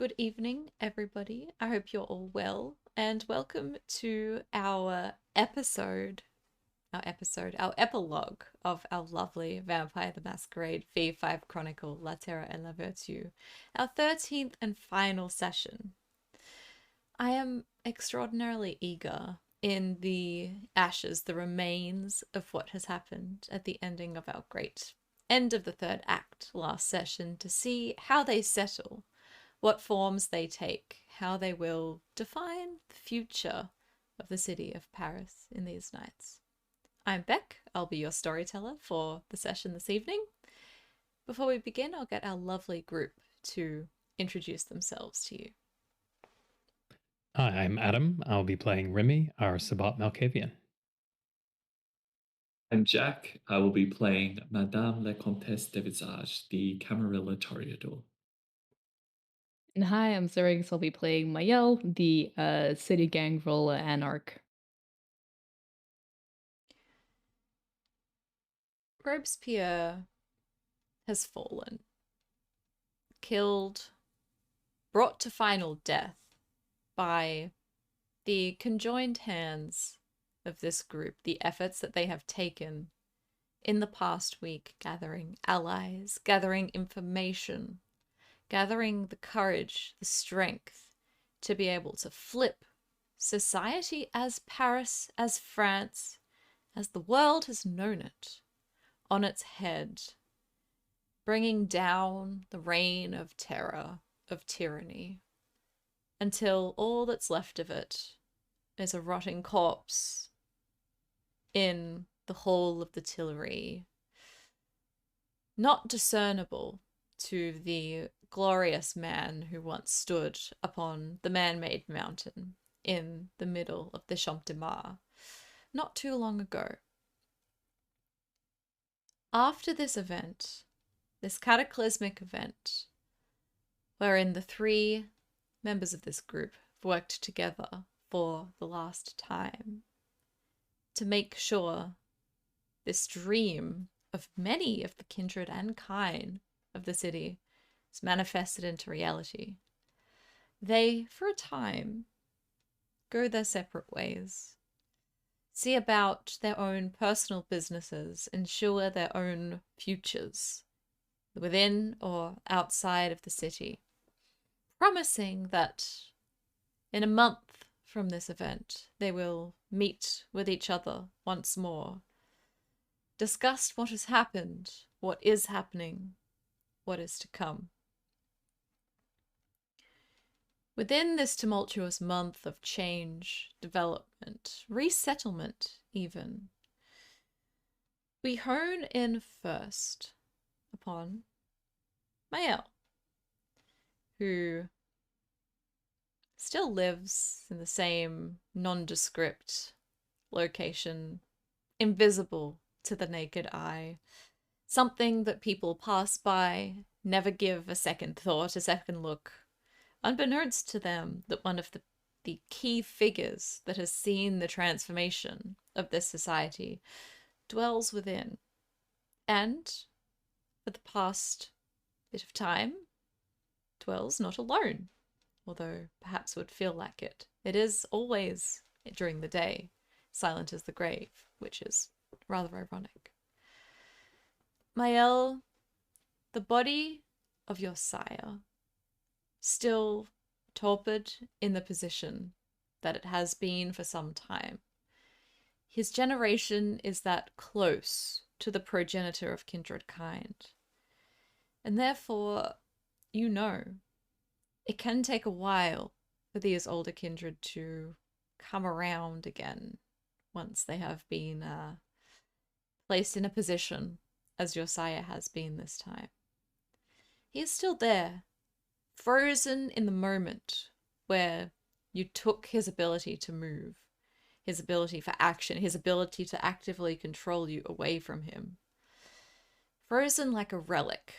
Good evening, everybody. I hope you're all well, and welcome to our epilogue of our lovely Vampire the Masquerade V5 Chronicle, La Terreur et la Vertu, our 13th and final session. I am extraordinarily eager in the ashes, the remains of what has happened at the ending of our great end of the third act last session to see how they settle, what forms they take, how they will define the future of the city of Paris in these nights. I'm Beck. I'll be your storyteller for the session this evening. Before we begin, I'll get our lovely group to introduce themselves to you. Hi, I'm Adam. I'll be playing Remy, our Sabbat Malkavian. I'm Jack. I will be playing Madame la Comtesse de Visage, the Camarilla Toreador. And hi, I'm Zerix. I'll be playing Mayel, the city gang roller anarch. Robespierre has fallen, killed, brought to final death by the conjoined hands of this group, the efforts that they have taken in the past week, gathering allies, gathering information, gathering the courage, the strength to be able to flip society as Paris, as France, as the world has known it, on its head, bringing down the reign of terror, of tyranny, until all that's left of it is a rotting corpse in the hall of the Tuileries, not discernible to the glorious man who once stood upon the man-made mountain in the middle of the Champ de Mars not too long ago. After this event, this cataclysmic event, wherein the three members of this group worked together for the last time to make sure this dream of many of the kindred and kind of the city is manifested into reality, they, for a time, go their separate ways, see about their own personal businesses, ensure their own futures within or outside of the city, promising that in a month from this event they will meet with each other once more, discuss what has happened, what is happening, what is to come. Within this tumultuous month of change, development, resettlement even, we hone in first upon Mael, who still lives in the same nondescript location, invisible to the naked eye, something that people pass by, never give a second thought, a second look, unbeknownst to them that one of the key figures that has seen the transformation of this society dwells within, and for the past bit of time dwells not alone, although perhaps would feel like it. It is always, during the day, silent as the grave, which is rather ironic. Mael, the body of your sire, still torpid in the position that it has been for some time. His generation is that close to the progenitor of kindred kind. And therefore, you know, it can take a while for these older kindred to come around again once they have been placed in a position as your sire has been this time. He is still there, frozen in the moment where you took his ability to move, his ability for action, his ability to actively control you away from him. Frozen like a relic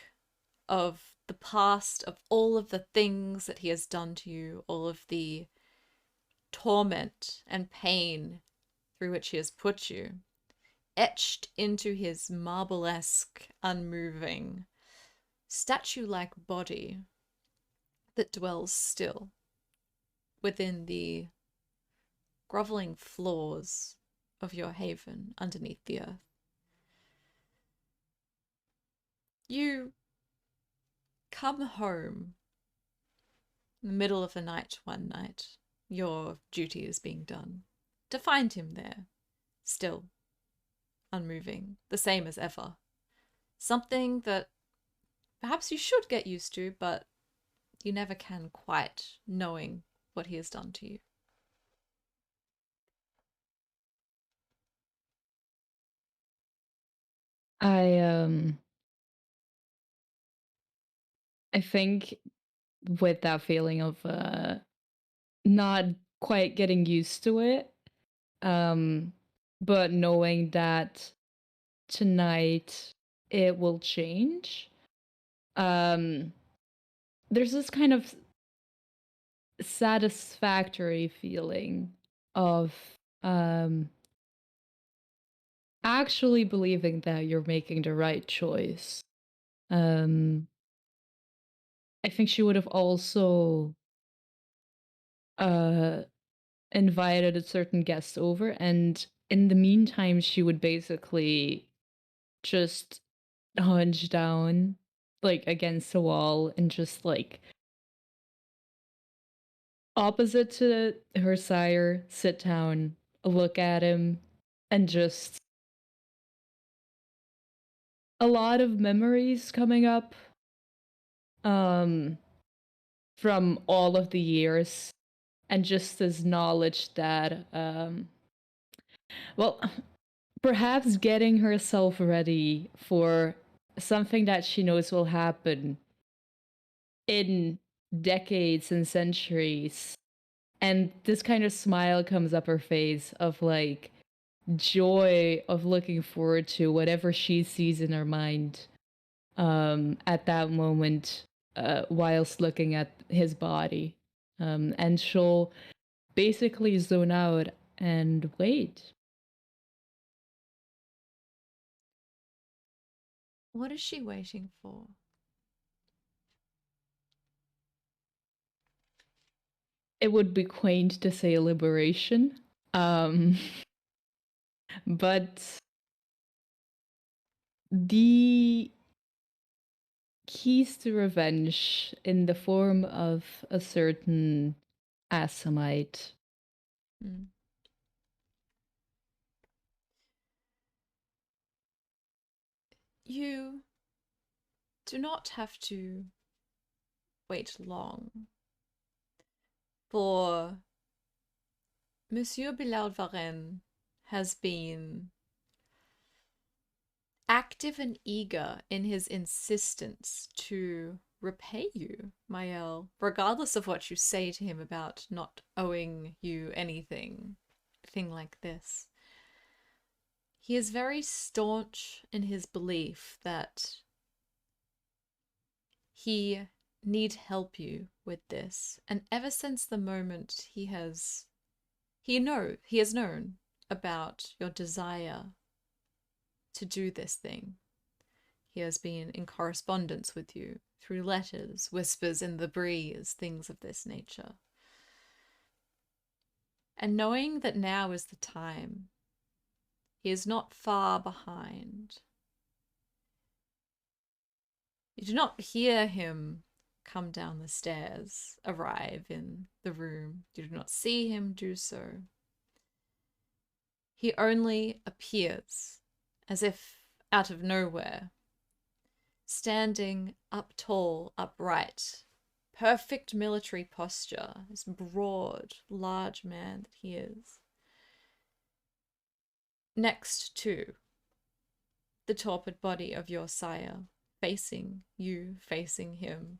of the past, of all of the things that he has done to you, all of the torment and pain through which he has put you, etched into his marble-esque, unmoving, statue-like body that dwells still within the groveling floors of your haven underneath the earth. You come home in the middle of the night one night, your duty is being done, to find him there, still, unmoving, the same as ever. Something that perhaps you should get used to, but you never can quite, knowing what he has done to you. I think with that feeling of not quite getting used to it, but knowing that tonight it will change, there's this kind of satisfactory feeling of actually believing that you're making the right choice. I think she would have also invited a certain guest over, and in the meantime, she would basically just hunch down, like, against the wall and just, like, opposite to her sire, sit down, look at him, and just a lot of memories coming up from all of the years, and just this knowledge that well, perhaps getting herself ready for something that she knows will happen in decades and centuries. And this kind of smile comes up her face of like joy of looking forward to whatever she sees in her mind at that moment whilst looking at his body. And she'll basically zone out and wait. What is she waiting for? It would be quaint to say liberation. But the keys to revenge in the form of a certain Assamite. You do not have to wait long, for Monsieur Bilal Varenne has been active and eager in his insistence to repay you, Maëlle, regardless of what you say to him about not owing you anything, thing like this. He is very staunch in his belief that he need help you with this, and ever since the moment he has known about your desire to do this thing. He has been in correspondence with you through letters, whispers in the breeze, things of this nature. And knowing that now is the time, he is not far behind. You do not hear him come down the stairs, arrive in the room. You do not see him do so. He only appears, as if out of nowhere, standing up tall, upright, perfect military posture, this broad, large man that he is, next to the torpid body of your sire, facing you, facing him,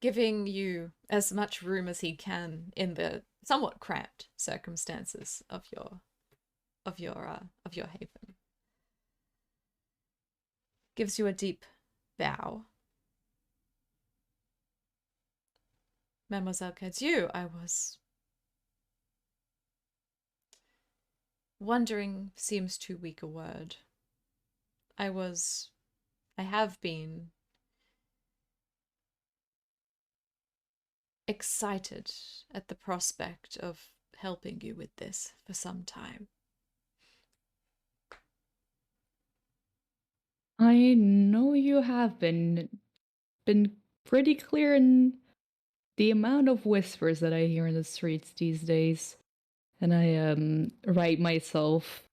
giving you as much room as he can in the somewhat cramped circumstances of your haven. Gives you a deep bow. Mademoiselle Cadieux, I was wondering seems too weak a word. I have been excited at the prospect of helping you with this for some time. I know you have been pretty clear in the amount of whispers that I hear in the streets these days. And I right myself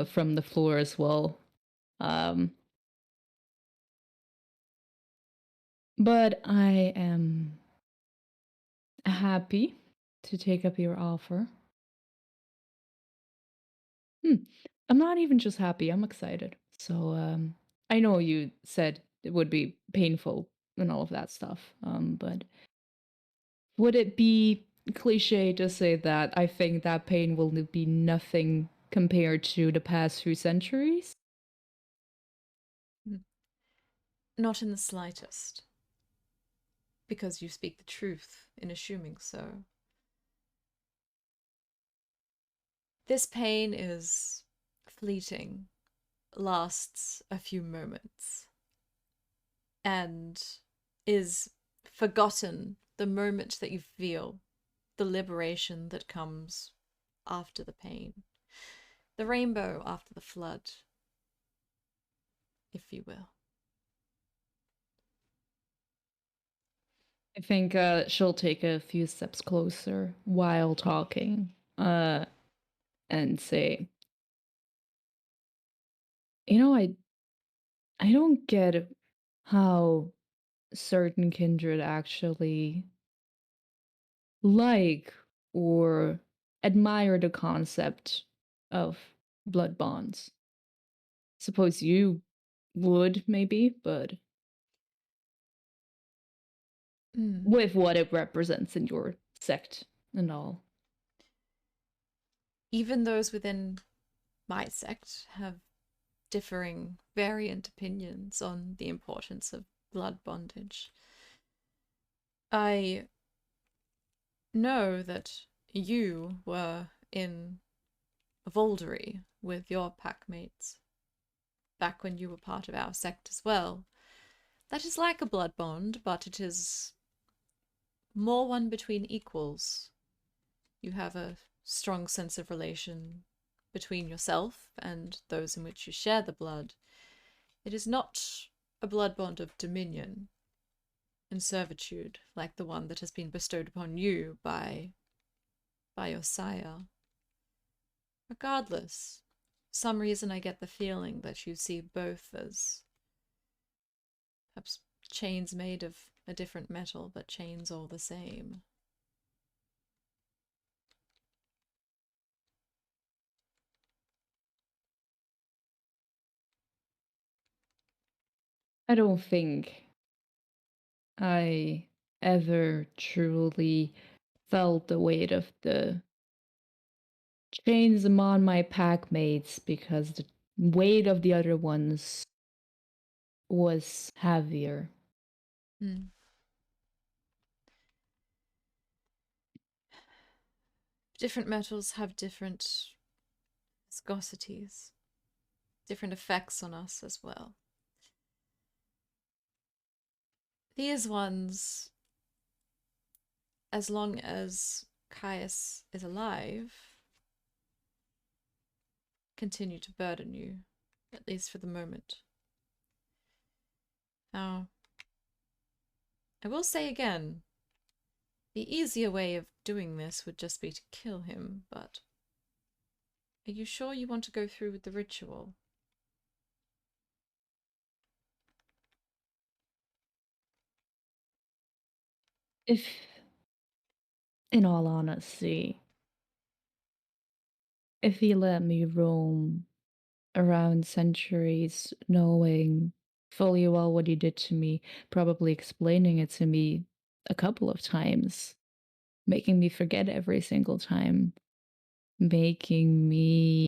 from the floor as well. But I am happy to take up your offer. I'm not even just happy, I'm excited. So I know you said it would be painful and all of that stuff. But would it be cliche to say that I think that pain will be nothing compared to the past few centuries? Not in the slightest. Because you speak the truth in assuming so. This pain is fleeting, lasts a few moments, and is forgotten the moment that you feel the liberation that comes after the pain. The rainbow after the flood, if you will. I think she'll take a few steps closer while talking and say, I don't get how certain kindred actually like or admire the concept of blood bonds. Suppose you would, maybe, but with what it represents in your sect and all. Even those within my sect have differing, variant opinions on the importance of blood bondage. I know that you were in Voldery with your packmates back when you were part of our sect as well. That is like a blood bond, but it is more one between equals. You have a strong sense of relation between yourself and those in which you share the blood. It is not a blood bond of dominion and servitude like the one that has been bestowed upon you by your sire. Regardless, for some reason I get the feeling that you see both as perhaps chains made of a different metal, but chains all the same. I don't think I ever truly felt the weight of the chains among my packmates because the weight of the other ones was heavier. Different metals have different viscosities, different effects on us as well. These ones, as long as Caius is alive, continue to burden you, at least for the moment. Now, I will say again, the easier way of doing this would just be to kill him, but are you sure you want to go through with the ritual? If, in all honesty, if he let me roam around centuries, knowing fully well what he did to me, probably explaining it to me a couple of times, making me forget every single time, making me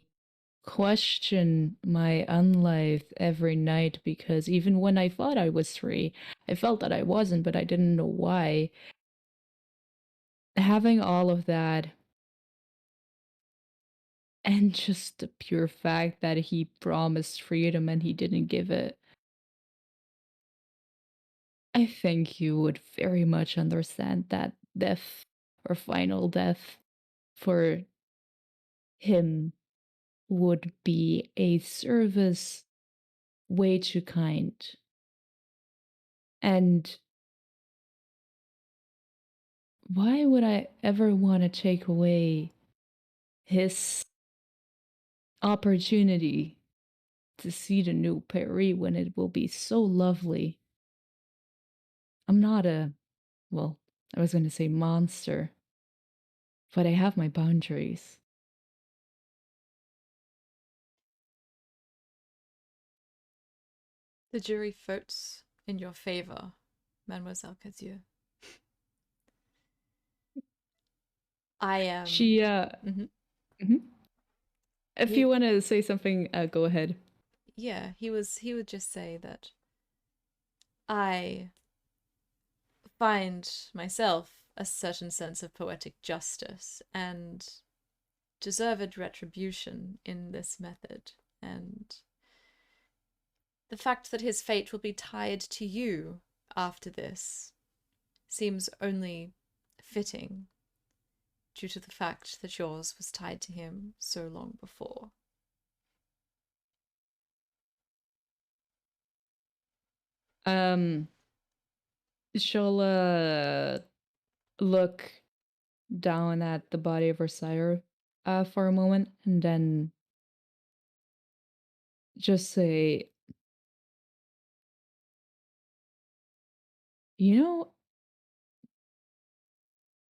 question my unlife every night because even when I thought I was free, I felt that I wasn't, but I didn't know why. Having all of that and just the pure fact that he promised freedom and he didn't give it, I think you would very much understand that death or final death for him would be a service way too kind. And why would I ever want to take away his opportunity to see the new Paris when it will be so lovely? I'm not well, I was going to say monster, but I have my boundaries. The jury votes in your favor, Mademoiselle Cazieux. I am. She, Mhm. If He- you want to say something, go ahead. Yeah, he would just say that I find myself a certain sense of poetic justice and deserved retribution in this method, and the fact that his fate will be tied to you after this seems only fitting due to the fact that yours was tied to him so long before. She'll look down at the body of her sire for a moment and then just say, you know,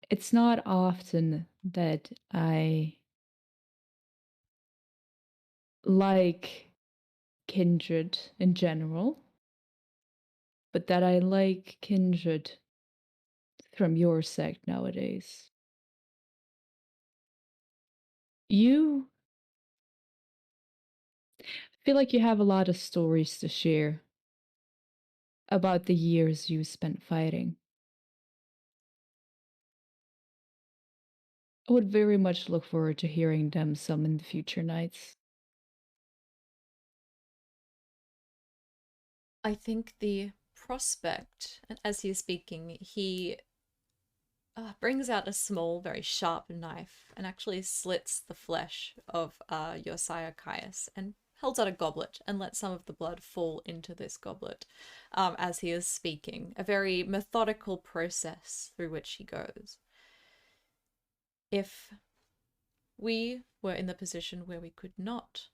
it's not often that I like kindred in general, but that I like kindred from your sect nowadays. You feel like you have a lot of stories to share about the years you spent fighting. I would very much look forward to hearing them some in the future nights. I think the prospect, and as he is speaking, he brings out a small, very sharp knife and actually slits the flesh of your sire Caius and holds out a goblet and lets some of the blood fall into this goblet as he is speaking. A very methodical process through which he goes. If we were in the position where we could not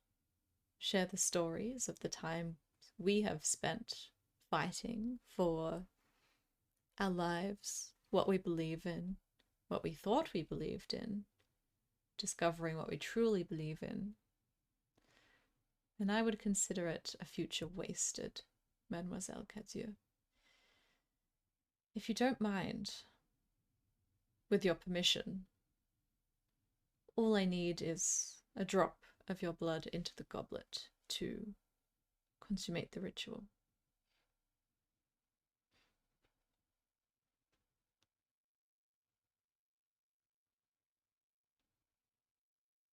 share the stories of the time we have spent fighting for our lives, what we believe in, what we thought we believed in, discovering what we truly believe in, then I would consider it a future wasted, Mademoiselle Cazieux. If you don't mind, with your permission, all I need is a drop of your blood into the goblet to consummate the ritual.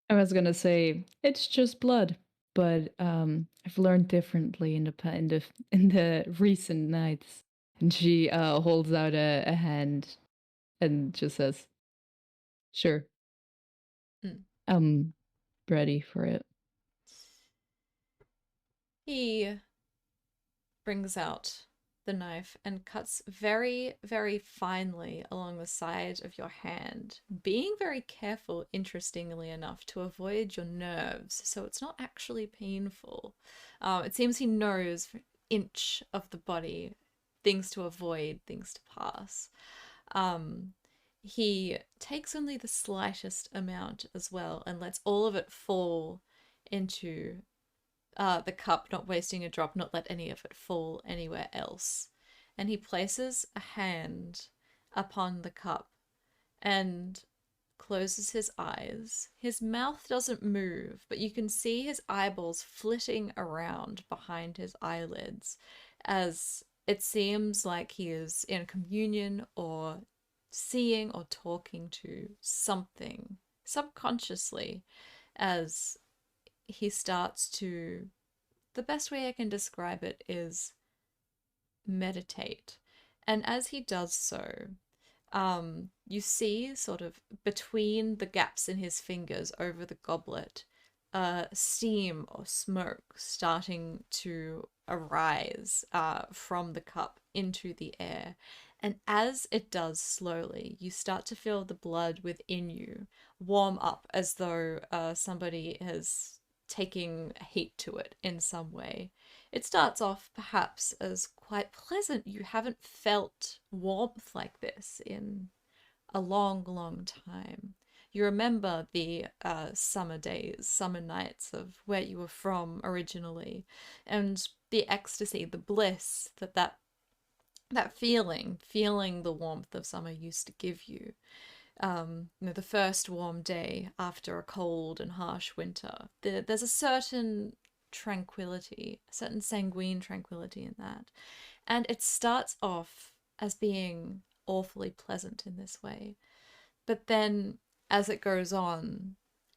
I was gonna say it's just blood, but I've learned differently in the recent nights. And she holds out a hand and just says, "Sure, I'm ready for it." He brings out the knife and cuts very, very finely along the side of your hand, being very careful, interestingly enough, to avoid your nerves, so it's not actually painful. It seems he knows for an inch of the body, things to avoid, things to pass. He takes only the slightest amount as well and lets all of it fall into the cup, not wasting a drop, not let any of it fall anywhere else. And he places a hand upon the cup and closes his eyes. His mouth doesn't move, but you can see his eyeballs flitting around behind his eyelids as it seems like he is in communion or seeing or talking to something subconsciously as he starts to, the best way I can describe it is meditate. And as he does so, you see sort of between the gaps in his fingers over the goblet, steam or smoke starting to arise from the cup into the air. And as it does slowly, you start to feel the blood within you warm up as though somebody has taking heat to it in some way. It starts off perhaps as quite pleasant. You haven't felt warmth like this in a long, long time. You remember the summer days, summer nights of where you were from originally, and the ecstasy, the bliss that feeling the warmth of summer used to give you. The first warm day after a cold and harsh winter. There's a certain tranquility, a certain sanguine tranquility in that. And it starts off as being awfully pleasant in this way. But then as it goes on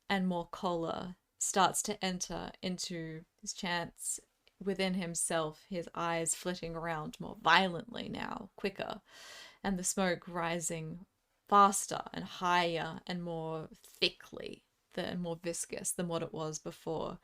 and more choler starts to enter into his chants within himself, his eyes flitting around more violently now, quicker, and the smoke rising faster and higher and more thickly and more viscous than what it was before.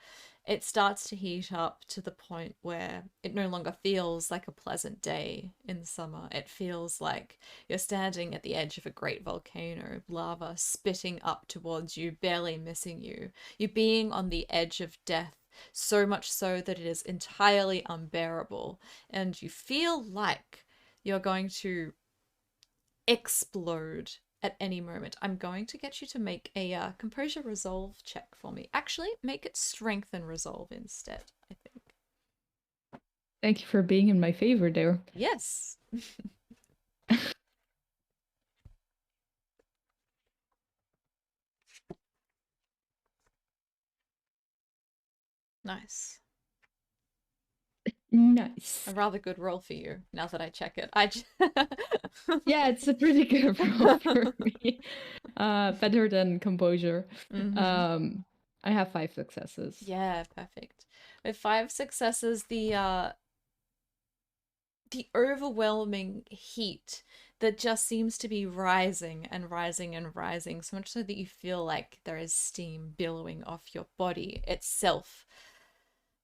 It starts to heat up to the point where it no longer feels like a pleasant day in summer. It feels like you're standing at the edge of a great volcano, lava spitting up towards you, barely missing you. You're being on the edge of death, so much so that it is entirely unbearable, and you feel like you're going to explode at any moment. I'm going to get you to make a composure resolve check for me. Actually, make it strength and resolve instead, I think. Thank you for being in my favor there. Yes. Nice. Nice. A rather good roll for you, now that I check it. Yeah, it's a pretty good roll for me. Better than composure. Mm-hmm. I have 5 successes. Yeah, perfect. With 5 successes, the overwhelming heat that just seems to be rising and rising and rising, so much so that you feel like there is steam billowing off your body itself.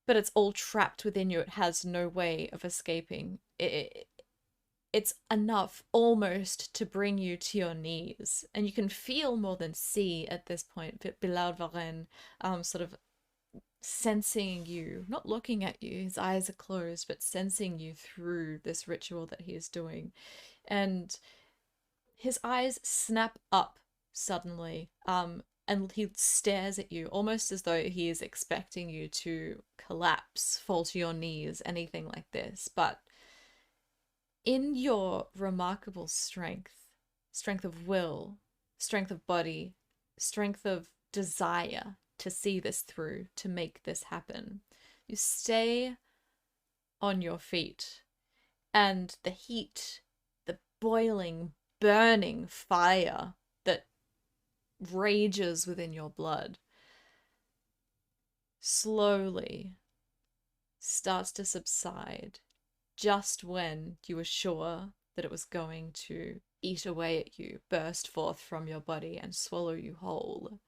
But it's all trapped within you. It has no way of escaping. It's enough almost to bring you to your knees. And you can feel more than see at this point. Bilal Varen sort of sensing you, not looking at you, his eyes are closed, but sensing you through this ritual that he is doing. And his eyes snap up suddenly, and he stares at you almost as though he is expecting you to collapse, fall to your knees, anything like this. But in your remarkable strength of will, strength of body, strength of desire to see this through, to make this happen, you stay on your feet, and the heat, the boiling, burning fire that rages within your blood slowly starts to subside just when you were sure that it was going to eat away at you, burst forth from your body and swallow you whole.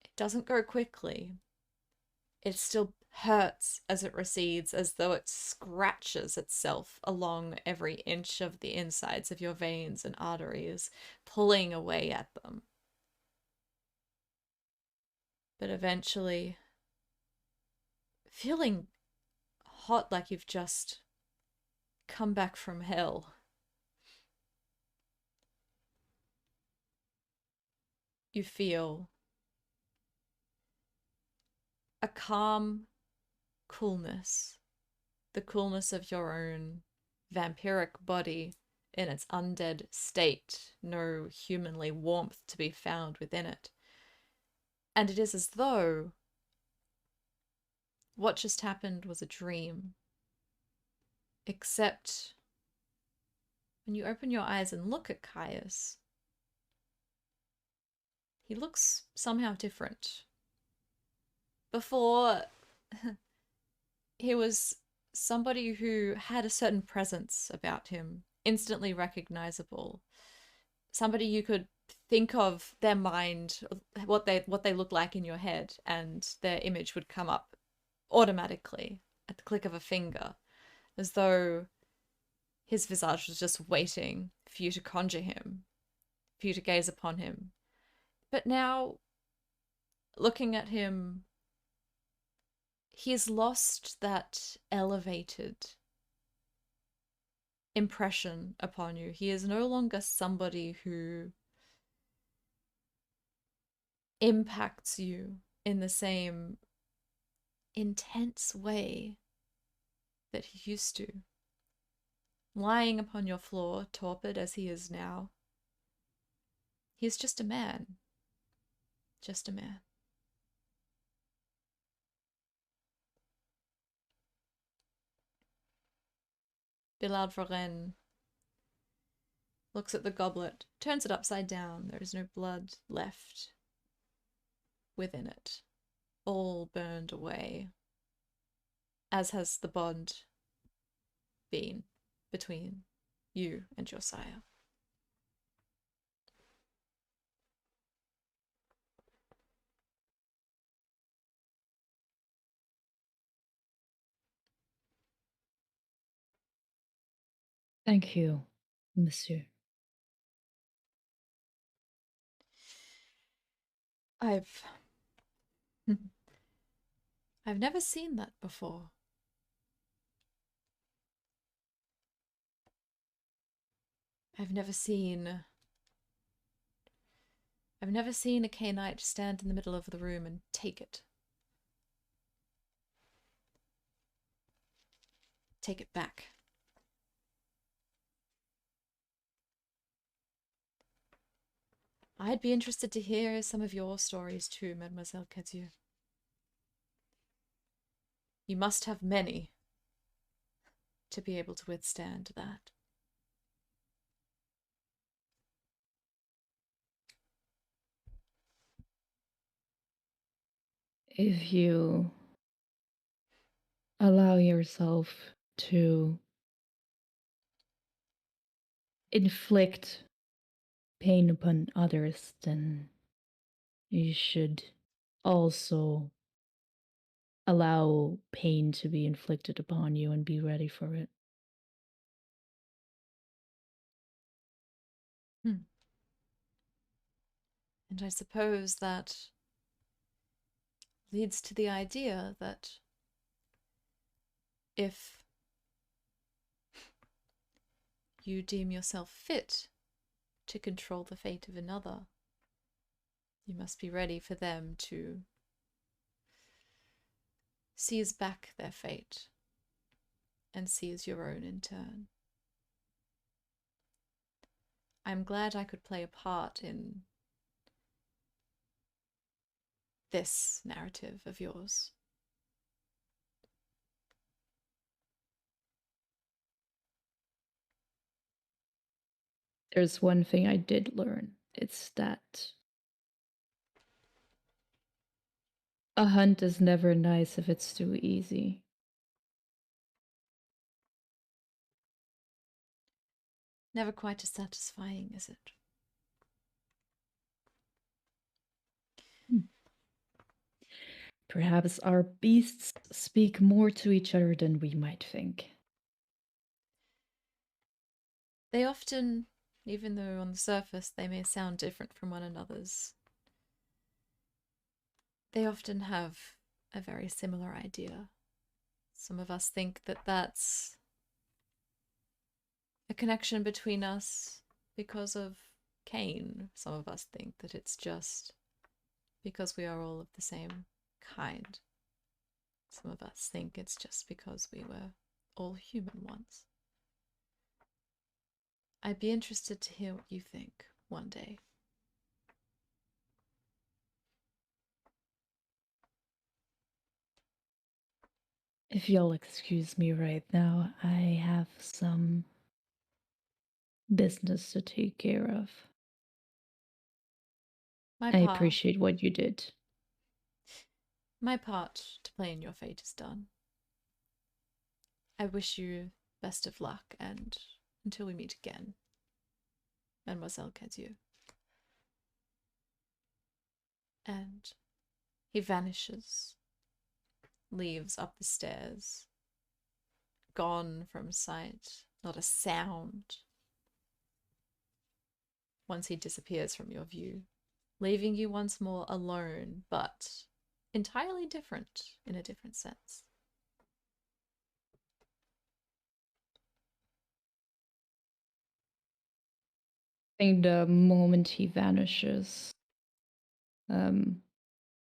It doesn't go quickly. It still hurts as it recedes, as though it scratches itself along every inch of the insides of your veins and arteries, pulling away at them. But eventually, feeling hot like you've just come back from hell, you feel a calm coolness, the coolness of your own vampiric body in its undead state, no humanly warmth to be found within it. And it is as though what just happened was a dream. Except when you open your eyes and look at Caius, he looks somehow different. Before, he was somebody who had a certain presence about him instantly recognizable. Somebody you could think of their mind, what they look like in your head, and their image would come up automatically at the click of a finger, as though his visage was just waiting for you to conjure him, for you to gaze upon him. But now, looking at him, he's lost that elevated impression upon you. He is no longer somebody who impacts you in the same intense way that he used to. Lying upon your floor, torpid as he is now, he is just a man. Just a man. Bilal Varenne looks at the goblet, turns it upside down. There is no blood left within it. All burned away, as has the bond been between you and your sire. Thank you, monsieur. I've never seen that before. I've never seen a K-Knight stand in the middle of the room and take it. Take it back. I'd be interested to hear some of your stories too, Mademoiselle Cadieux. You must have many to be able to withstand that. If you allow yourself to inflict pain upon others, then you should also allow pain to be inflicted upon you and be ready for it. And I suppose that leads to the idea that if you deem yourself fit to control the fate of another, you must be ready for them to seize back their fate and seize your own in turn. I'm glad I could play a part in this narrative of yours. There's one thing I did learn. It's that a hunt is never nice if it's too easy. Never quite as satisfying, is it? Perhaps our beasts speak more to each other than we might think. They often, even though on the surface they may sound different from one another's, they often have a very similar idea. Some of us think that that's a connection between us because of Cain. Some of us think that it's just because we are all of the same kind. Some of us think it's just because we were all human once. I'd be interested to hear what you think one day. If you'll excuse me right now, I have some business to take care of. I appreciate what you did. My part to play in your fate is done. I wish you best of luck, and until we meet again. Mademoiselle Cadieux. And he vanishes, leaves up the stairs, gone from sight, not a sound. Once he disappears from your view, leaving you once more alone, but entirely different in a different sense. I think the moment he vanishes,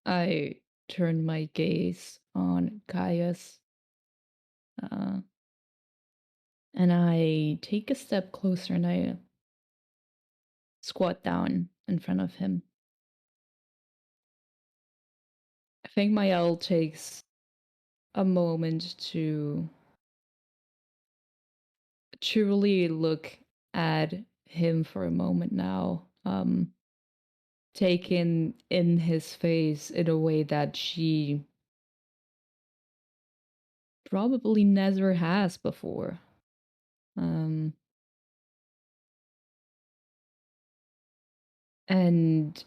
I turn my gaze on Caius, and I take a step closer and I squat down in front of him. I think Mael takes a moment to truly look at him for a moment now, taken in his face in a way that she probably never has before. And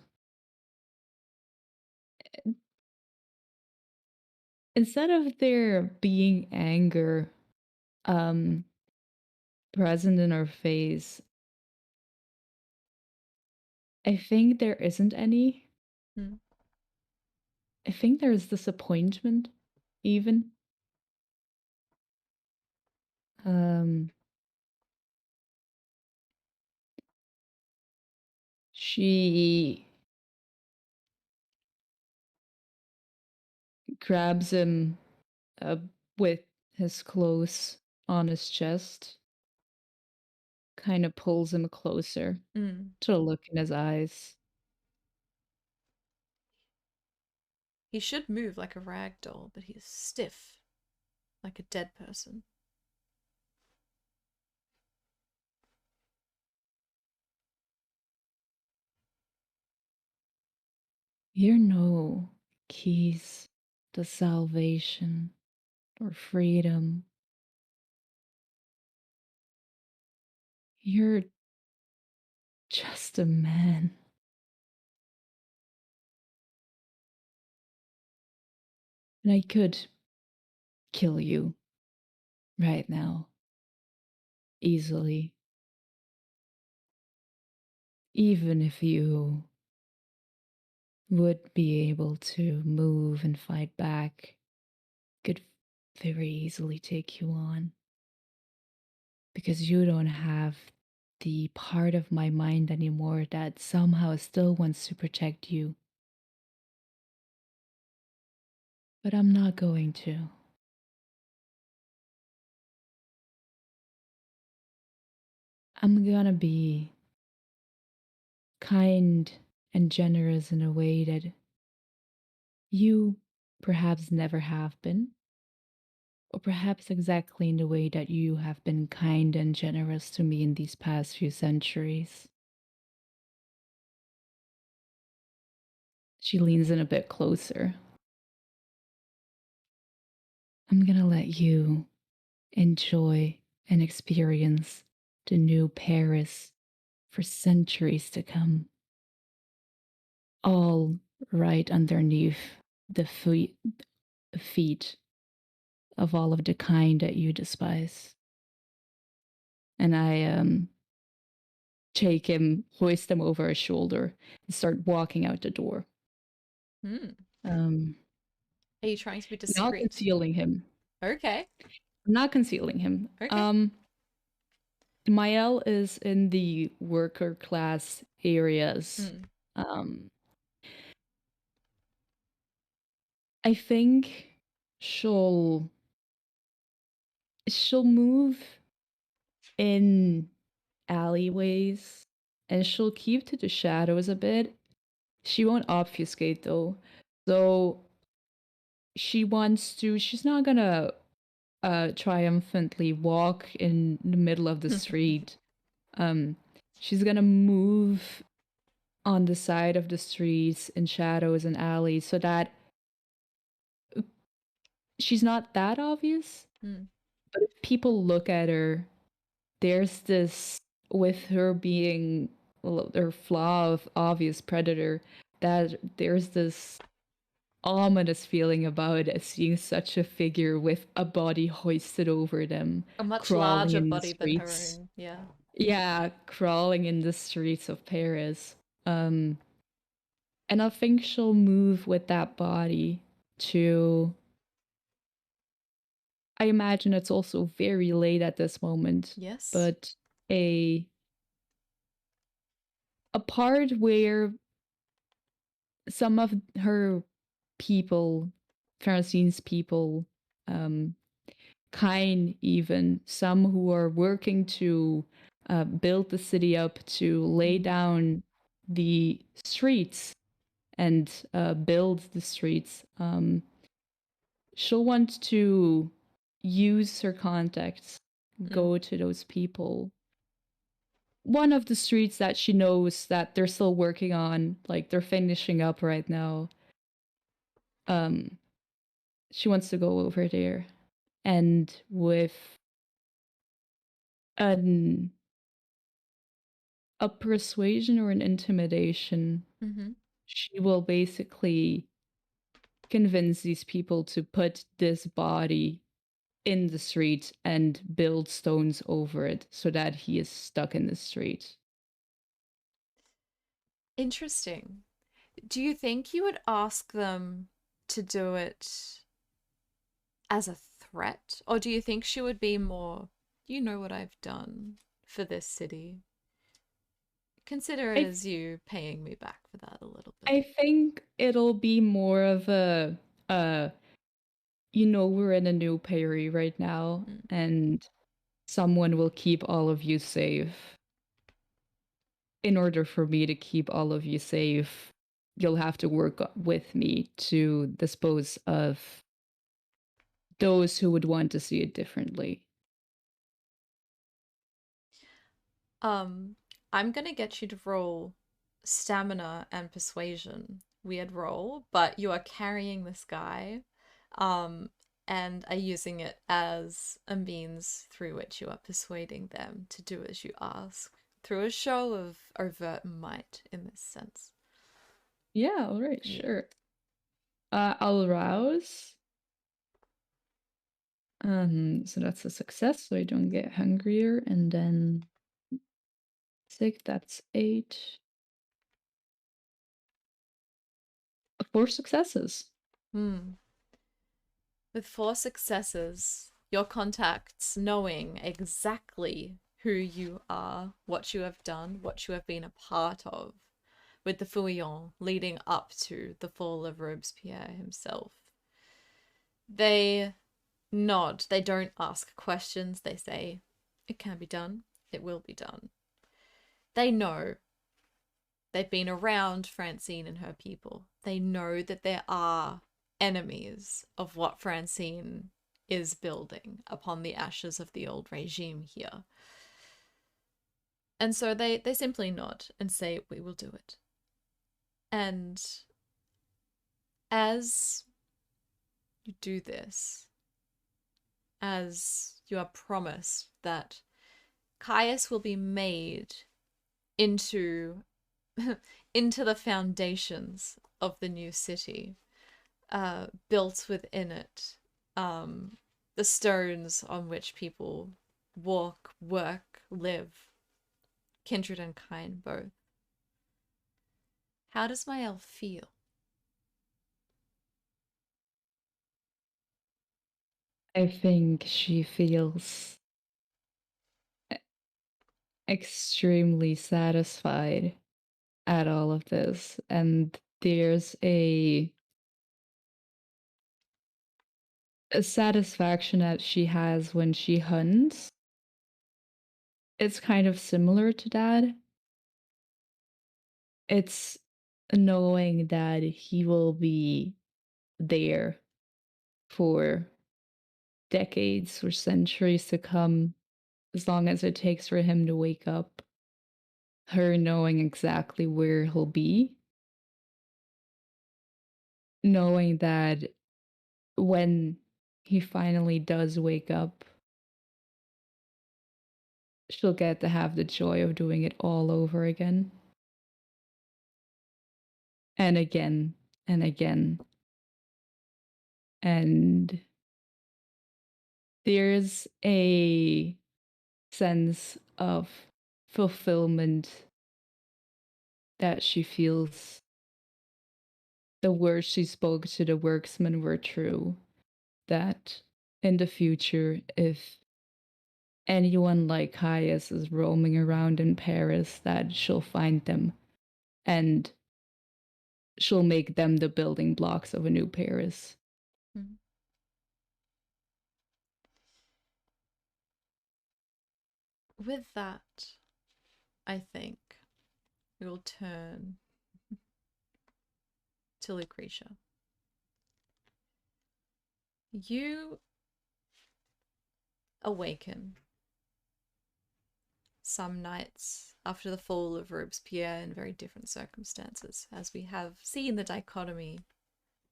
instead of there being anger present in her face, I think there isn't any. I think there's disappointment, even. She grabs him with his clothes on his chest, kind of pulls him closer to look in his eyes. He should move like a rag doll, but he is stiff, like a dead person. You're no keys to salvation or freedom. You're just a man. And I could kill you right now, easily. Even if you would be able to move and fight back, could very easily take you on. Because you don't have the part of my mind anymore that somehow still wants to protect you. But I'm not going to. I'm gonna be kind and generous in a way that you perhaps never have been, or perhaps exactly in the way that you have been kind and generous to me in these past few centuries. She leans in a bit closer. I'm gonna let you enjoy and experience the new Paris for centuries to come. All right underneath the feet of all of the kind that you despise. And I take him, hoist him over his shoulder, and start walking out the door. Are you trying to be discreet? Not concealing him. Okay. I'm not concealing him. Okay. Mael is in the worker class areas. I think she'll move in alleyways and she'll keep to the shadows a bit. She won't obfuscate though. So she's not gonna triumphantly walk in the middle of the street. She's gonna move on the side of the streets in shadows and alleys so that she's not that obvious. But if people look at her there's this, with her being her flaw of obvious predator, that there's this ominous feeling about it, seeing such a figure with a body hoisted over them, A much crawling larger in the body than her streets. own. Yeah. Yeah, crawling in the streets of Paris. And I think she'll move with that body to. I imagine it's also very late at this moment. Yes. But a part where some of her people, Francine's people, kind even, some who are working to build the city up, to lay down the streets and build the streets. She'll want to use her contacts, go to those people. One of the streets that she knows that they're still working on, like they're finishing up right now, she wants to go over there, and with an a persuasion or an intimidation, she will basically convince these people to put this body in the street and build stones over it so that he is stuck in the street. Interesting. Do you think you would ask them to do it as a threat? Or do you think she would be more, you know what I've done for this city? Consider it as you paying me back for that a little bit. I think it'll be more of a, we're in a new Perry right now, and someone will keep all of you safe. In order for me to keep all of you safe, you'll have to work with me to dispose of those who would want to see it differently. I'm gonna get you to roll stamina and persuasion. Weird roll, but you are carrying this guy, and are using it as a means through which you are persuading them to do as you ask, through a show of overt might in this sense. Yeah, all right, sure. I'll rouse. So that's a success, so I don't get hungrier, and then 6, that's 8. 4 successes. With 4 successes, your contacts knowing exactly who you are, what you have done, what you have been a part of, with the Fouillon leading up to the fall of Robespierre himself. They nod, they don't ask questions, they say, it can be done, it will be done. They know. They've been around Francine and her people. They know that there are enemies of what Francine is building upon the ashes of the old regime here. And so they simply nod and say, we will do it. And as you do this, as you are promised that Caius will be made into the foundations of the new city, built within it, the stones on which people walk, work, live, kindred and kind both. How does my elf feel? I think she feels extremely satisfied at all of this, and there's a satisfaction that she has when she hunts. It's kind of similar to that. It's knowing that he will be there for decades or centuries to come, as long as it takes for him to wake up. Her knowing exactly where he'll be. Knowing that when he finally does wake up, she'll get to have the joy of doing it all over again. And again, and again. And there's a sense of fulfillment that she feels. The words she spoke to the worksmen were true. That in the future, if anyone like Caius is roaming around in Paris, that she'll find them and she'll make them the building blocks of a new Paris. Mhm. With that, I think we will turn to Lucretia. You awaken some nights after the fall of Robespierre in very different circumstances, as we have seen the dichotomy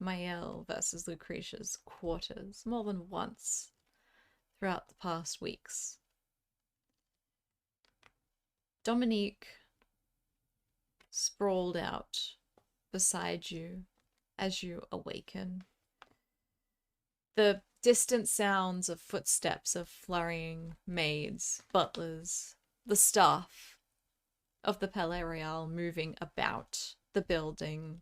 Maëlle versus Lucretia's quarters more than once throughout the past weeks. Dominique sprawled out beside you as you awaken. The distant sounds of footsteps of flurrying maids, butlers, the staff of the Palais Royal moving about the building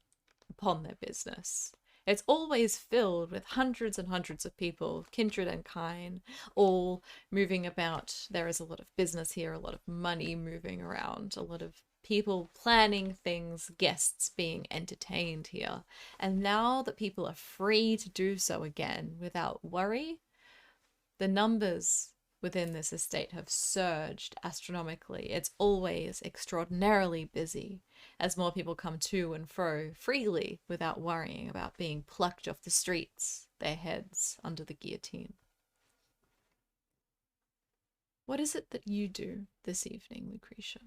upon their business. It's always filled with hundreds and hundreds of people, kindred and kind, all moving about. There is a lot of business here, a lot of money moving around, a lot of people planning things, guests being entertained here. And now that people are free to do so again without worry, the numbers within this estate have surged astronomically. It's always extraordinarily busy as more people come to and fro freely without worrying about being plucked off the streets, their heads under the guillotine. What is it that you do this evening, Lucretia?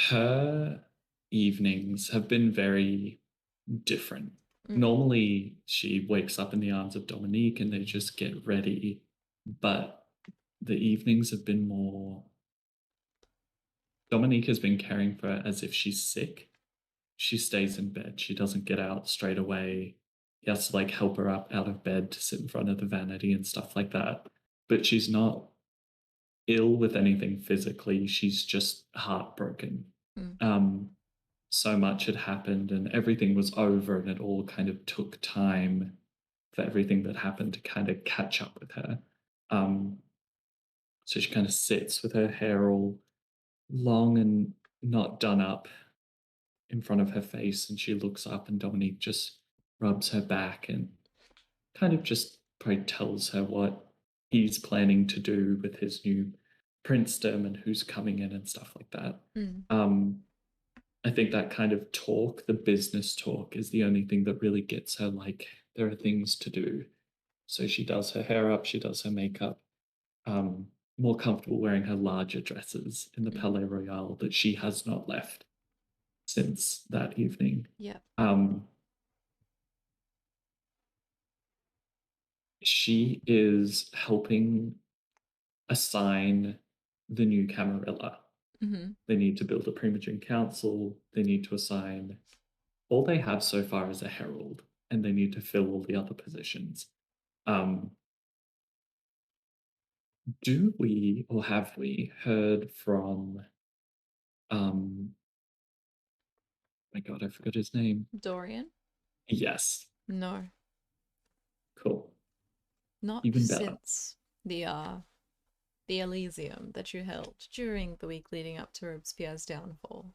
Her evenings have been very different. Normally, she wakes up in the arms of Dominique and they just get ready, but the evenings have been more. Dominique has been caring for her as if she's sick. She stays in bed. She doesn't get out straight away. He has to help her up out of bed to sit in front of the vanity and stuff like that. But she's not ill with anything physically. She's just heartbroken. So much had happened and everything was over, and it all kind of took time for everything that happened to kind of catch up with her. So she kind of sits with her hair all long and not done up in front of her face, and she looks up and Dominique just rubs her back and kind of just probably tells her what he's planning to do with his new princedom and who's coming in and stuff like that. I think that kind of talk, the business talk, is the only thing that really gets her there are things to do. So she does her hair up, she does her makeup, more comfortable wearing her larger dresses in the Palais Royal that she has not left since that evening. Yeah. She is helping assign the new Camarilla. They need to build a Primogen Council. They need to assign. All they have so far is a herald, and they need to fill all the other positions. Do we, or have we, heard from? My God, I forgot his name. Dorian? Yes. No. Cool. Not Even better. since the Elysium that you held during the week leading up to Robespierre's downfall.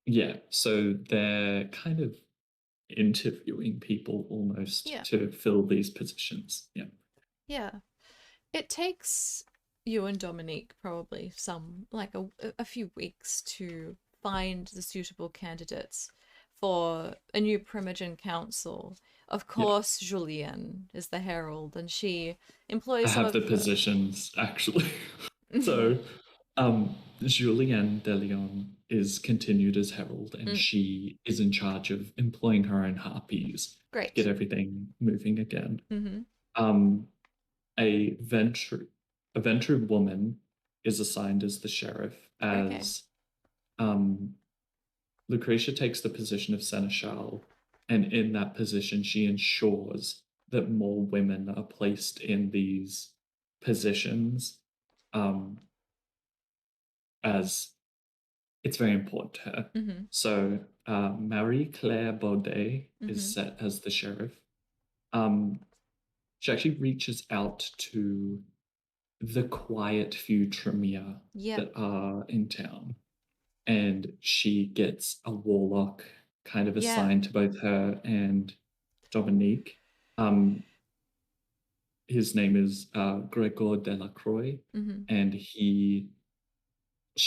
Yeah, so they're kind of interviewing people almost to fill these positions. Yeah. Yeah. It takes you and Dominique probably a few weeks to find the suitable candidates for a new Primogen Council. Of course, Julienne is the herald, and she employs I have the positions, actually. So Julienne de Leon is continued as herald, and she is in charge of employing her own harpies to Great. get everything moving again. Mm-hmm. A Ventru woman is assigned as the sheriff, as Lucretia takes the position of seneschal, and in that position she ensures that more women are placed in these positions, as it's very important to her. Mm-hmm. So Marie-Claire Baudet is set as the sheriff. She actually reaches out to the quiet few Tremere that are in town, and she gets a warlock kind of assigned to both her and Dominique. His name is Gregor Delacroix, and she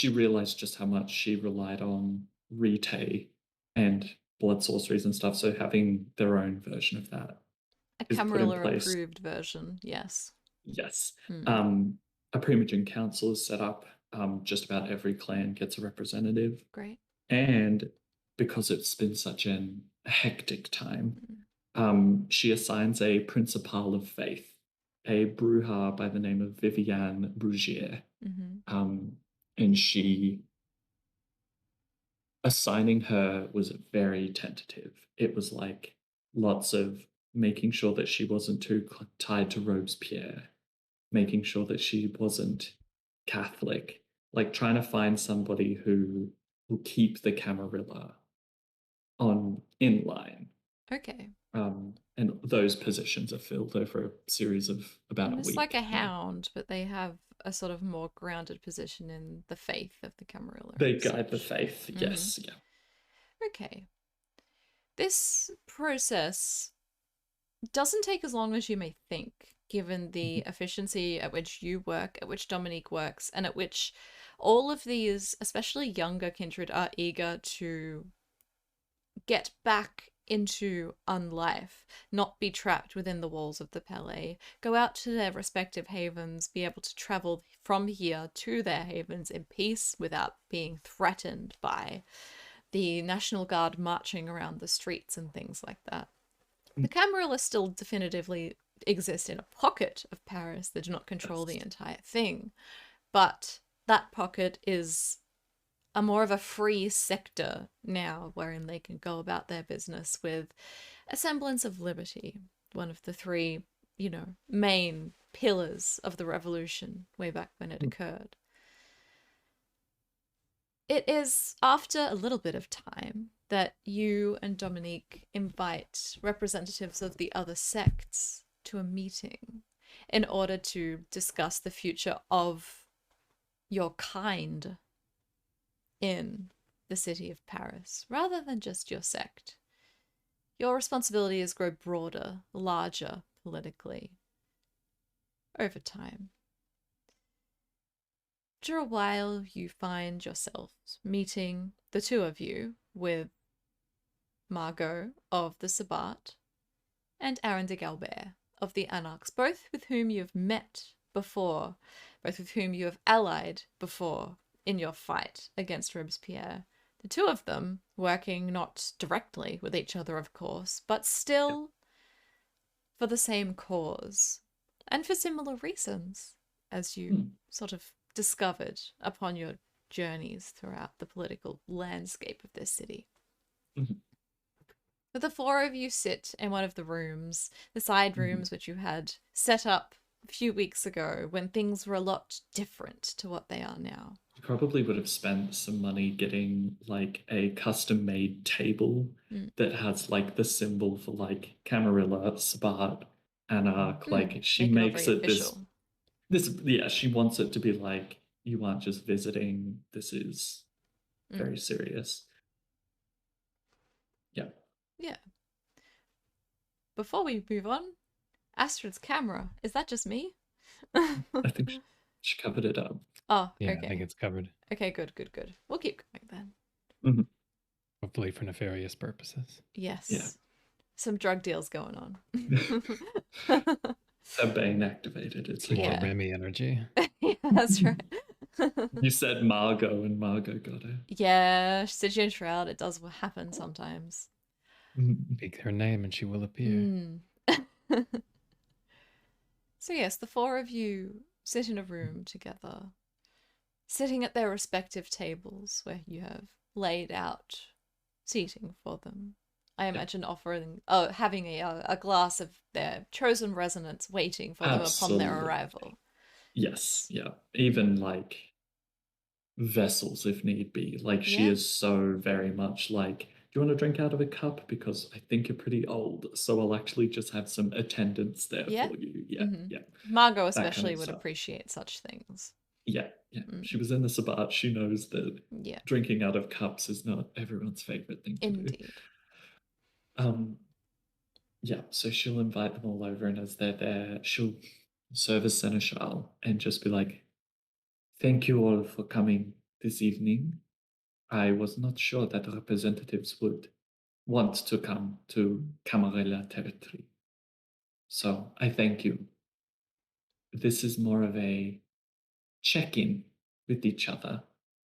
realized just how much she relied on Rite and blood sorceries and stuff, so having their own version of that A is put in Camarilla place. approved version, yes. Yes. A Primogen Council is set up. Just about every clan gets a representative. Great. And because it's been such a hectic time, she assigns a Principal of Faith, a Bruja by the name of Viviane Brugier. And she, assigning her was very tentative. It was like lots of making sure that she wasn't too tied to Robespierre, making sure that she wasn't Catholic, like trying to find somebody who will keep the Camarilla in line. Okay. And those positions are filled over a series of about a week. It's like a hound, but they have a sort of more grounded position in the faith of the Camarilla. They guide the faith, yes, yeah. Okay. This process doesn't take as long as you may think, given the efficiency at which you work, at which Dominique works, and at which all of these, especially younger kindred, are eager to get back into unlife, not be trapped within the walls of the Palais, go out to their respective havens, be able to travel from here to their havens in peace without being threatened by the National Guard marching around the streets and things like that. The Camarilla still definitively exist in a pocket of Paris. They do not control the entire thing, but that pocket is a more of a free sector now, wherein they can go about their business with a semblance of liberty. One of the three, main pillars of the revolution way back when it occurred. It is after a little bit of time that you and Dominique invite representatives of the other sects to a meeting in order to discuss the future of your kind in the city of Paris, rather than just your sect. Your responsibilities grow broader, larger politically over time. After a while, you find yourselves meeting, the two of you, with Margot of the Sabbat and Aaron de Galbert of the Anarchs, both with whom you have met before, both with whom you have allied before in your fight against Robespierre. The two of them working not directly with each other, of course, but still for the same cause and for similar reasons, as you sort of discovered upon your journeys throughout the political landscape of this city. But the four of you sit in one of the rooms, the side rooms which you had set up a few weeks ago when things were a lot different to what they are now. You probably would have spent some money getting like a custom-made table that has like the symbol for like Camarilla, Sabbat, Anarch. Like she makes it this, she wants it to be like, you aren't just visiting, this is very serious. Yeah. Before we move on, Astrid's camera, is that just me? I think she covered it up. Oh, yeah, okay. I think it's covered. Okay, good. We'll keep going then. Hopefully for nefarious purposes. Yes. Yeah. Some drug deals going on. Her Bane activated. It's More Remy energy. Yeah, that's right. You said Margot, and Margot got it. Yeah, Stygian Shroud, it does happen sometimes. Speak her name and she will appear. Mm. So yes, the four of you sit in a room together, sitting at their respective tables where you have laid out seating for them. I imagine having a glass of their chosen resonance waiting for them upon their Absolutely. arrival. Yes, yeah. Even like vessels if need be. Like she Yeah. is so very much like, do you want to drink out of a cup? Because I think you're pretty old, so I'll actually just have some attendance there Yeah. for you. Yeah, Mhm. yeah. Margot That kind especially of would stuff. appreciate such things. Yeah, yeah. Mm. She was in the Sabbat. She knows that Yeah, drinking out of cups is not everyone's favorite thing to do. indeed. Yeah, so she'll invite them all over, and as they're there, she'll serve as seneschal and just be like, thank you all for coming this evening. I was not sure that representatives would want to come to Camarilla territory. So I thank you. This is more of a check-in with each other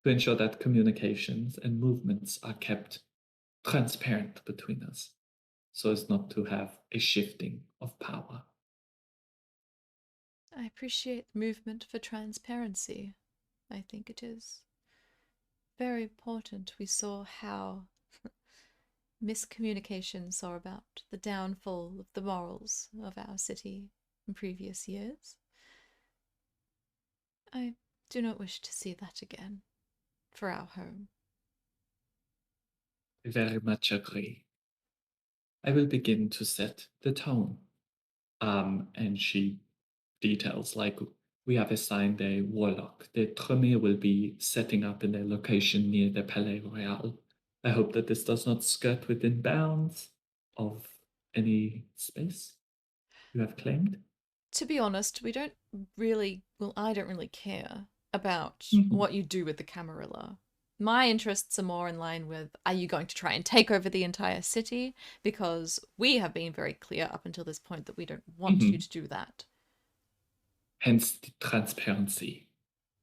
to ensure that communications and movements are kept transparent between us so as not to have a shifting of power. I appreciate the movement for transparency. I think it is very important. We saw how miscommunication saw about the downfall of the morals of our city in previous years. I do not wish to see that again for our home. I very much agree. I will begin to set the tone. And she details like we have assigned a warlock. The Tremere will be setting up in a location near the Palais Royal. I hope that this does not skirt within bounds of any space you have claimed. To be honest, I don't really care about Mhm. what you do with the Camarilla. My interests are more in line with, are you going to try and take over the entire city? Because we have been very clear up until this point that we don't want you Mhm. to do that. Hence the transparency,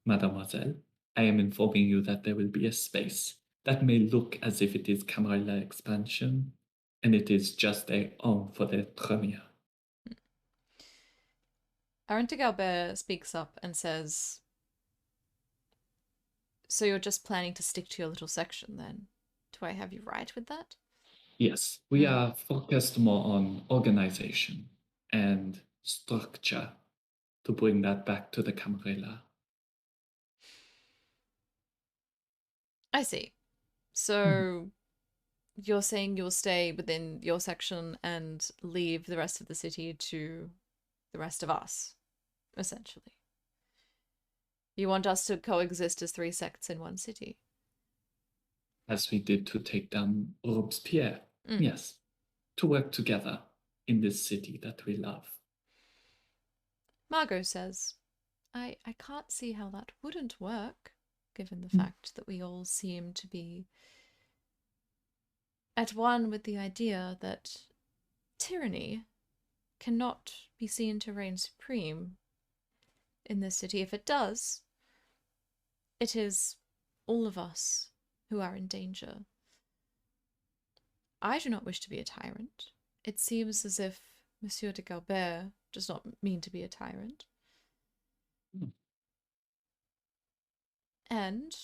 mademoiselle. I am informing you that there will be a space that may look as if it is Camarilla expansion, and it is just a home for the Tremere. Arenta Galbert speaks up and says, so you're just planning to stick to your little section then? Do I have you right with that? Yes, we are focused more on organization and structure to bring that back to the Camarilla. I see. So you're saying you'll stay within your section and leave the rest of the city to the rest of us, essentially. You want us to coexist as three sects in one city. As we did to take down Robespierre. Yes, to work together in this city that we love. Margot says, I can't see how that wouldn't work, given the fact that we all seem to be at one with the idea that tyranny cannot be seen to reign supreme in this city. If it does, it is all of us who are in danger. I do not wish to be a tyrant. It seems as if Monsieur de Galbert does not mean to be a tyrant. And,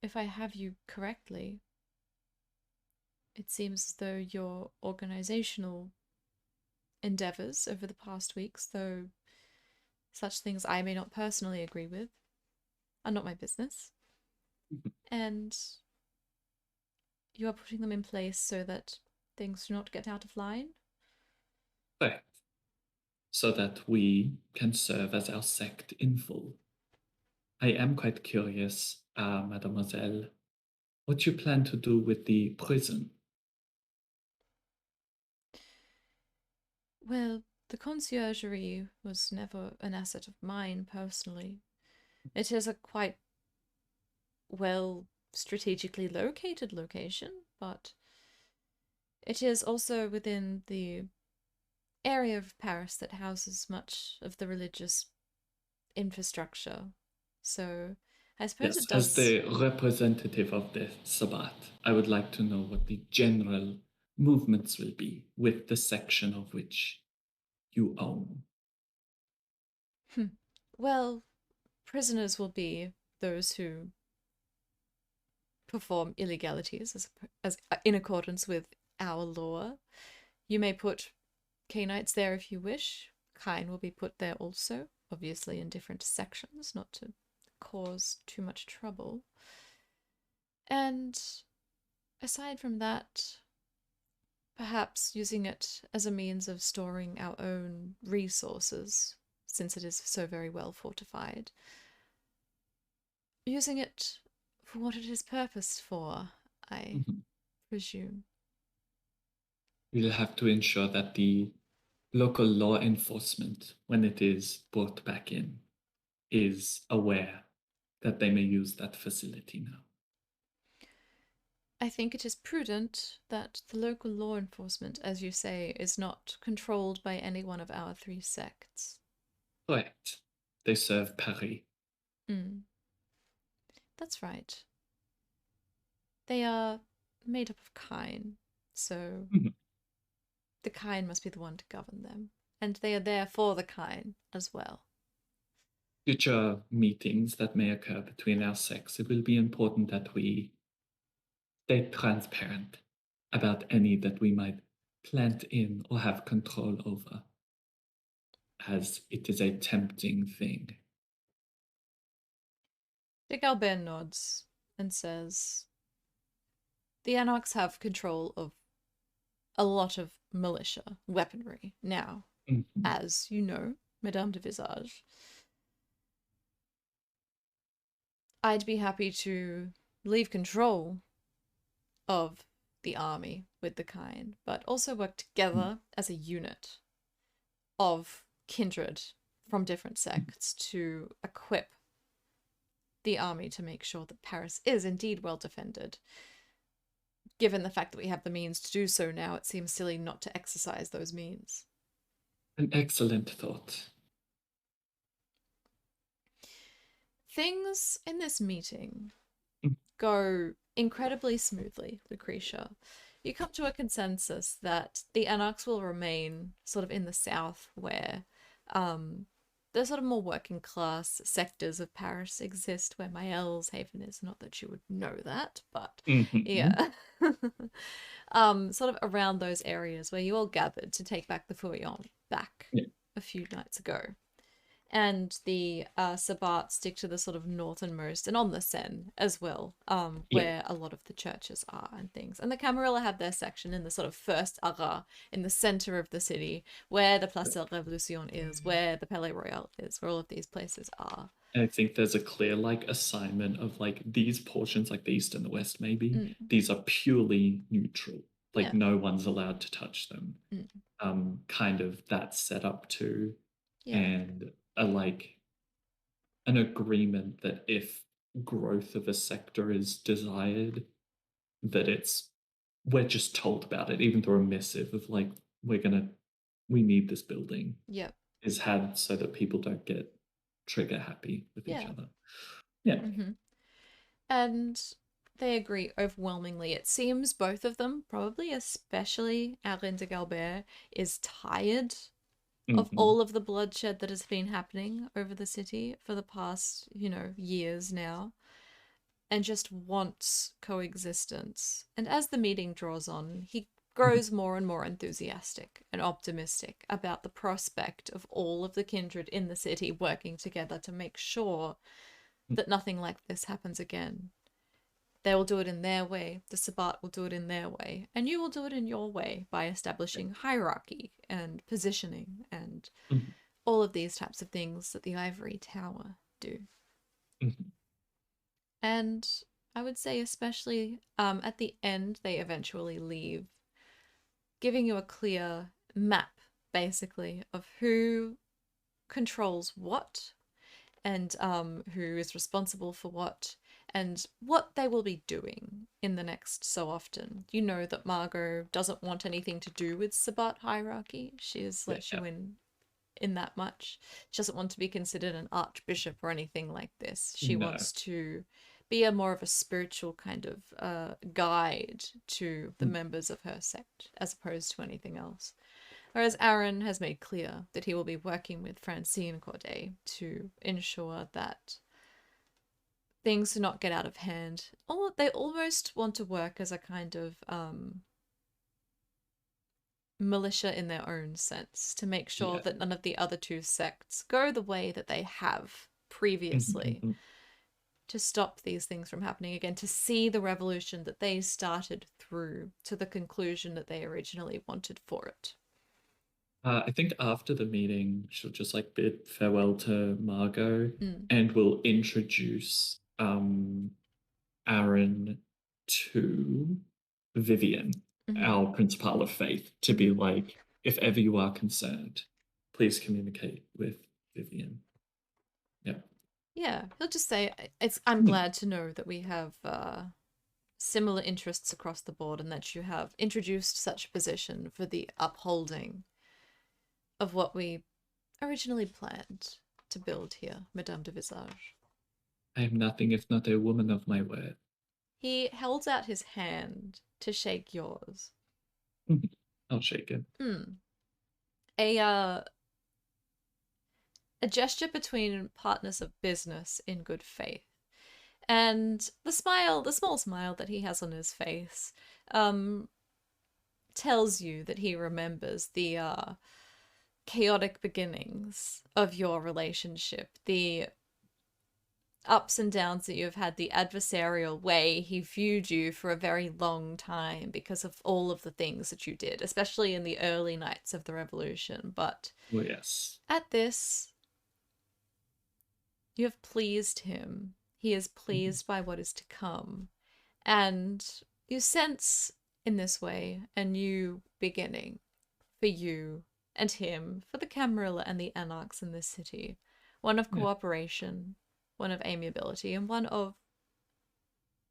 if I have you correctly, it seems as though your organizational endeavors over the past weeks, though such things I may not personally agree with, are not my business. And you are putting them in place so that things do not get out of line? Right. So that we can serve as our sect in full. I am quite curious, mademoiselle, what you plan to do with the prison. Well, the conciergerie was never an asset of mine personally. It is a quite well strategically located location, but it is also within the area of Paris that houses much of the religious infrastructure. So I suppose Yes, it as does. the representative of the Sabbat, I would like to know what the general movements will be with the section of which you own. Well, prisoners will be those who perform illegalities as in accordance with our law. You may put Cainites there if you wish. Kine will be put there also, obviously in different sections, not to cause too much trouble. And aside from that, perhaps using it as a means of storing our own resources, since it is so very well fortified. Using it for what it is purposed for, I presume. We'll have to ensure that the local law enforcement, when it is brought back in, is aware that they may use that facility now. I think it is prudent that the local law enforcement, as you say, is not controlled by any one of our 3 sects. Correct. They serve Paris. That's right. They are made up of kine, so the kine must be the one to govern them. And they are there for the kine as well. Future meetings that may occur between our sects, it will be important that we stay transparent about any that we might plant in or have control over, as it is a tempting thing. De Galbert nods and says, the Anarchs have control of a lot of militia weaponry now, as you know, Madame de Visage. I'd be happy to leave control of the army with the kine, but also work together as a unit of kindred from different sects to equip the army to make sure that Paris is indeed well defended. Given the fact that we have the means to do so now, it seems silly not to exercise those means. An excellent thought. Things in this meeting go incredibly smoothly, Lucretia. You come to a consensus that the Anarchs will remain sort of in the south, where the sort of more working class sectors of Paris exist, where Mael's Haven is. Not that you would know that, but yeah. Sort of around those areas where you all gathered to take back the Fouillon back a few nights ago. And the Sabbat stick to the sort of northernmost and on the Seine as well, where a lot of the churches are and things. And the Camarilla have their section in the sort of first arras in the center of the city, where the Place de la Révolution is, where the Palais Royal is, where all of these places are. And I think there's a clear assignment of these portions, like the east and the west maybe, these are purely neutral. No one's allowed to touch them. Kind of that set up too. And an agreement that if growth of a sector is desired, that we're just told about it, even through a missive of we need this building. Is had so that people don't get trigger happy with each other. And they agree overwhelmingly. It seems both of them, probably especially Alain de Galbert, is tired of all of the bloodshed that has been happening over the city for the past, years now, and just wants coexistence. And as the meeting draws on, he grows more and more enthusiastic and optimistic about the prospect of all of the kindred in the city working together to make sure that nothing like this happens again. They will do it in their way, the Sabbat will do it in their way, and you will do it in your way by establishing hierarchy and positioning and all of these types of things that the Ivory Tower do. And I would say especially at the end, they eventually leave, giving you a clear map, basically, of who controls what and who is responsible for what, and what they will be doing in the next so often. You know that Margot doesn't want anything to do with Sabbat hierarchy. She has let you in in that much. She doesn't want to be considered an archbishop or anything like this. She No. wants to be a more of a spiritual kind of guide to the members of her sect, as opposed to anything else. Whereas Aaron has made clear that he will be working with Francine Corday to ensure that things do not get out of hand. They almost want to work as a kind of militia in their own sense, to make sure that none of the other two sects go the way that they have previously, to stop these things from happening again, to see the revolution that they started through to the conclusion that they originally wanted for it. I think after the meeting, she'll just like bid farewell to Margot and will introduce Aaron to Vivian, our principal of faith, to be like, if ever you are concerned, please communicate with Vivian. Yeah. Yeah, he'll just say, I'm glad to know that we have similar interests across the board and that you have introduced such a position for the upholding of what we originally planned to build here, Madame de Visage. I am nothing if not a woman of my word. He held out his hand to shake yours. I'll shake it. A gesture between partners of business in good faith. And the small smile that he has on his face, tells you that he remembers the chaotic beginnings of your relationship, the ups and downs that you've had, the adversarial way he viewed you for a very long time because of all of the things that you did, especially in the early nights of the revolution. But yes, at this, you have pleased him. He is pleased by what is to come. And you sense in this way a new beginning for you and him, for the Camarilla and the Anarchs in this city. One of cooperation, one of amiability, and one of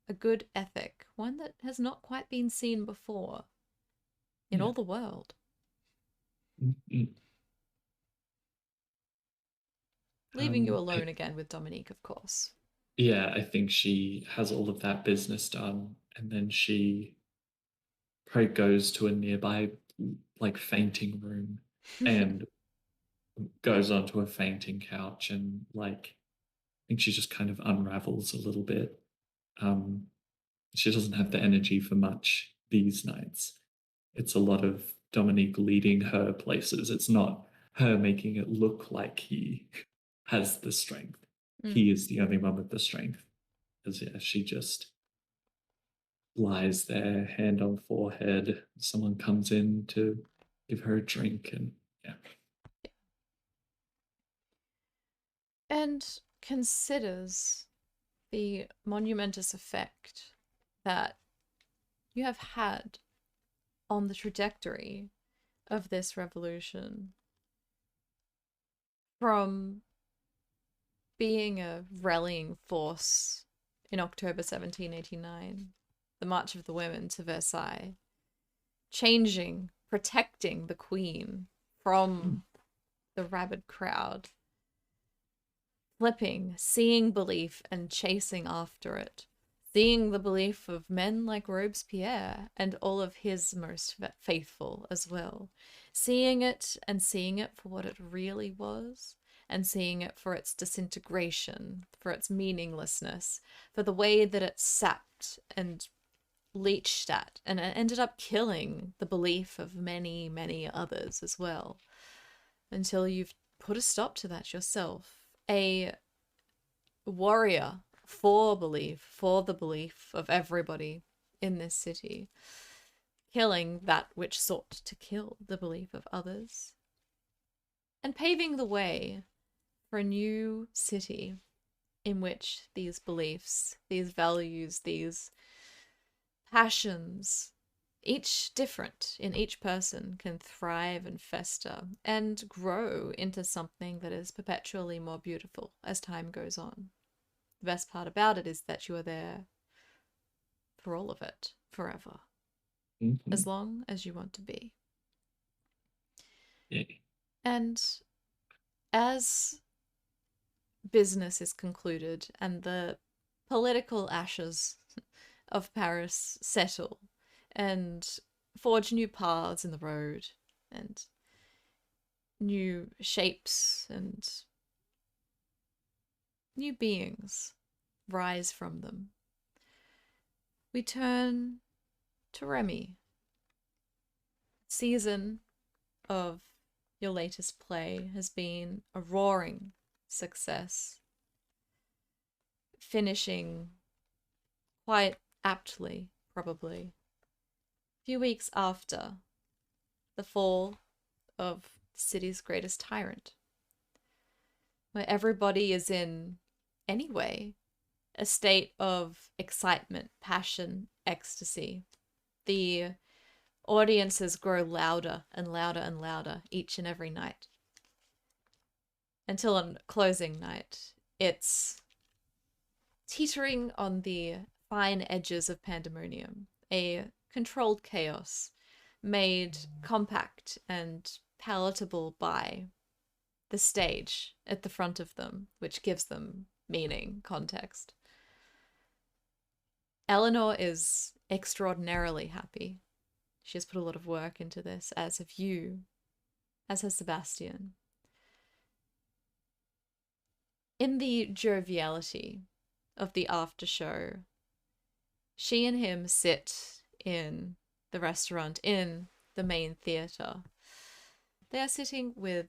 a good ethic. One that has not quite been seen before in all the world. Leaving you alone again with Dominique, of course. Yeah, I think she has all of that business done, and then she probably goes to a nearby, like, fainting room and goes onto a fainting couch and, like, I think she just kind of unravels a little bit. She doesn't have the energy for much these nights. It's a lot of Dominique leading her places. It's not her making it look like he has the strength. He is the only one with the strength. Because yeah, she just lies there, hand on forehead. Someone comes in to give her a drink, and yeah. And considers the monumentous effect that you have had on the trajectory of this revolution, from being a rallying force in October 1789, the March of the Women to Versailles, changing, protecting the Queen from the rabid crowd, flipping, seeing belief and chasing after it, seeing the belief of men like Robespierre and all of his most faithful as well, seeing it and seeing it for what it really was, and seeing it for its disintegration, for its meaninglessness, for the way that it sapped and leached at and it ended up killing the belief of many, many others as well, until you've put a stop to that yourself. A warrior for belief, for the belief of everybody in this city, killing that which sought to kill the belief of others, and paving the way for a new city in which these beliefs, these values, these passions, each different in each person, can thrive and fester and grow into something that is perpetually more beautiful as time goes on. The best part about it is that you are there for all of it, forever, as long as you want to be. Yeah. And As business is concluded and the political ashes of Paris settle and forge new paths in the road and new shapes and new beings rise from them, we turn to Remy. Season of your latest play has been a roaring success, finishing quite aptly, probably, a few weeks after the fall of the city's greatest tyrant, where everybody is in, anyway, a state of excitement, passion, ecstasy. The audiences grow louder and louder and louder each and every night. Until on closing night, it's teetering on the fine edges of pandemonium, a controlled chaos made compact and palatable by the stage at the front of them, which gives them meaning, context. Eleanor is extraordinarily happy. She has put a lot of work into this, as have you, as has Sebastian. In the joviality of the after show, she and him sit in the restaurant, in the main theatre. They are sitting with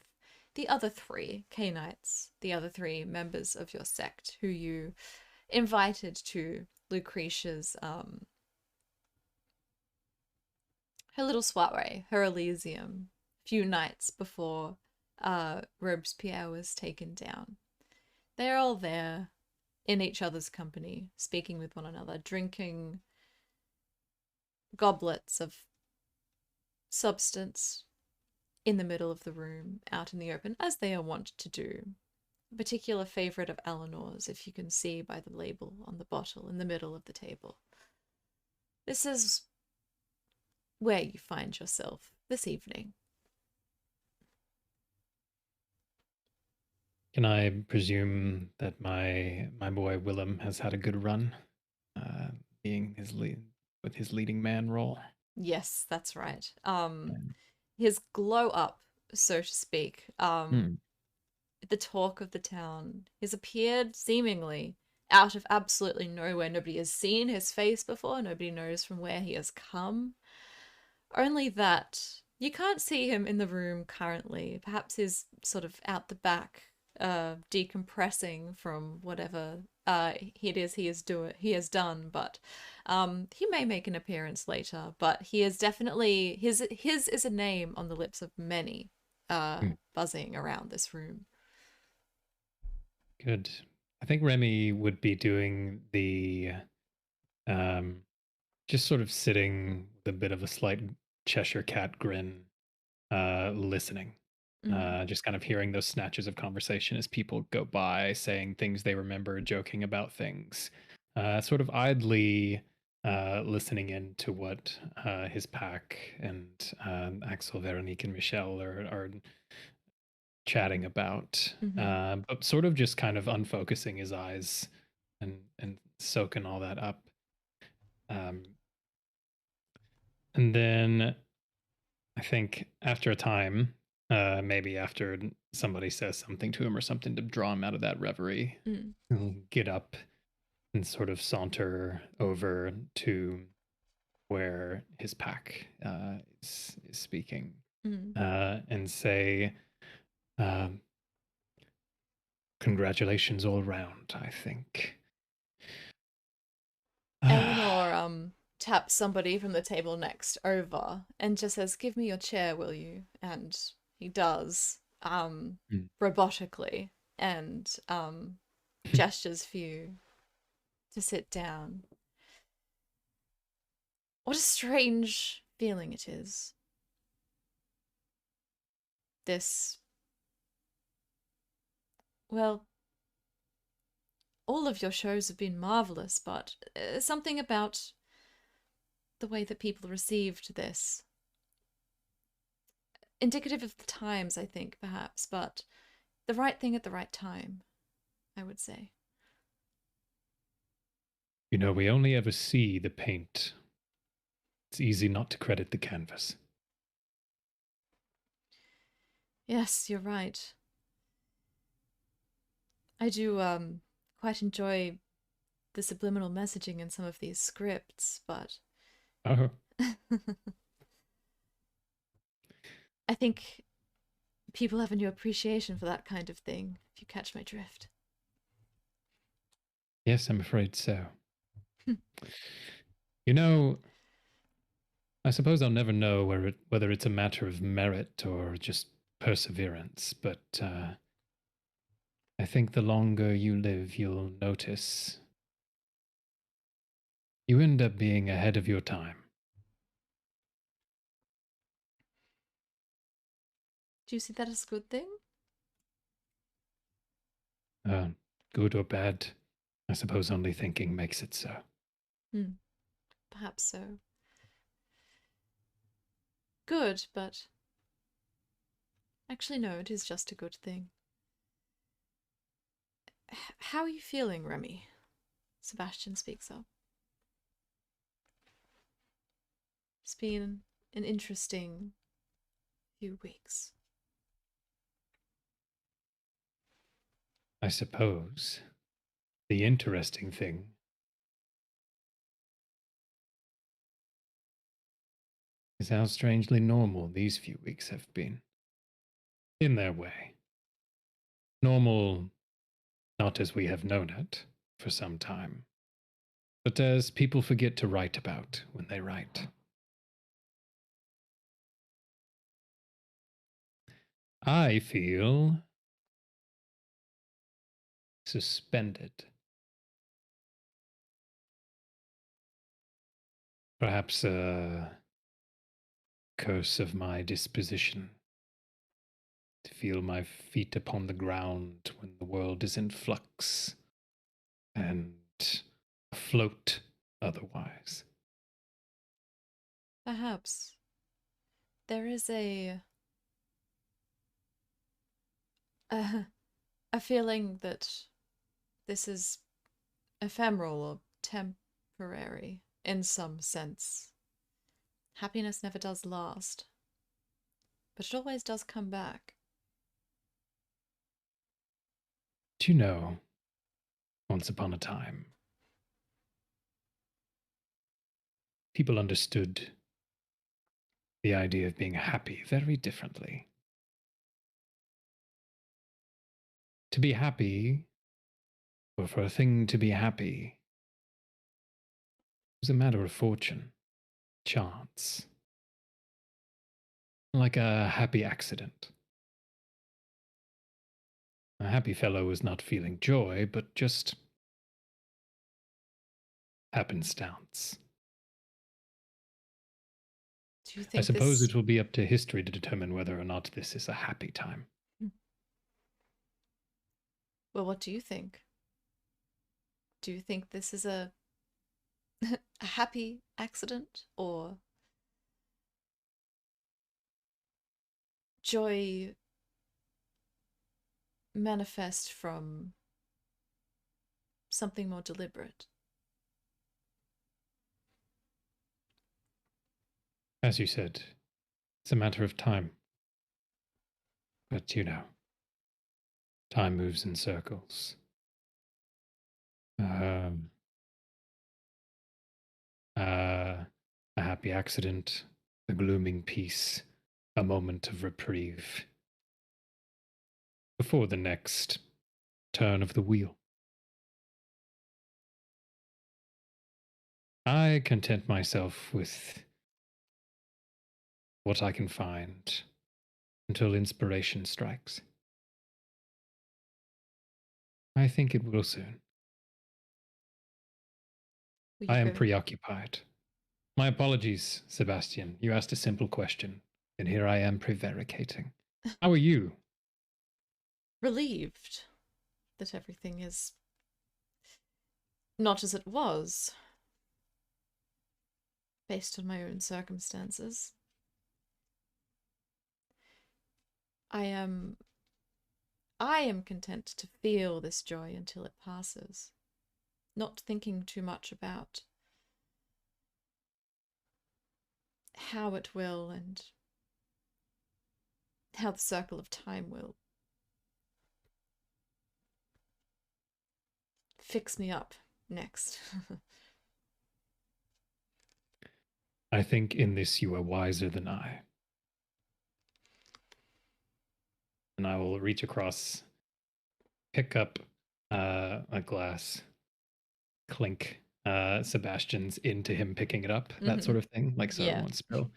the other three Cainites, the other three members of your sect, who you invited to Lucretia's, her little soiree, her Elysium, a few nights before Robespierre was taken down. They're all there, in each other's company, speaking with one another, drinking goblets of substance in the middle of the room, out in the open, as they are wont to do. A particular favourite of Eleanor's, if you can see by the label on the bottle in the middle of the table. This is where you find yourself this evening. Can I presume that my boy Willem has had a good run, being with his leading man role? Yes, that's right. His glow up, so to speak, the talk of the town. He's appeared seemingly out of absolutely nowhere. Nobody has seen his face before. Nobody knows from where he has come. Only that you can't see him in the room currently. Perhaps he's sort of out the back, decompressing from whatever it is he has done, but he may make an appearance later. But he is definitely his is a name on the lips of many buzzing around this room. Good. I think Remy would be doing the just sort of sitting with a bit of a slight Cheshire cat grin, listening. Just kind of hearing those snatches of conversation as people go by, saying things they remember, joking about things, sort of idly listening in to what his pack and Axel, Veronique, and Michelle are chatting about, but sort of just kind of unfocusing his eyes and soaking all that up. And then I think after a time, maybe after somebody says something to him or something to draw him out of that reverie, he'll get up and sort of saunter over to where his pack is speaking, and say, congratulations all round, I think. Eleanor taps somebody from the table next over and just says, "Give me your chair, will you?" And he does, robotically, and gestures for you to sit down. What a strange feeling it is. This, well, all of your shows have been marvelous, but something about the way that people received this, indicative of the times, I think, perhaps, but the right thing at the right time, I would say. You know, we only ever see the paint. It's easy not to credit the canvas. Yes, you're right. I do quite enjoy the subliminal messaging in some of these scripts, but Oh, I think people have a new appreciation for that kind of thing, if you catch my drift. yes, I'm afraid so. You know, I suppose I'll never know whether it's a matter of merit or just perseverance, but I think the longer you live, you'll notice you end up being ahead of your time. Do you see that as a good thing? Good or bad, I suppose only thinking makes it so. Perhaps so. Good, but actually, no, it is just a good thing. How are you feeling, Remy? Sebastian speaks up. It's been an interesting few weeks. I suppose the interesting thing is how strangely normal these few weeks have been. In their way. Normal, not as we have known it for some time, but as people forget to write about when they write. I feel suspended. Perhaps a curse of my disposition. To feel my feet upon the ground when the world is in flux and afloat otherwise. Perhaps there is a feeling that this is ephemeral or temporary in some sense. Happiness never does last, but it always does come back. Do you know, once upon a time, people understood the idea of being happy very differently. To be happy, or for a thing to be happy, was a matter of fortune, chance, like a happy accident. A happy fellow was not feeling joy, but just happenstance. Do you I think suppose this... it will be up to history to determine whether or not this is a happy time. Well, what do you think? Do you think this is a happy accident, or joy manifest from something more deliberate? As you said, it's a matter of time. But you know, time moves in circles. A happy accident, a glooming peace, a moment of reprieve before the next turn of the wheel. I content myself with what I can find until inspiration strikes. I think it will soon. I am preoccupied. My apologies, Sebastian. You asked a simple question, and here I am prevaricating. How are you? Relieved that everything is not as it was, based on my own circumstances. I I am content to feel this joy until it passes, not thinking too much about how it will and how the circle of time will fix me up next. I think in this you are wiser than I. And I will reach across, pick up a glass, clink Sebastian's into him picking it up, that sort of thing, like so it won't spill.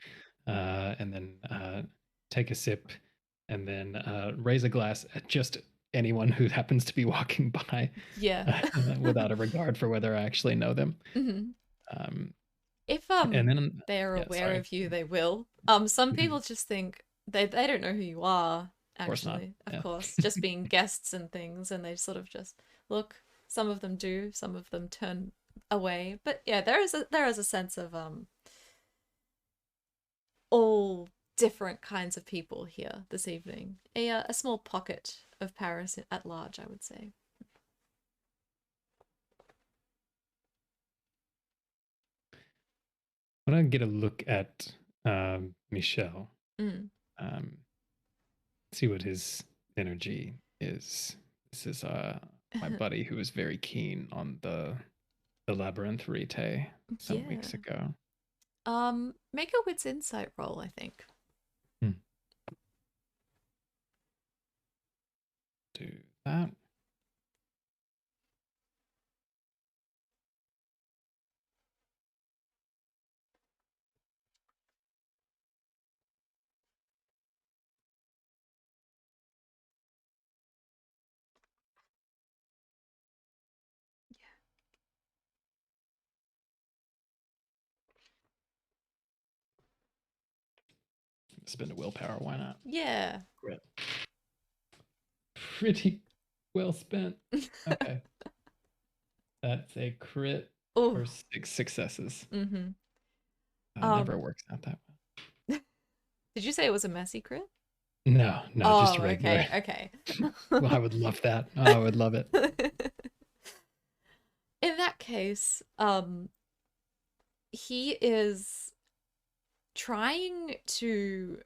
And then take a sip, and then raise a glass at just anyone who happens to be walking by. Without a regard for whether I actually know them. If and then they're aware of you, they will. Some people just think they don't know who you are. Actually, of course, just being guests and things, and they sort of just look. Some of them do, some of them turn away. But yeah, there is a sense of all different kinds of people here this evening. A small pocket of Paris at large, I would say. I want to get a look at Michel. See what his energy is. This is my buddy who was very keen on the labyrinth rite some weeks ago. Make a wits insight roll, I think. Do that. Spend a willpower, why not? Yeah. Crit. Pretty well spent. Okay. That's a crit for 6 successes. Never works out that well. Did you say it was a messy crit? No, just regular. Okay. Well, I would love that. I would love it. In that case, he is trying to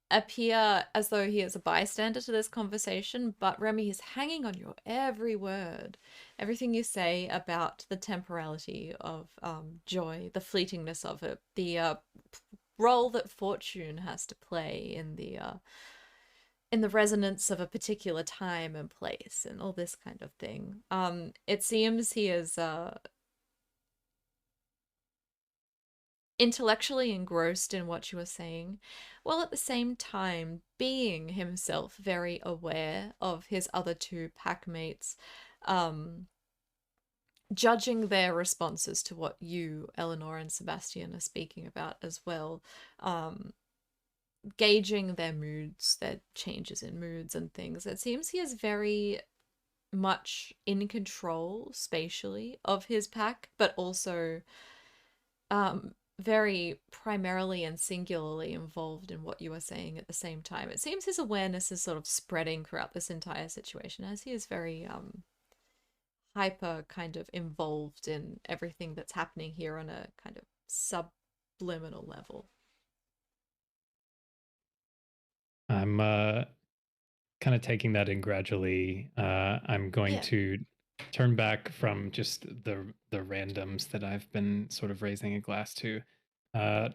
appear as though he is a bystander to this conversation, but Remy is hanging on your every word, everything you say about the temporality of joy, the fleetingness of it, the role that fortune has to play in the resonance of a particular time and place, and all this kind of thing. It seems he is intellectually engrossed in what you are saying, while at the same time being himself very aware of his other two packmates, judging their responses to what you, Eleanor and Sebastian, are speaking about as well, gauging their moods, their changes in moods and things. It seems he is very much in control spatially of his pack, but also very primarily and singularly involved in what you are saying at the same time. It seems his awareness is sort of spreading throughout this entire situation, as he is very hyper kind of involved in everything that's happening here on a kind of subliminal level. I'm kind of taking that in gradually. I'm going to turn back from just the randoms that I've been sort of raising a glass to,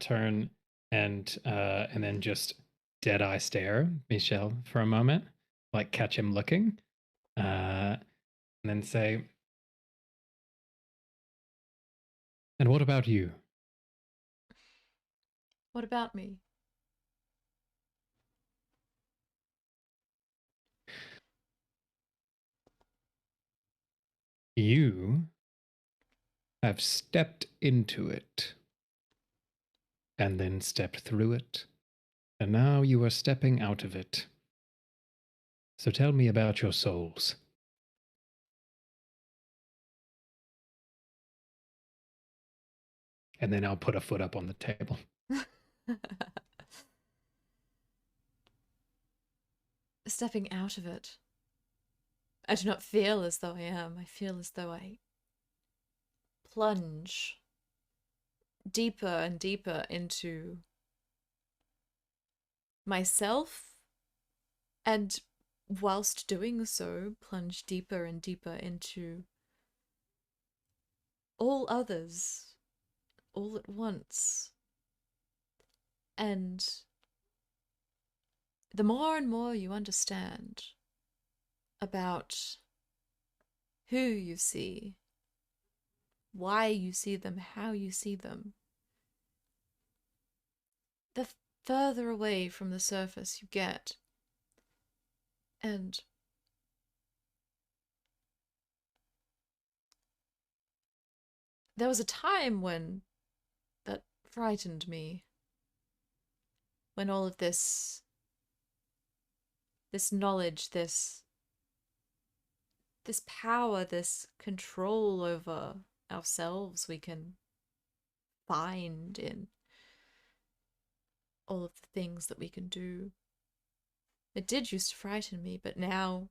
turn and then just dead eye stare Michel for a moment, like catch him looking, and then say, "And what about you?" What about me? You have stepped into it, and then stepped through it, and now you are stepping out of it. So tell me about your souls. And then I'll put a foot up on the table. Stepping out of it. I do not feel as though I am. I feel as though I plunge deeper and deeper into myself, and whilst doing so, plunge deeper and deeper into all others, all at once. And the more and more you understand about who you see, why you see them, how you see them, the further away from the surface you get. And there was a time when that frightened me, when all of this knowledge, this power, this control over ourselves we can find in all of the things that we can do. It did used to frighten me, but now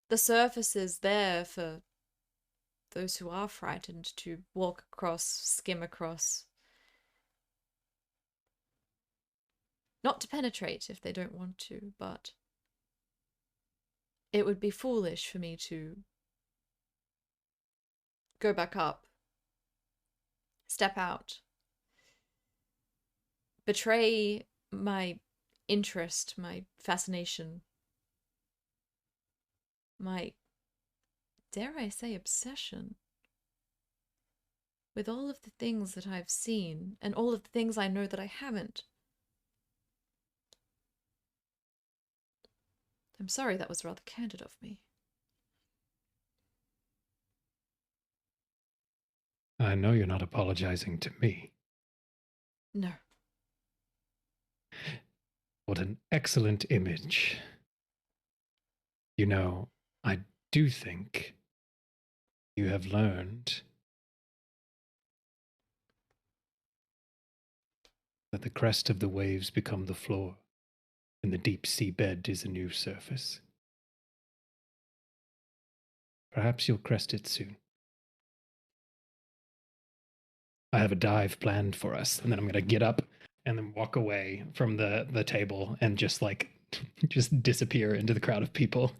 the surface is there for those who are frightened to walk across, skim across. Not to penetrate if they don't want to, but it would be foolish for me to go back up, step out, betray my interest, my fascination, my, dare I say, obsession with all of the things that I've seen and all of the things I know that I haven't. I'm sorry, that was rather candid of me. I know you're not apologizing to me. No. What an excellent image. You know, I do think you have learned that the crest of the waves become the floor, and the deep sea bed is a new surface. Perhaps you'll crest it soon. I have a dive planned for us, and then I'm going to get up and then walk away from the table and just like just disappear into the crowd of people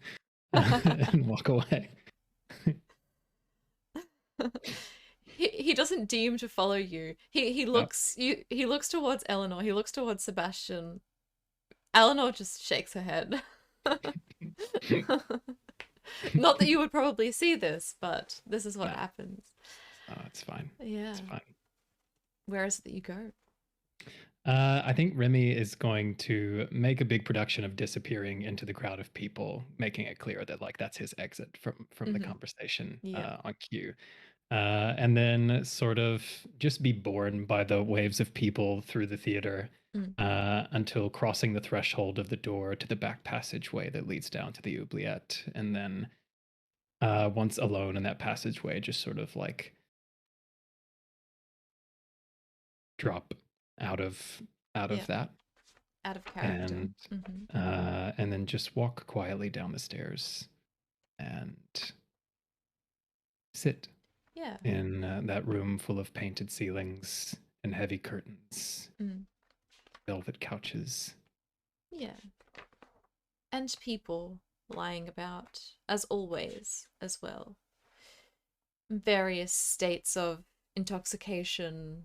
and walk away. He doesn't deem to follow you. He looks he looks towards Eleanor. He looks towards Sebastian. Eleanor just shakes her head. Not that you would probably see this, but this is what happens. Oh, it's fine. Yeah. It's fine. Where is it that you go? I think Remy is going to make a big production of disappearing into the crowd of people, making it clear that like that's his exit from the conversation on cue. And then sort of just be borne by the waves of people through the theater until crossing the threshold of the door to the back passageway that leads down to the oubliette. And then once alone in that passageway, just sort of like drop out of that. Out of character. And then just walk quietly down the stairs and sit in that room full of painted ceilings and heavy curtains, velvet couches. Yeah. And people lying about, as always, as well. Various states of intoxication,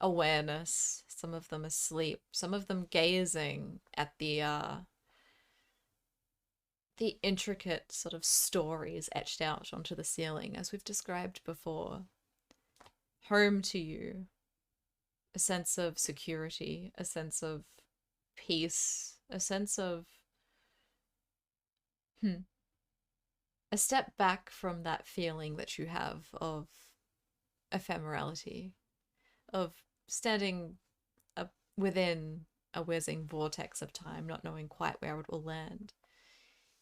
awareness, some of them asleep, some of them gazing at the intricate sort of stories etched out onto the ceiling, as we've described before. Home to you, a sense of security, a sense of peace, a sense of a step back from that feeling that you have of ephemerality, of standing within a whizzing vortex of time, not knowing quite where it will land.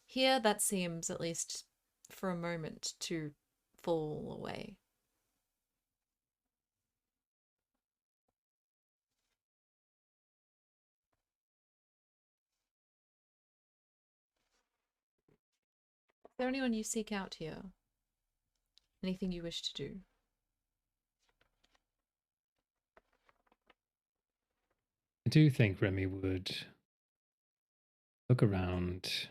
Here, that seems, at least for a moment, to fall away. there anyone you seek out here? Anything you wish to do? I do think Remy would look around,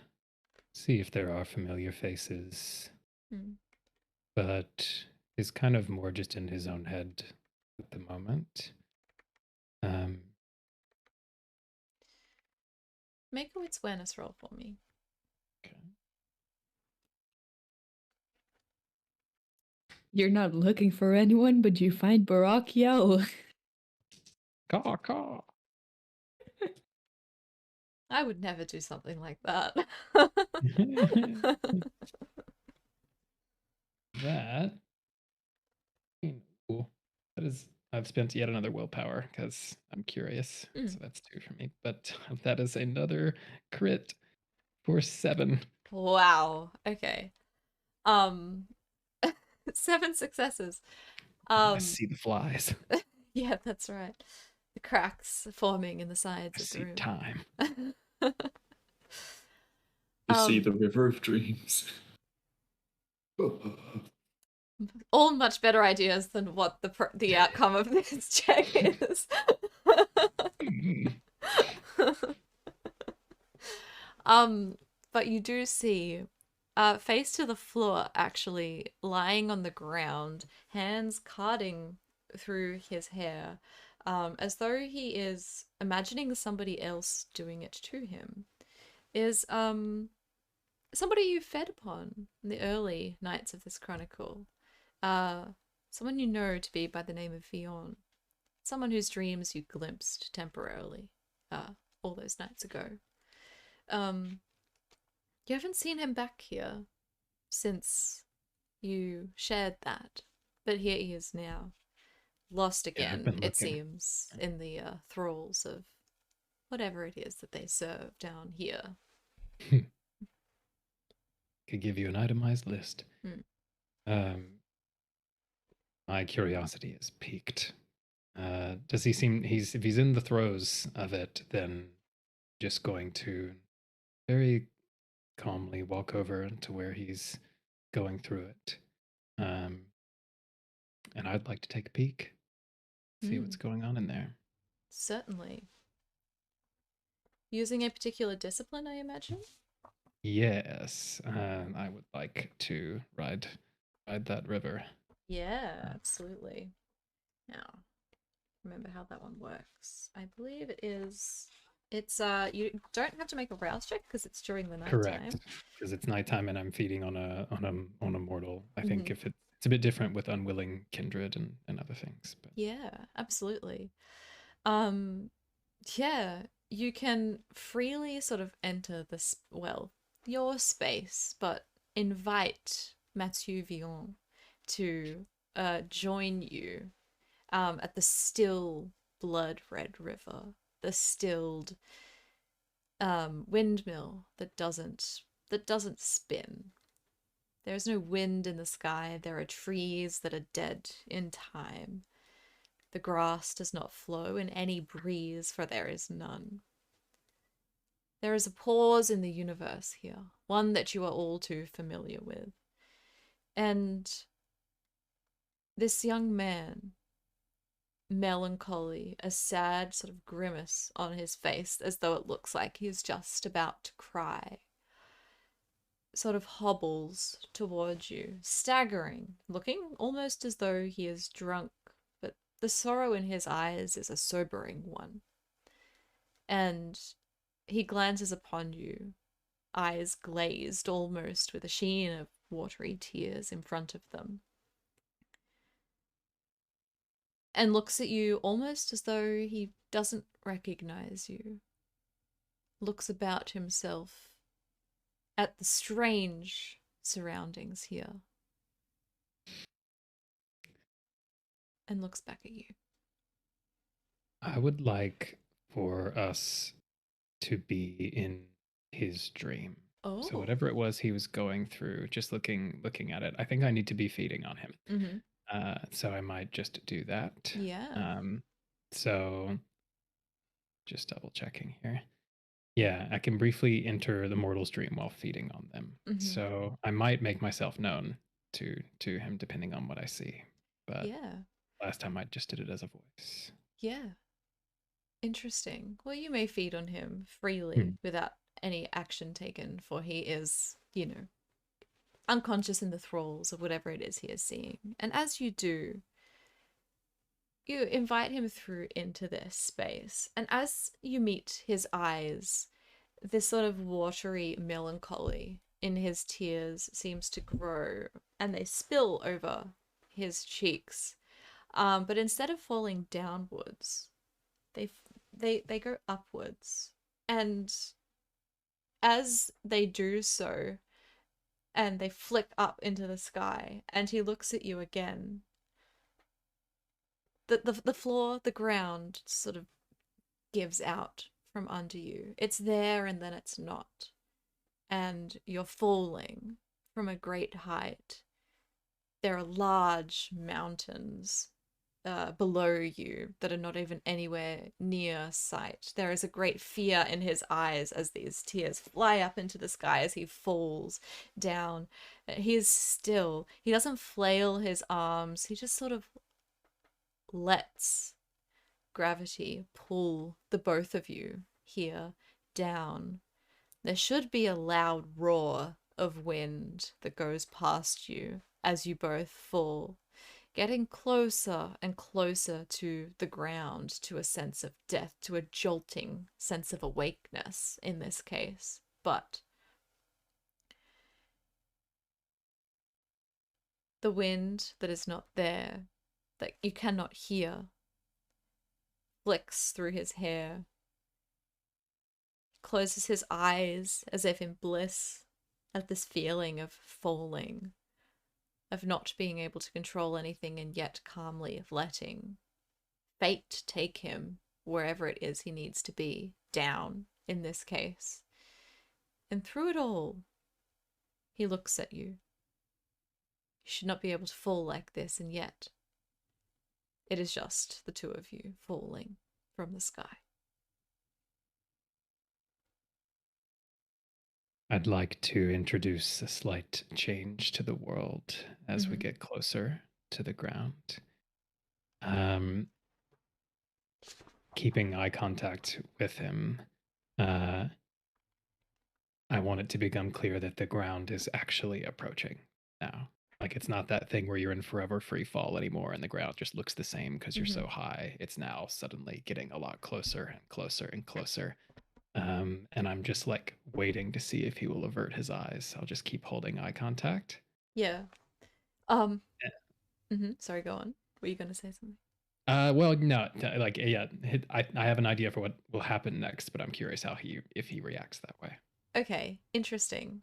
see if there are familiar faces, but is kind of more just in his own head at the moment. Make a wits awareness roll for me. Okay. You're not looking for anyone, but you find Baracchio. Caw, caw. I would never do something like that. That. Ooh, that is. I've spent yet another willpower because I'm curious. So that's 2 for me. But that is another crit for 7. Wow. Okay. 7 successes. I see the flies. Yeah, that's right. The cracks forming in the sides I of the see room. time. You see the river of dreams. All much better ideas than what the outcome of this check is. But you do see, face to the floor, actually lying on the ground, hands carding through his hair, as though he is imagining somebody else doing it to him, is somebody you fed upon in the early nights of this chronicle. Someone you know to be by the name of Vion. Someone whose dreams you glimpsed temporarily, all those nights ago. You haven't seen him back here since you shared that, but here he is now, lost again, it seems, in the thralls of whatever it is that they serve down here. Could give you an itemized list. My curiosity is piqued. Does he seem if he's in the throes of it, then just going to very calmly walk over to where he's going through it. And I'd like to take a peek, see what's going on in there. Certainly. Using a particular discipline, I imagine? Yes, I would like to ride that river. Yeah, absolutely. Now, remember how that one works. I believe it's you don't have to make a rouse check because it's during the night Correct, time. because it's nighttime and I'm feeding on a mortal. I think if it's a bit different with unwilling kindred and other things. But yeah, absolutely. Yeah, you can freely sort of enter this, well, your space, but invite Mathieu Villon to join you at the still blood red river, the stilled windmill that doesn't spin. There's no wind in the sky. There are trees that are dead in time. The grass does not flow in any breeze, for there is none. There is a pause in the universe here, one that you are all too familiar with. And this young man, melancholy, a sad sort of grimace on his face, as though it looks like he's just about to cry, sort of hobbles towards you, staggering, looking almost as though he is drunk, but the sorrow in his eyes is a sobering one. And he glances upon you, eyes glazed almost with a sheen of watery tears in front of them, and looks at you almost as though he doesn't recognize you. Looks about himself at the strange surroundings here, and looks back at you. I would like for us to be in his dream. Oh. So whatever it was he was going through, just looking at it, I think I need to be feeding on him. So I might just do that. Yeah. So just double checking here. Yeah, I can briefly enter the mortal's dream while feeding on them. Mhm. So I might make myself known to him depending on what I see. But Yeah. last time I just did it as a voice. Yeah. Interesting. Well, you may feed on him freely Hmm. without any action taken, for he is, unconscious in the thralls of whatever it is he is seeing. And as you do, you invite him through into this space. And as you meet his eyes, this sort of watery melancholy in his tears seems to grow, and they spill over his cheeks. But instead of falling downwards, they go upwards. And as they do so, and they flick up into the sky, and he looks at you again, the floor, the ground sort of gives out from under you. It's there and then it's not. And you're falling from a great height. There are large mountains below you that are not even anywhere near sight. There is a great fear in his eyes as these tears fly up into the sky as he falls down. He is still. He doesn't flail his arms. He just sort of lets gravity pull the both of you here down. There should be a loud roar of wind that goes past you as you both fall, getting closer and closer to the ground, to a sense of death, to a jolting sense of awakeness in this case. But the wind that is not there, that you cannot hear, flicks through his hair, closes his eyes as if in bliss at this feeling of falling, of not being able to control anything and yet calmly letting fate take him wherever it is he needs to be, down in this case. And through it all, he looks at you. You should not be able to fall like this, and yet it is just the two of you falling from the sky. I'd like to introduce a slight change to the world as we get closer to the ground. Keeping eye contact with him, I want it to become clear that the ground is actually approaching now. Like, it's not that thing where you're in forever free fall anymore and the ground just looks the same because you're so high. It's now suddenly getting a lot closer and closer and closer. And I'm just like waiting to see if he will avert his eyes. I'll just keep holding eye contact. Yeah. Sorry, go on. Were you going to say something? Well, no, like, yeah, I have an idea for what will happen next, but I'm curious if he reacts that way. Okay, interesting.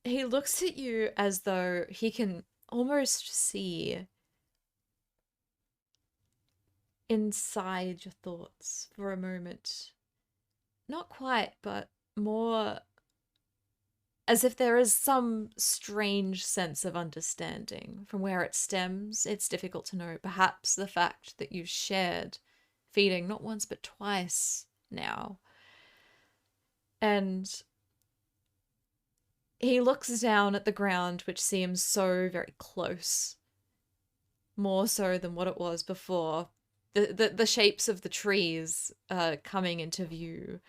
He looks at you as though he can almost see inside your thoughts for a moment. Not quite, but more as if there is some strange sense of understanding. From where it stems, it's difficult to know. Perhaps the fact that you shared feeding not once but twice now. And he looks down at the ground, which seems so very close, more so than what it was before. The shapes of the trees coming into view,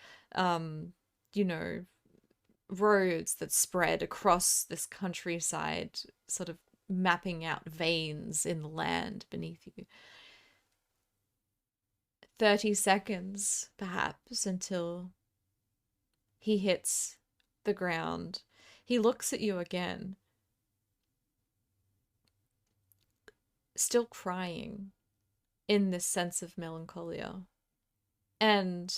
roads that spread across this countryside, sort of mapping out veins in the land beneath you. 30 seconds, perhaps, until he hits the ground. He looks at you again, still crying in this sense of melancholia. And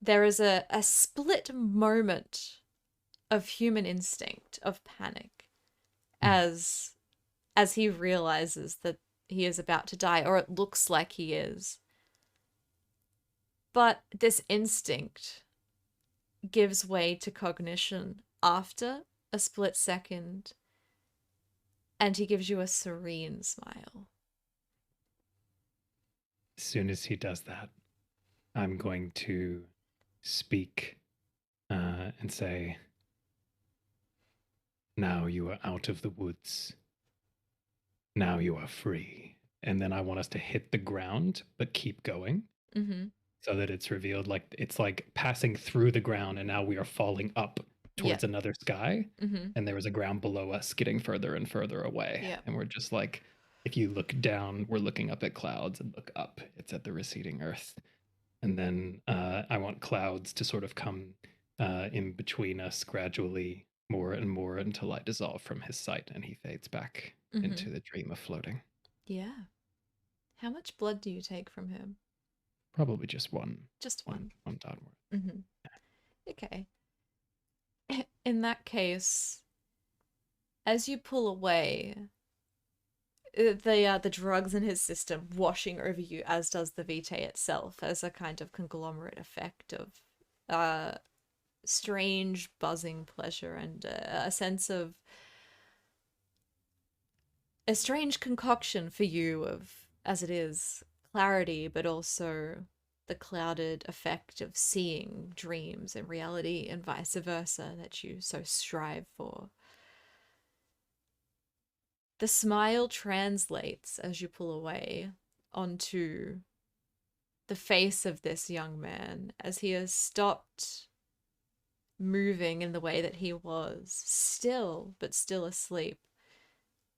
there is a split moment of human instinct, of panic, as he realizes that he is about to die, or it looks like he is. But this instinct gives way to cognition after a split second, and he gives you a serene smile. As soon as he does that, I'm going to speak and say, now you are out of the woods. Now you are free. And then I want us to hit the ground, but keep going. Mm-hmm. So that it's revealed like it's like passing through the ground, and now we are falling up towards another sky. Mm-hmm. And there is a ground below us getting further and further away. Yeah. And we're just like, if you look down, we're looking up at clouds, and look up, it's at the receding earth. And then I want clouds to sort of come in between us gradually, more and more, until I dissolve from his sight and he fades back into the dream of floating. Yeah. How much blood do you take from him? Probably just one. Just one. One downward. Mm-hmm. Okay. In that case, as you pull away, the drugs in his system washing over you, as does the vitae itself, as a kind of conglomerate effect of strange buzzing pleasure and a sense of a strange concoction for you of, as it is, clarity, but also the clouded effect of seeing dreams in reality and vice versa that you so strive for. The smile translates as you pull away onto the face of this young man as he has stopped moving in the way that he was, still, but still asleep,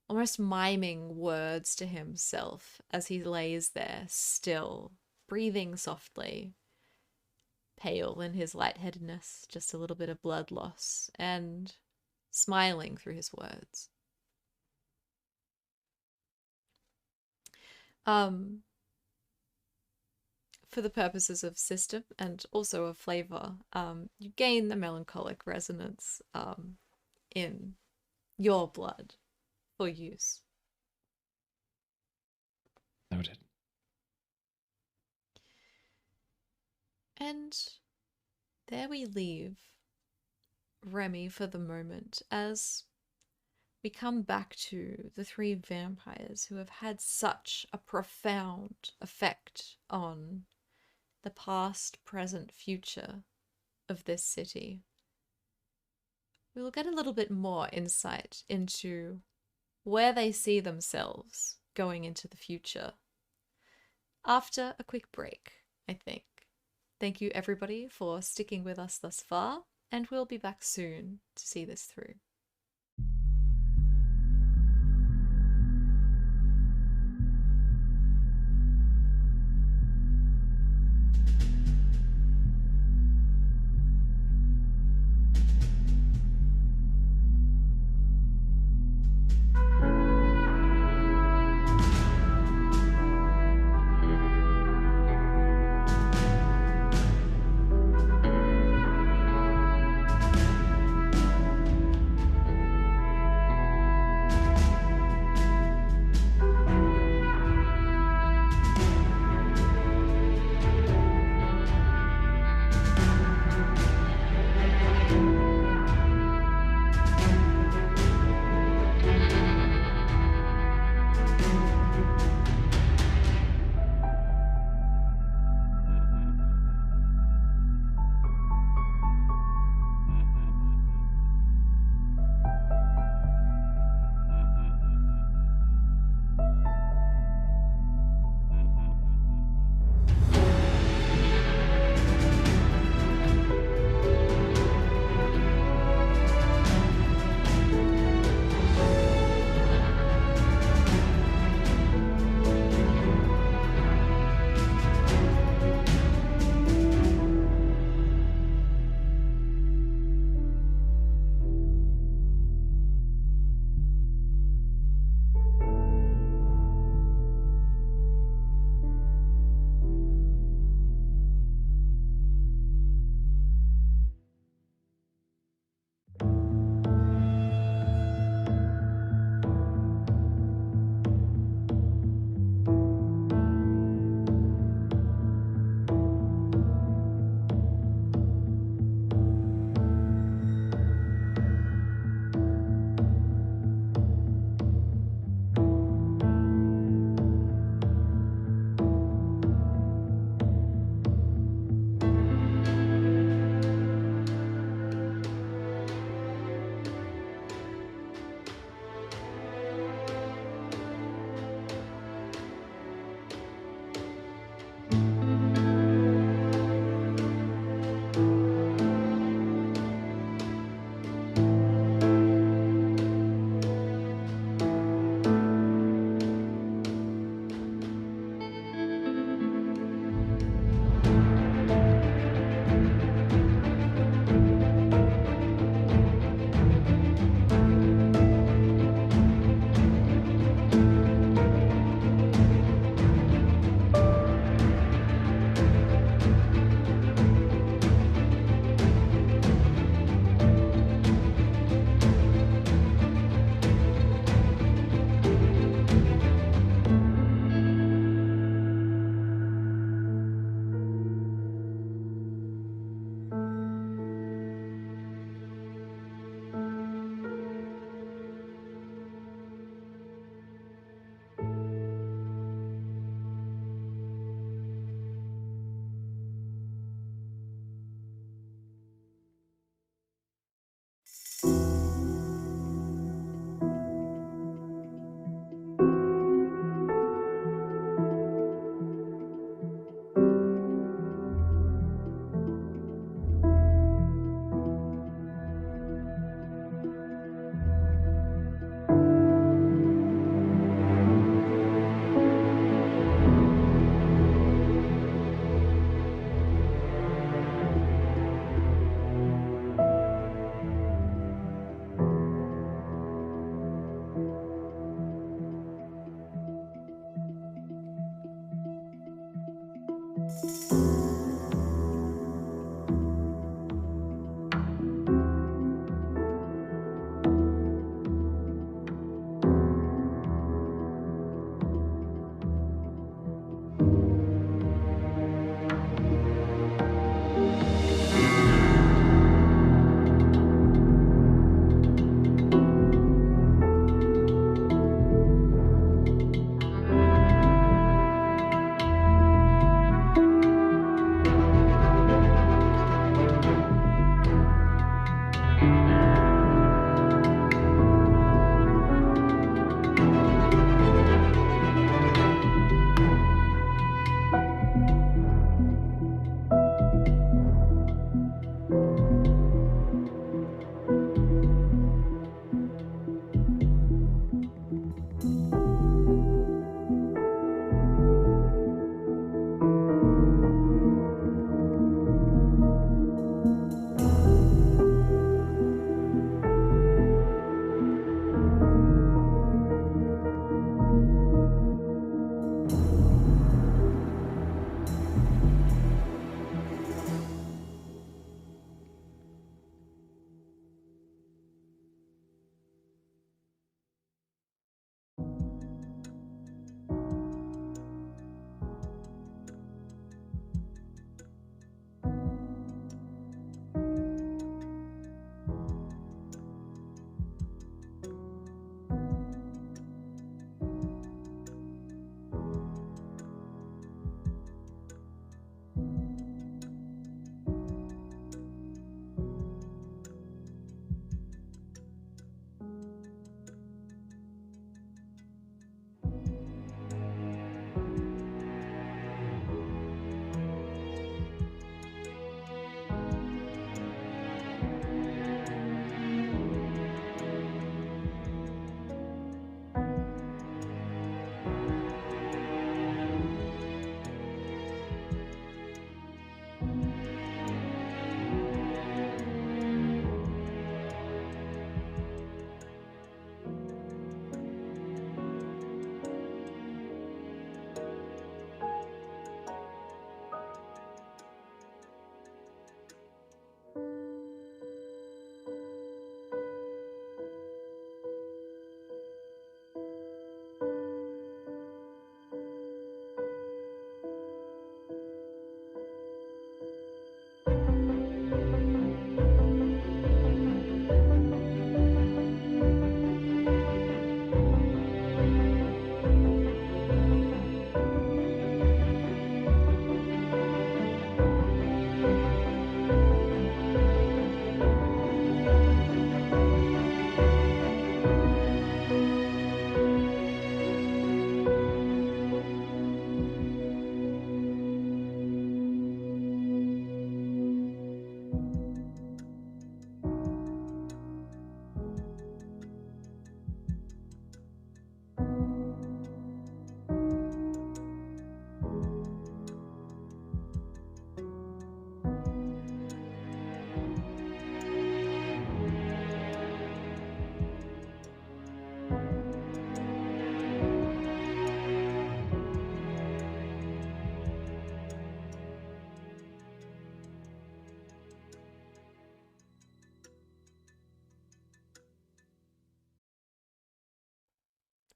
almost miming words to himself as he lays there still, breathing softly, pale in his lightheadedness, just a little bit of blood loss, and smiling through his words. For the purposes of system and also of flavor, you gain the melancholic resonance in your blood for use. Noted. And there we leave Remy for the moment as we come back to the three vampires who have had such a profound effect on the past, present, future of this city. We will get a little bit more insight into where they see themselves going into the future after a quick break, I think. Thank you everybody for sticking with us thus far, and we'll be back soon to see this through.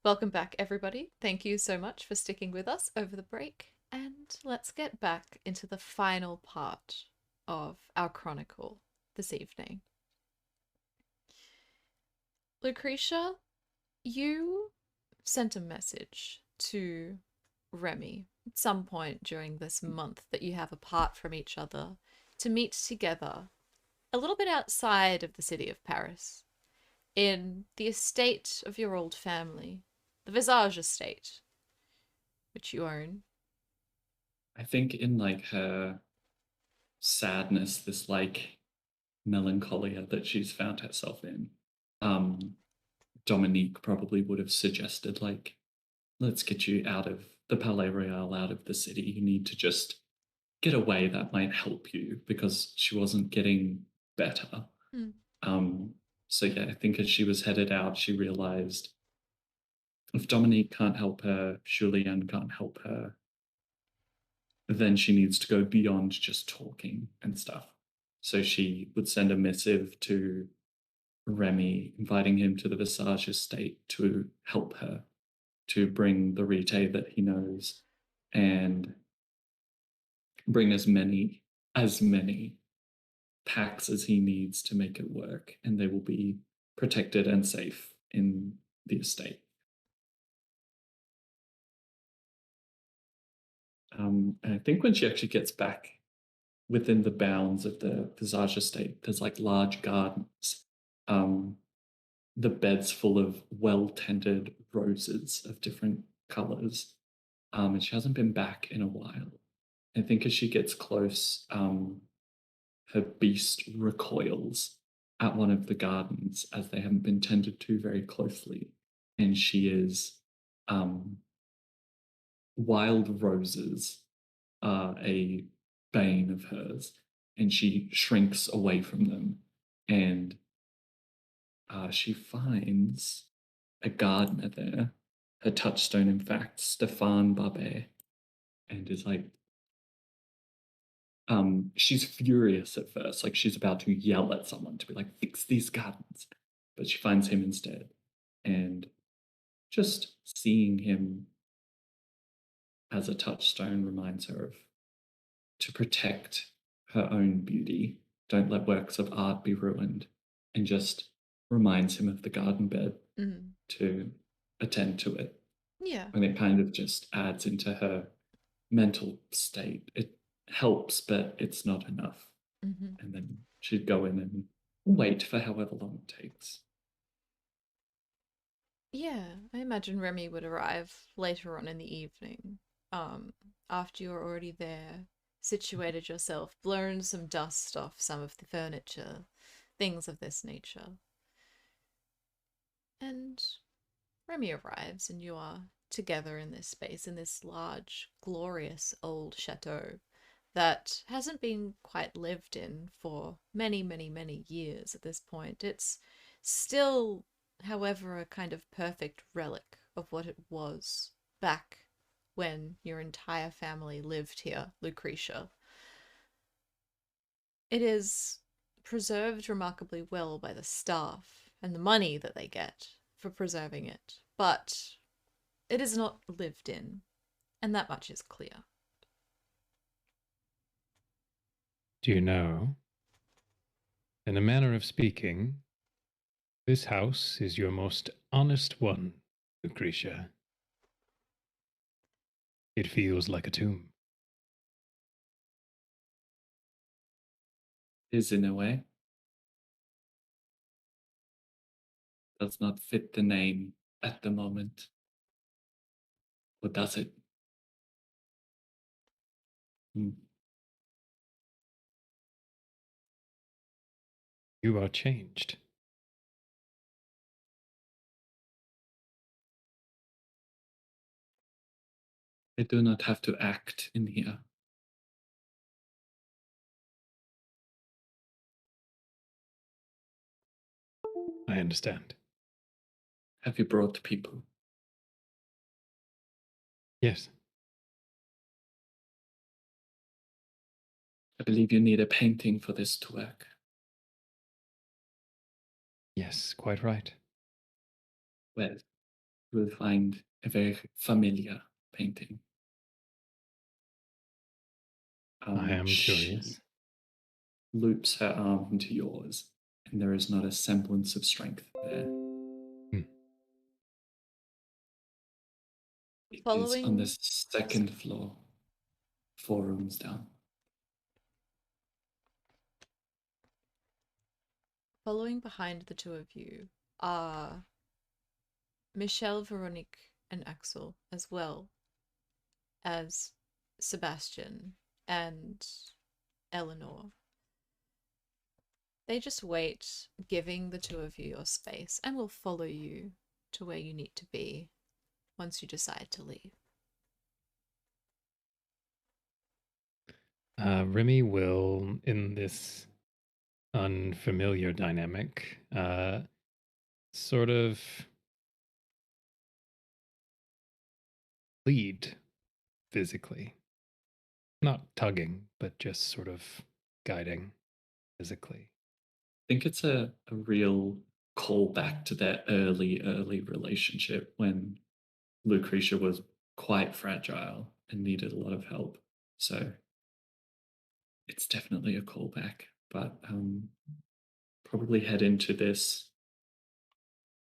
Welcome back, everybody. Thank you so much for sticking with us over the break. And let's get back into the final part of our chronicle this evening. Lucretia, you sent a message to Remy at some point during this month that you have apart from each other to meet together a little bit outside of the city of Paris, in the estate of your old family, the Visage estate, which you own. I think in like her sadness, this like melancholia that she's found herself in, Dominique probably would have suggested like, let's get you out of the Palais Royal, out of the city. You need to just get away. That might help you, because she wasn't getting better. So yeah, I think as she was headed out, she realized if Dominique can't help her, Julien can't help her. then she needs to go beyond just talking and stuff. So she would send a missive to Remy, inviting him to the Visage estate to help her to bring the Rite that he knows and bring as many packs as he needs to make it work, and they will be protected and safe in the estate. And I think when she actually gets back within the bounds of the Visage estate, there's like large gardens. The bed's full of well-tended roses of different colors. And she hasn't been back in a while. I think as she gets close, her beast recoils at one of the gardens as they haven't been tended to very closely. And she is wild roses are a bane of hers, and she shrinks away from them. And she finds a gardener there, her touchstone, in fact, Stéphane Babet, and is like, she's furious at first, like she's about to yell at someone to be like, fix these gardens. But she finds him instead. And just seeing him as a touchstone reminds her of to protect her own beauty. Don't let works of art be ruined. And just reminds him of the garden bed to attend to it. Yeah. And it kind of just adds into her mental state. It helps, but it's not enough. And then she'd go in and wait for however long it takes. Yeah, I imagine Remy would arrive later on in the evening, after you're already there, situated yourself, blown some dust off some of the furniture, things of this nature. And Remy arrives, and you are together in this space, in this large, glorious old chateau that hasn't been quite lived in for many, many, many years at this point. It's still, however, a kind of perfect relic of what it was back when your entire family lived here, Lucretia. It is preserved remarkably well by the staff and the money that they get for preserving it, but it is not lived in, and that much is clear. Do you know, in a manner of speaking, this house is your most honest one, Lucretia. It feels like a tomb. Is in a way. Does not fit the name at the moment. Or does it? You are changed. I do not have to act in here. I understand. Have you brought people? Yes. I believe you need a painting for this to work. Yes, quite right. Well, you will find a very familiar painting. I am She curious. loops her arm into yours, and there is not a semblance of strength there. It is on the second floor, 4 rooms down. Following behind the two of you are Michelle, Veronique, and Axel, as well as Sebastian and Eleanor. They just wait, giving the two of you your space, and will follow you to where you need to be once you decide to leave. Remy will, in this unfamiliar dynamic, sort of lead physically. Not tugging, but just sort of guiding physically. I think it's a real callback to their early relationship when Lucretia was quite fragile and needed a lot of help. So it's definitely a callback, but probably head into this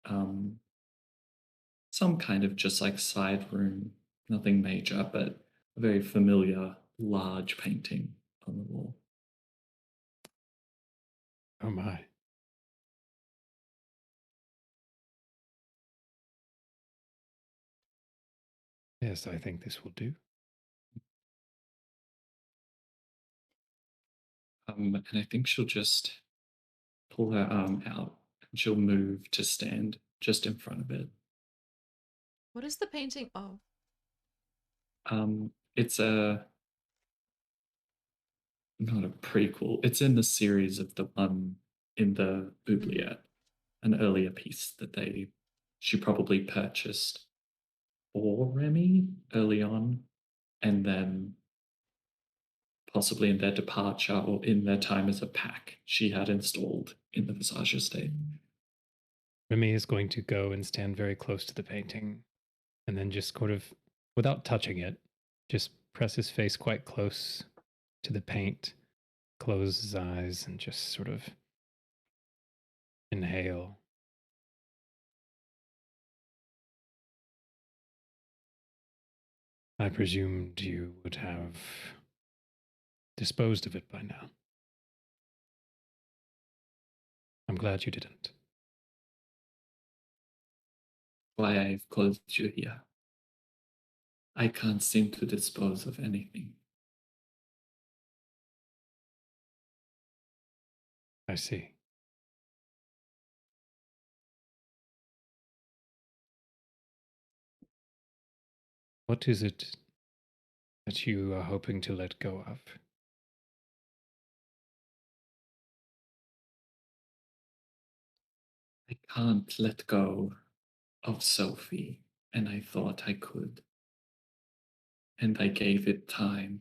um, some kind of just like side room, nothing major, but a very familiar large painting on the wall. Oh my. Yes, I think this will do. And I think she'll just pull her arm out and she'll move to stand just in front of it. What is the painting of? It's not a prequel. It's in the series of the one in the oubliette, an earlier piece that she probably purchased for Remy early on, and then possibly in their departure or in their time as a pack, she had installed in the Visage estate. Remy is going to go and stand very close to the painting and then just sort of, without touching it, just press his face quite close to the paint, close his eyes, and just sort of inhale. I presumed you would have disposed of it by now. I'm glad you didn't. Why I've closed you here. I can't seem to dispose of anything. I see. What is it that you are hoping to let go of? I can't let go of Sophie, and I thought I could. And I gave it time,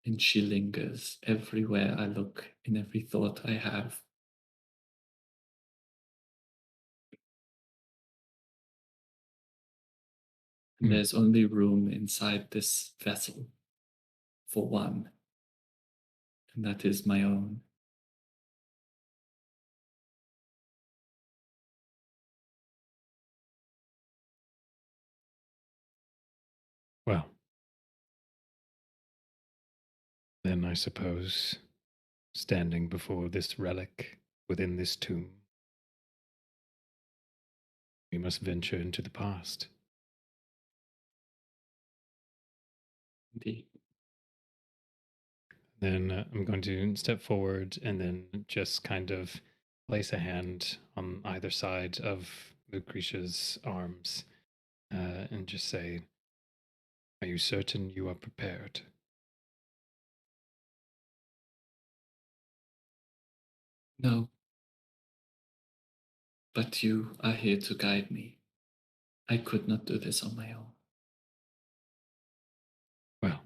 and she lingers everywhere I look, in every thought I have. And there's only room inside this vessel for one, and that is my own. Well, then I suppose, standing before this relic within this tomb, we must venture into the past. Indeed. Then I'm going to step forward and then just kind of place a hand on either side of Lucretia's arms and just say, "Are you certain you are prepared?" No, but you are here to guide me. I could not do this on my own. Well,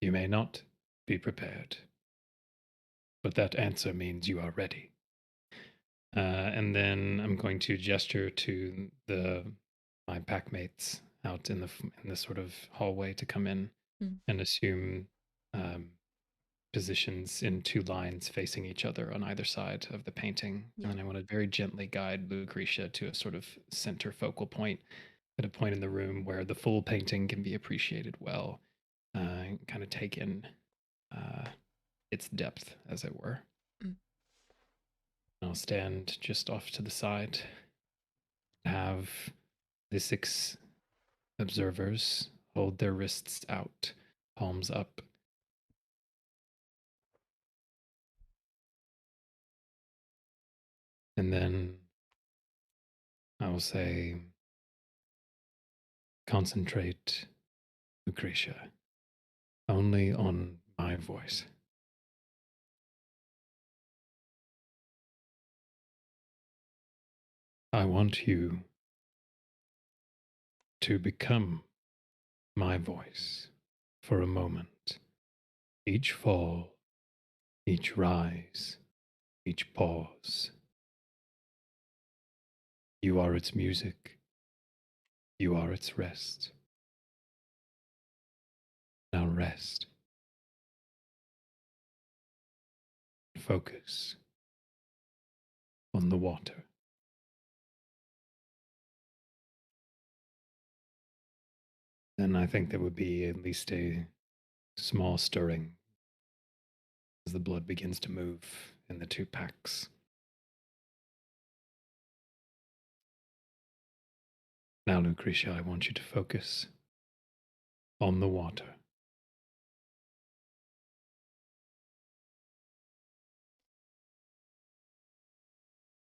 you may not be prepared, but that answer means you are ready. And then I'm going to gesture to my packmates out in the sort of hallway to come in and assume positions in two lines facing each other on either side of the painting. Yeah. And then I want to very gently guide Lucretia to a sort of center focal point at a point in the room where the full painting can be appreciated well, kind of take in its depth, as it were. I'll stand just off to the side, have the 6 observers hold their wrists out, palms up. And then I will say, concentrate, Lucretia, only on my voice. I want you to become my voice for a moment. Each fall, each rise, each pause. You are its music. You are its rest. Now rest. Focus on the water. Then I think there would be at least a small stirring as the blood begins to move in the two packs. Now, Lucretia, I want you to focus on the water.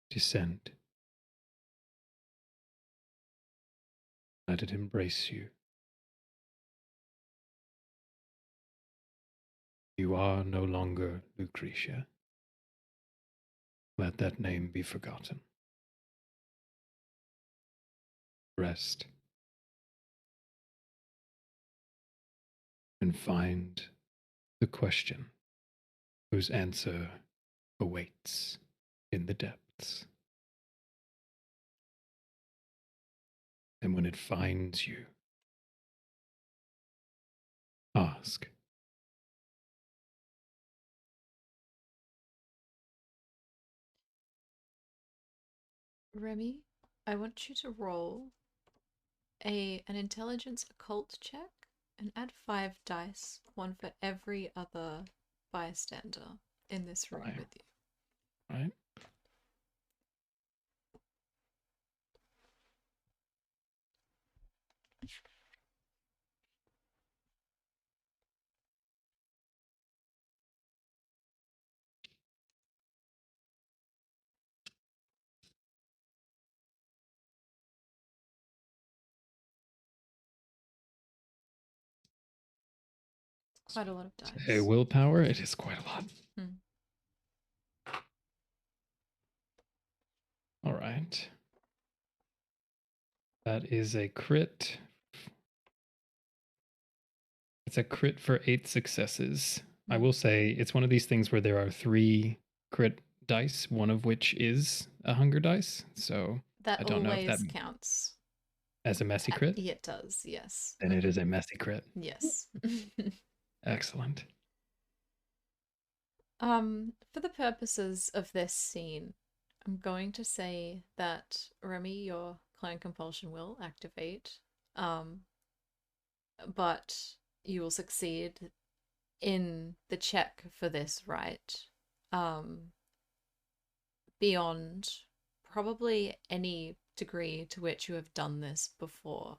Descend. Let it embrace you. You are no longer Lucretia. Let that name be forgotten. Rest. And find the question whose answer awaits in the depths. And when it finds you, ask. Remy, I want you to roll an intelligence occult check and add 5 dice, one for every other bystander in this room with you. Right. Quite a lot of dice. Hey, willpower, it is quite a lot. All right. That is a crit. It's a crit for 8 successes. I will say it's one of these things where there are 3 crit dice, one of which is a hunger dice. So that I don't know if that counts as a messy crit. It does, yes. Then it is a messy crit. Yes. Excellent. For the purposes of this scene, I'm going to say that Remy, your clan compulsion will activate, but you will succeed in the check for this, right? Beyond probably any degree to which you have done this before.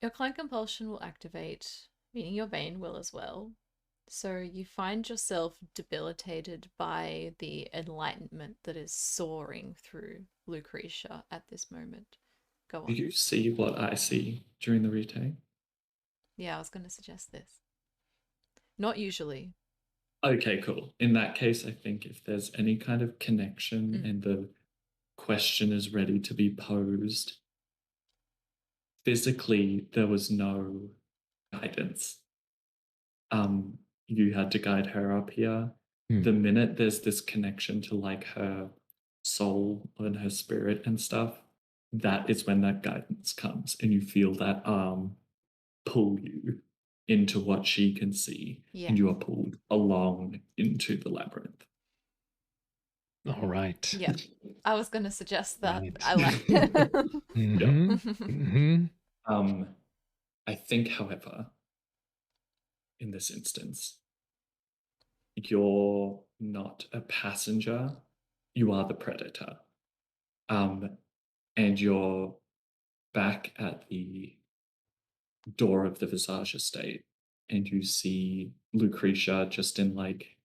Your clan compulsion will activate, meaning your bane will as well. So you find yourself debilitated by the enlightenment that is soaring through Lucretia at this moment. Go on. Do you see what I see during the retake? Yeah, I was going to suggest this. Not usually. Okay, cool. In that case, I think if there's any kind of connection and the question is ready to be posed, physically there was no guidance. You had to guide her up here. The minute there's this connection to like her soul and her spirit and stuff, that is when that guidance comes and you feel that arm pull you into what she can see, and you are pulled along into the labyrinth. All right. Yeah, I was going to suggest that. Right. I like it. I think, however, in this instance, you're not a passenger, you are the predator. And you're back at the door of the Visage estate, and you see Lucretia just in like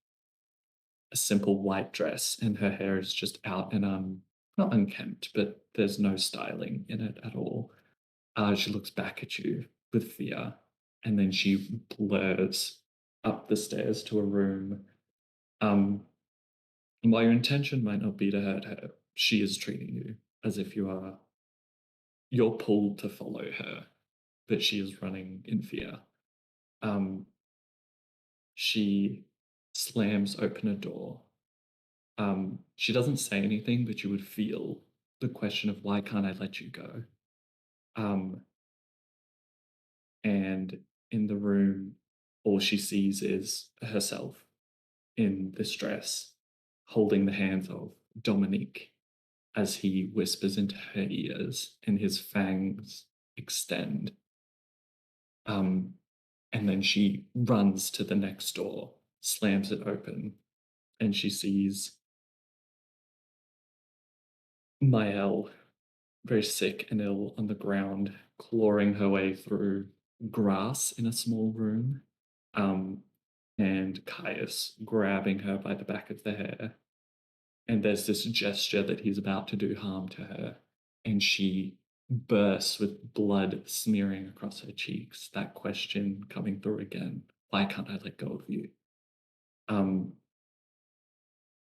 a simple white dress, and her hair is just out and not unkempt, but there's no styling in it at all. She looks back at you with fear, and then she blurs up the stairs to a room. And while your intention might not be to hurt her, she is treating you as if you are you're pulled to follow her, but she is running in fear. Um, she slams open a door. She doesn't say anything, but you would feel the question of why can't I let you go? Um, and in the room, all she sees is herself in this dress, holding the hands of Dominique as he whispers into her ears and his fangs extend. And then she runs to the next door, slams it open, and she sees Mael, very sick and ill, on the ground, clawing her way through grass in a small room, and Caius grabbing her by the back of the hair. And there's this gesture that he's about to do harm to her, and she bursts with blood smearing across her cheeks, that question coming through again, why can't I let go of you? Um,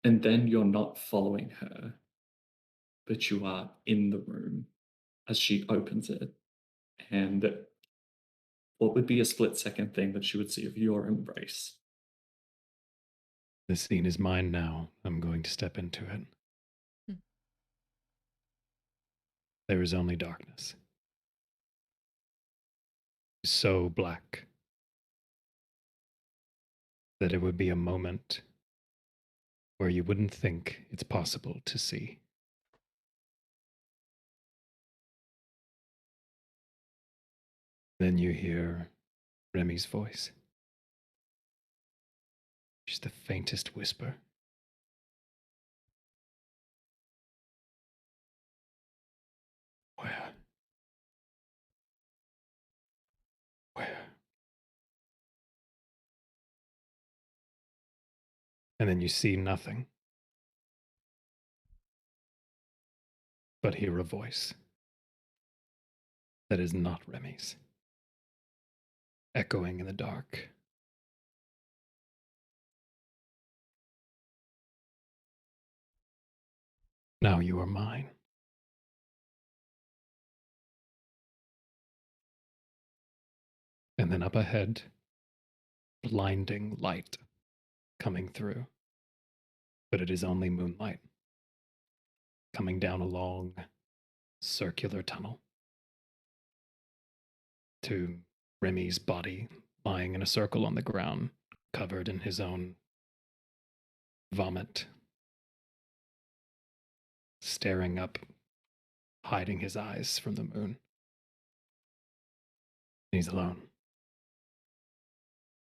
and then you're not following her, but you are in the room as she opens it. And what would be a split-second thing that she would see of your embrace? The scene is mine now. I'm going to step into it. There is only darkness. So black that it would be a moment where you wouldn't think it's possible to see. Then you hear Remy's voice. Just the faintest whisper. Where? Where? And then you see nothing, but hear a voice that is not Remy's, echoing in the dark. Now you are mine. And then up ahead, blinding light coming through. But it is only moonlight coming down a long, circular tunnel to Remy's body lying in a circle on the ground, covered in his own vomit, staring up, hiding his eyes from the moon. He's alone.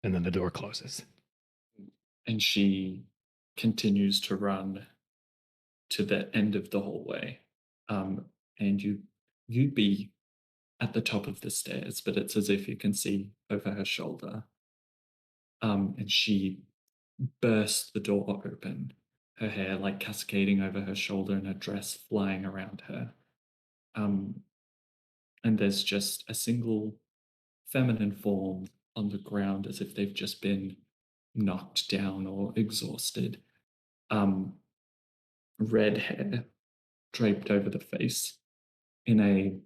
And then the door closes. And she continues to run to the end of the hallway. And you'd be at the top of the stairs, but it's as if you can see over her shoulder. And she bursts the door open, her hair like cascading over her shoulder and her dress flying around her. And there's just a single feminine form on the ground as if they've just been knocked down or exhausted. Red hair draped over the face in a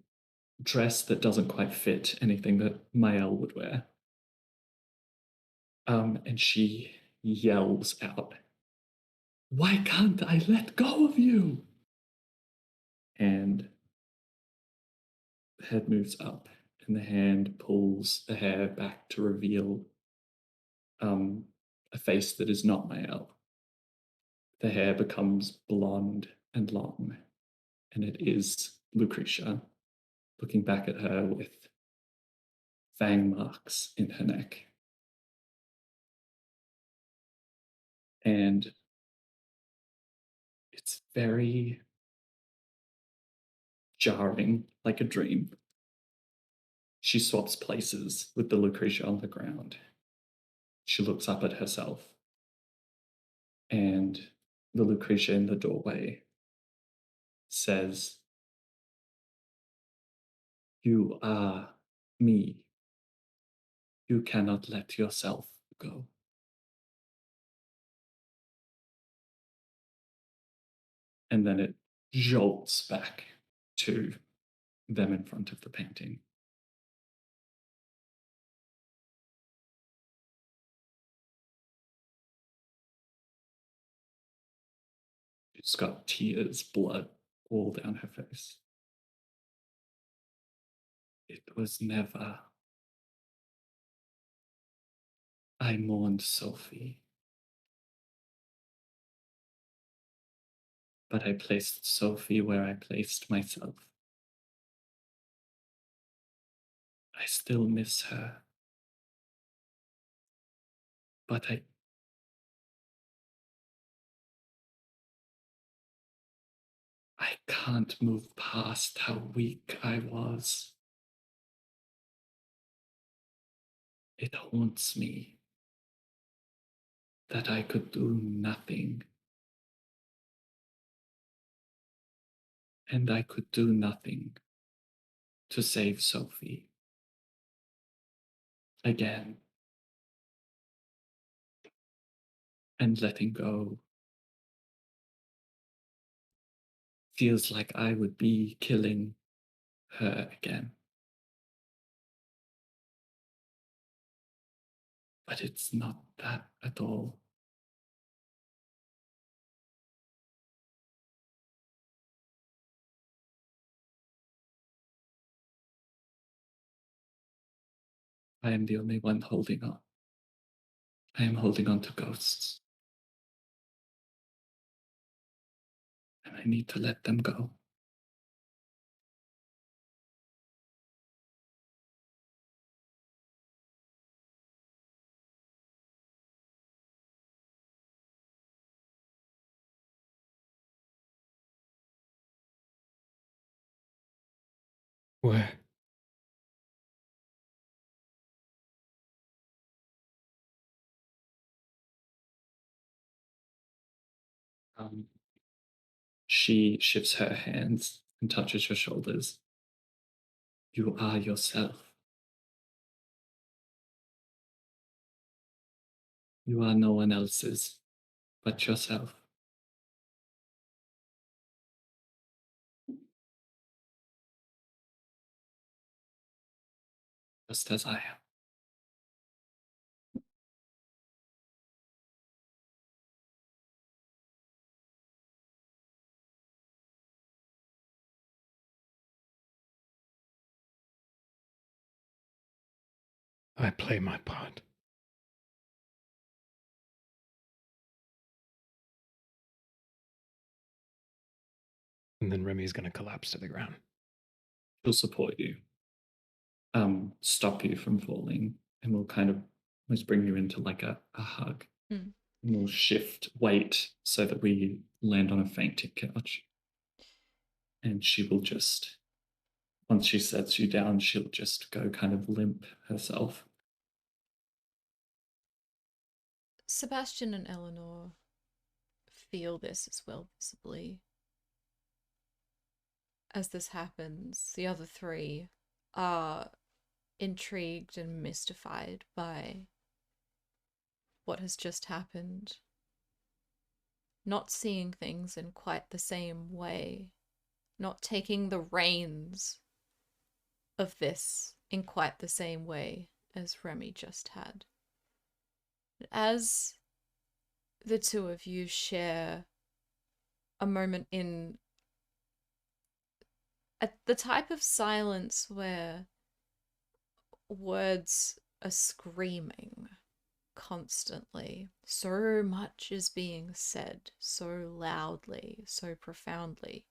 dress that doesn't quite fit anything that Mael would wear. And she yells out, "Why can't I let go of you?" And the head moves up, and the hand pulls the hair back to reveal a face that is not Mael. The hair becomes blonde and long, and it is Lucretia, looking back at her with fang marks in her neck. And it's very jarring, like a dream. She swaps places with the Lucretia on the ground. She looks up at herself, and the Lucretia in the doorway says, "You are me. You cannot let yourself go." And then it jolts back to them in front of the painting. She's got tears, blood all down her face. It was never. I mourned Sophie. But I placed Sophie where I placed myself. I still miss her. But I can't move past how weak I was. It haunts me that I could do nothing. And I could do nothing to save Sophie. Again. And letting go feels like I would be killing her again. But it's not that at all. I am the only one holding on. I am holding on to ghosts. And I need to let them go. Where? She shifts her hands and touches your shoulders. You are yourself. You are no one else's but yourself. Just as I am. I play my part. And then Remy's going to collapse to the ground. She'll support you. Stop you from falling, and we'll kind of almost bring you into like a hug. Mm. And we'll shift weight so that we land on a fainting couch. And she will just, once she sets you down, she'll just go kind of limp herself. Sebastian and Eleanor feel this as well, visibly. As this happens, the other three are intrigued and mystified by what has just happened. Not seeing things in quite the same way. Not taking the reins of this in quite the same way as Remy just had. As the two of you share a moment in the type of silence where words are screaming constantly. So much is being said so loudly, so profoundly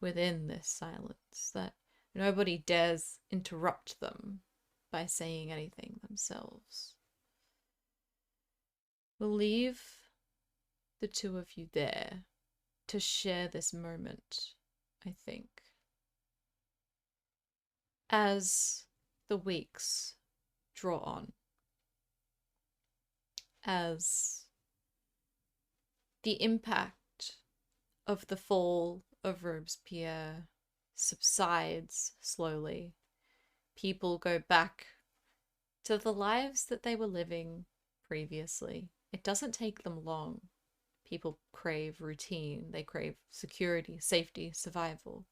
within this silence that nobody dares interrupt them by saying anything themselves. We'll leave the two of you there to share this moment, I think. As the weeks draw on, as the impact of the fall of Robespierre subsides slowly, people go back to the lives that they were living previously. It doesn't take them long. People crave routine, they crave security, safety, survival.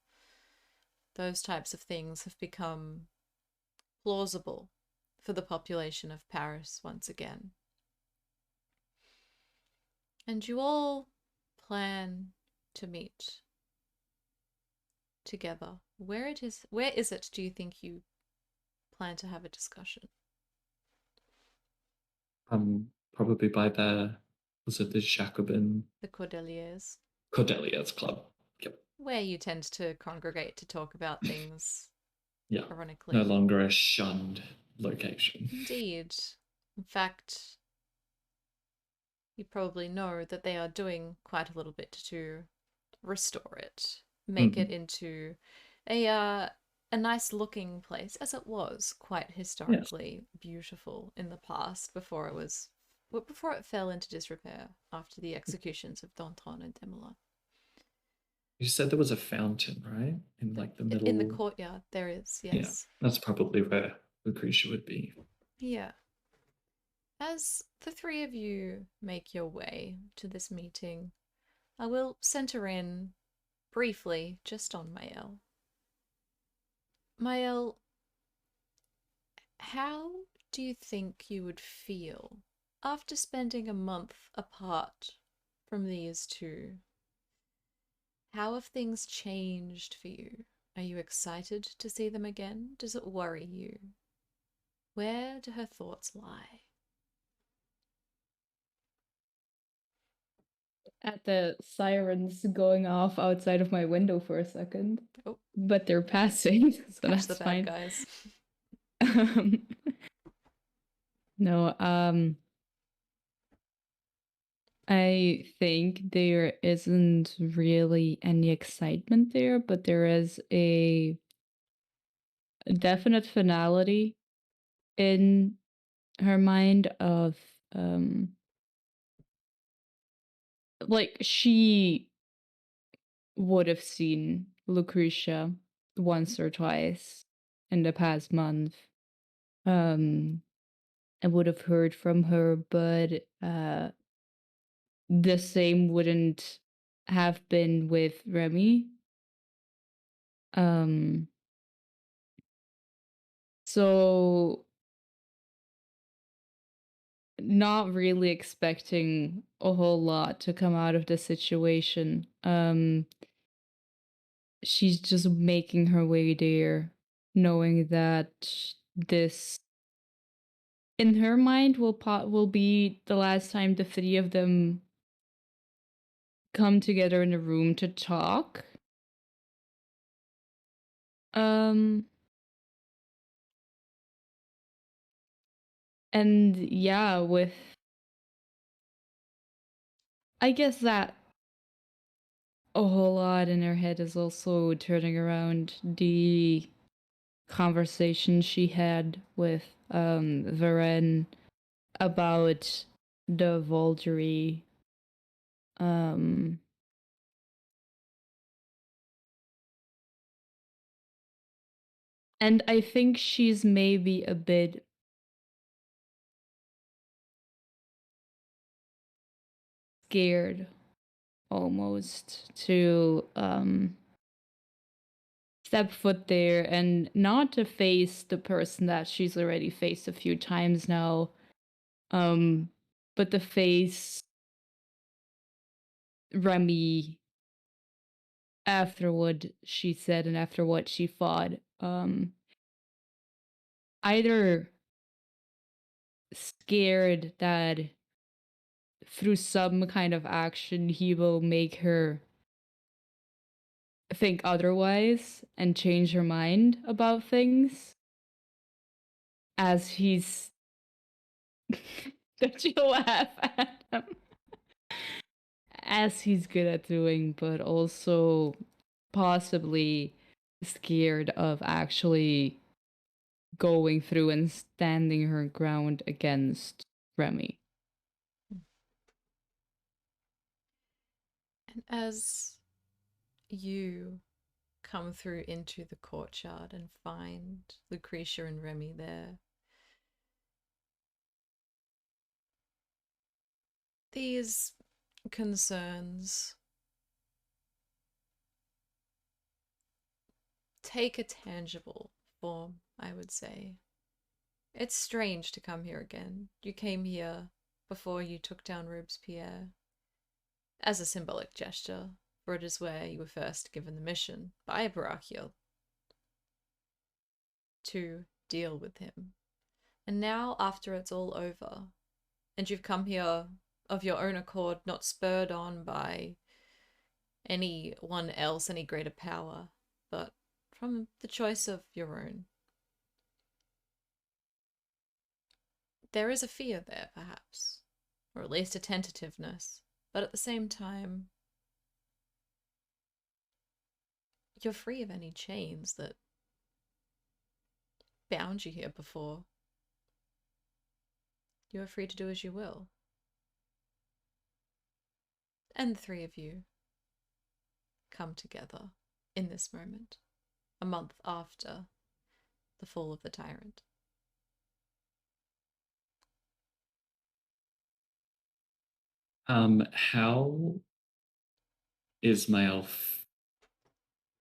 those types of things have become plausible for the population of Paris once again. And you all plan to meet together. Where is it, do you think you plan to have a discussion? Probably by the Jacobin... The Cordeliers. Cordeliers Club. Yep. Where you tend to congregate to talk about things. Yeah. Ironically. No longer a shunned location. Indeed. In fact, you probably know that they are doing quite a little bit to restore it, make it into a nice looking place, as it was quite historically beautiful in the past before it fell into disrepair after the executions of Danton and Demoulin. You said there was a fountain, right? In like the middle. In the courtyard, there is, yes. Yeah, that's probably where Lucretia would be. Yeah. As the three of you make your way to this meeting, I will center in briefly just on Maëlle. Maëlle, how do you think you would feel after spending a month apart from these two? How have things changed for you? Are you excited to see them again? Does it worry you? Where do her thoughts lie? At the sirens going off outside of my window for a second. Oh. But they're passing, so Catch that's the bad fine. guys. No, I think there isn't really any excitement there, but there is a definite finality in her mind of like she would have seen Lucretia once or twice in the past month. I would have heard from her, but the same wouldn't have been with Remy. So not really expecting a whole lot to come out of the situation. She's just making her way there, knowing that this, in her mind, will be the last time the three of them come together in a room to talk. And yeah, with, I guess that a whole lot in her head is also turning around the conversation she had with Varen about the Voldery. And I think she's maybe a bit scared almost to step foot there and not to face the person that she's already faced a few times now, but to face Remy after what she said and after what she fought. Either scared that through some kind of action he will make her think otherwise and change her mind about things, as he's don't you laugh at him, as he's good at doing, but also possibly scared of actually going through and standing her ground against Remy. And as you come through into the courtyard and find Lucretia and Remy there, these concerns take a tangible form, I would say. It's strange to come here again. You came here before you took down Robespierre as a symbolic gesture, for it is where you were first given the mission by a Barachiel to deal with him. And now, after it's all over, and you've come here of your own accord, not spurred on by anyone else, any greater power, but from the choice of your own. There is a fear there, perhaps, or at least a tentativeness, but at the same time, you're free of any chains that bound you here before. You are free to do as you will. And the three of you come together in this moment, a month after the fall of the tyrant. How is my elf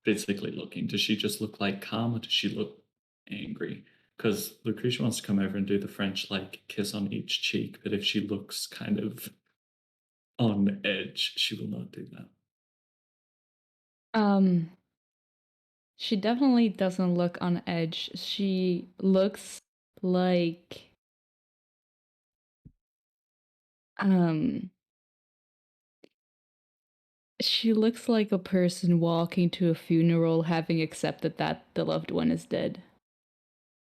physically looking? Does she just look like calm or does she look angry? Because Lucretia wants to come over and do the French like kiss on each cheek, but if she looks kind of on edge, she will not do that. She definitely doesn't look on edge. She looks like she looks like a person walking to a funeral having accepted that the loved one is dead.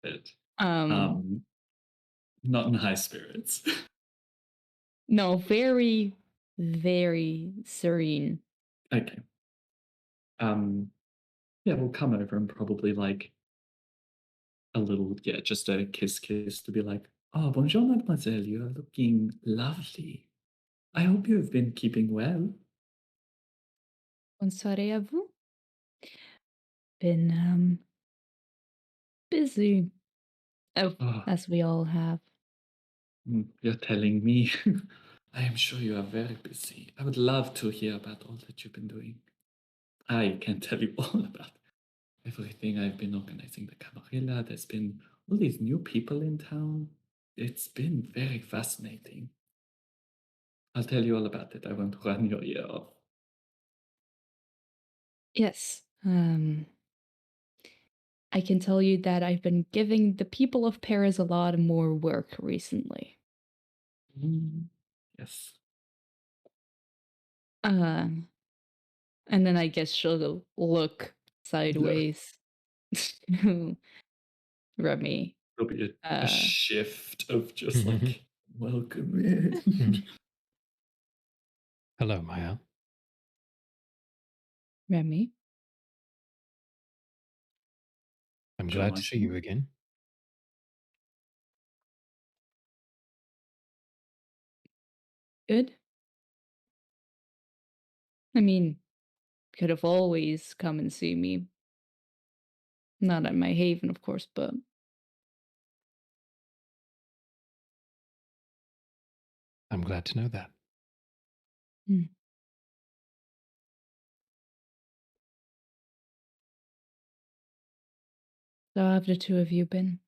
But Um not in high spirits. no, very, very serene. Okay. Yeah, we'll come over and probably like a little, yeah, just a kiss to be like, oh, bonjour, mademoiselle, you are looking lovely. I hope you have been keeping well. Bonsoir à vous. Been busy. Oh, Oh, as we all have. you're telling me. I am sure you are very busy. I would love to hear about all that you've been doing. I can tell you all about everything I've been organizing the Camarilla. There's been all these new people in town. It's been very fascinating. I'll tell you all about it. I won't run your ear off. Yes. I can tell you that I've been giving the people of Paris a lot more work recently. Yes. And then I guess she'll look sideways. Remy. There'll be a shift of just like, welcome in. Hello, Maya. Remy. I'm glad to see you again. Good. I mean, could have always come and see me. Not at my haven, of course, but I'm glad to know that. So how have the two of you been?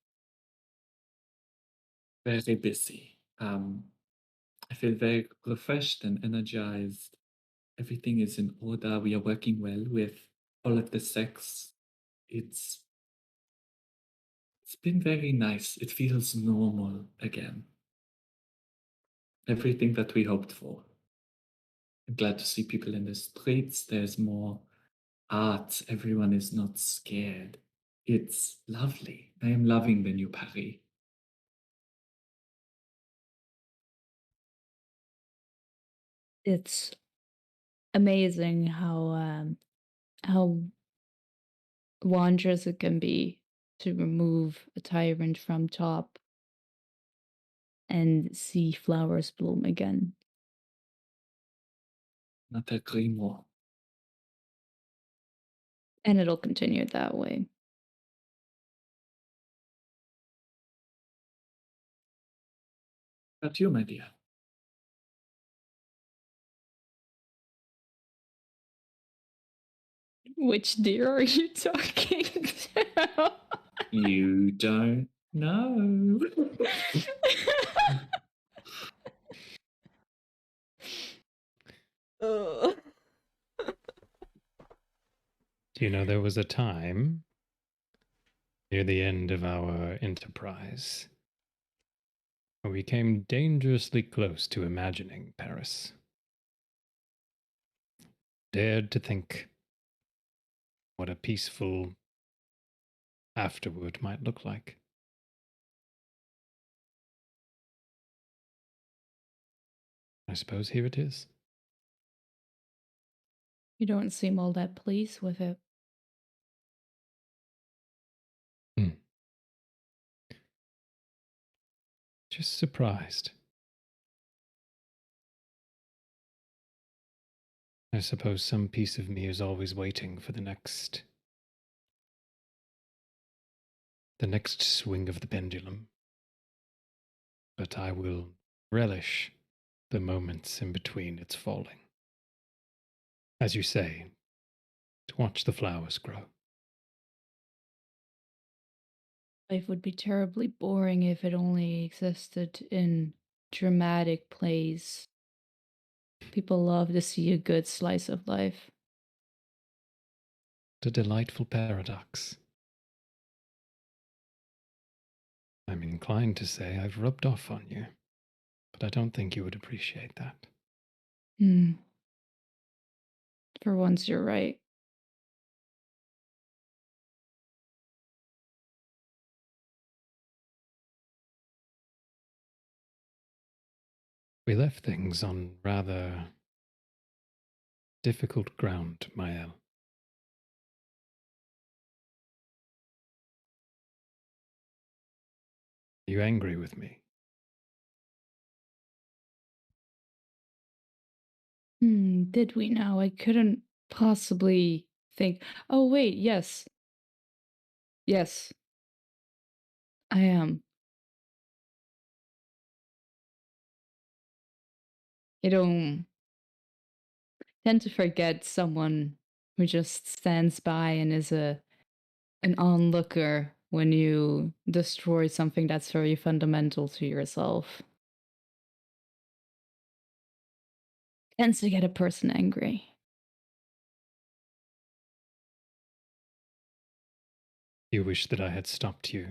Very busy. I feel very refreshed and energized. Everything is in order. We are working well with all of the sex. It's been very nice. It feels normal again. Everything that we hoped for. I'm glad to see people in the streets. There's more art. Everyone is not scared. It's lovely. I am loving the new Paris. It's amazing how wondrous it can be to remove a tyrant from top and see flowers bloom again. Not agree more. And it'll continue that way. But you, my dear. Which deer are you talking to? You don't know. Ugh. Do you know there was a time near the end of our enterprise where we came dangerously close to imagining Paris? Dared to think what a peaceful afterward might look like. I suppose here it is. You don't seem all that pleased with it. Just surprised. I suppose some piece of me is always waiting for the next swing of the pendulum. But I will relish the moments in between its falling. As you say, to watch the flowers grow. Life would be terribly boring if it only existed in dramatic plays. People love to see a good slice of life. A delightful paradox. I'm inclined to say I've rubbed off on you, but I don't think you would appreciate that. For once, you're right. We left things on rather difficult ground, Mael. Are you angry with me? Did we now? I couldn't possibly think. Oh, wait, yes. Yes. I am. I don't tend to forget someone who just stands by and is an onlooker when you destroy something that's very fundamental to yourself. Tends to get a person angry. You wish that I had stopped you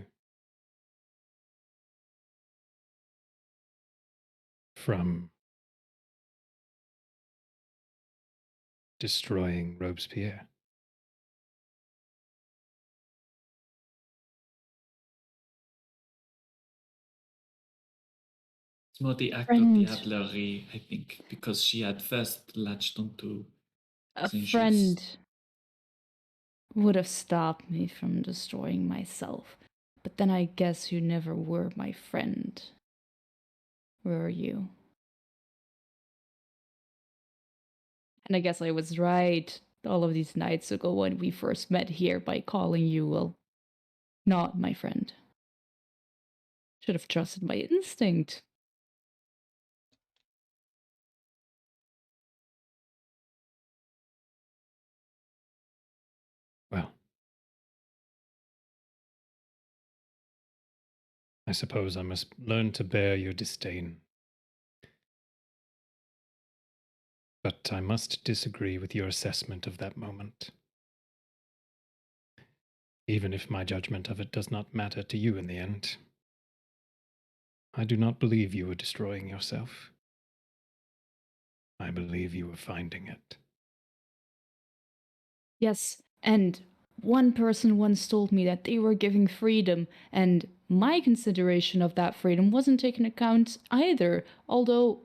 from destroying Robespierre. It's more the act of Friend. diablerie, I think, because she had first latched onto A Saint-Just. friend would have stopped me from destroying myself. But then I guess you never were my friend. Were you? And I guess I was right all of these nights ago when we first met here by calling you, well, not my friend. Should have trusted my instinct. Well, I suppose I must learn to bear your disdain. But I must disagree with your assessment of that moment. Even if my judgment of it does not matter to you in the end. I do not believe you were destroying yourself. I believe you were finding it. Yes, and one person once told me that they were giving freedom, and my consideration of that freedom wasn't taken account either, although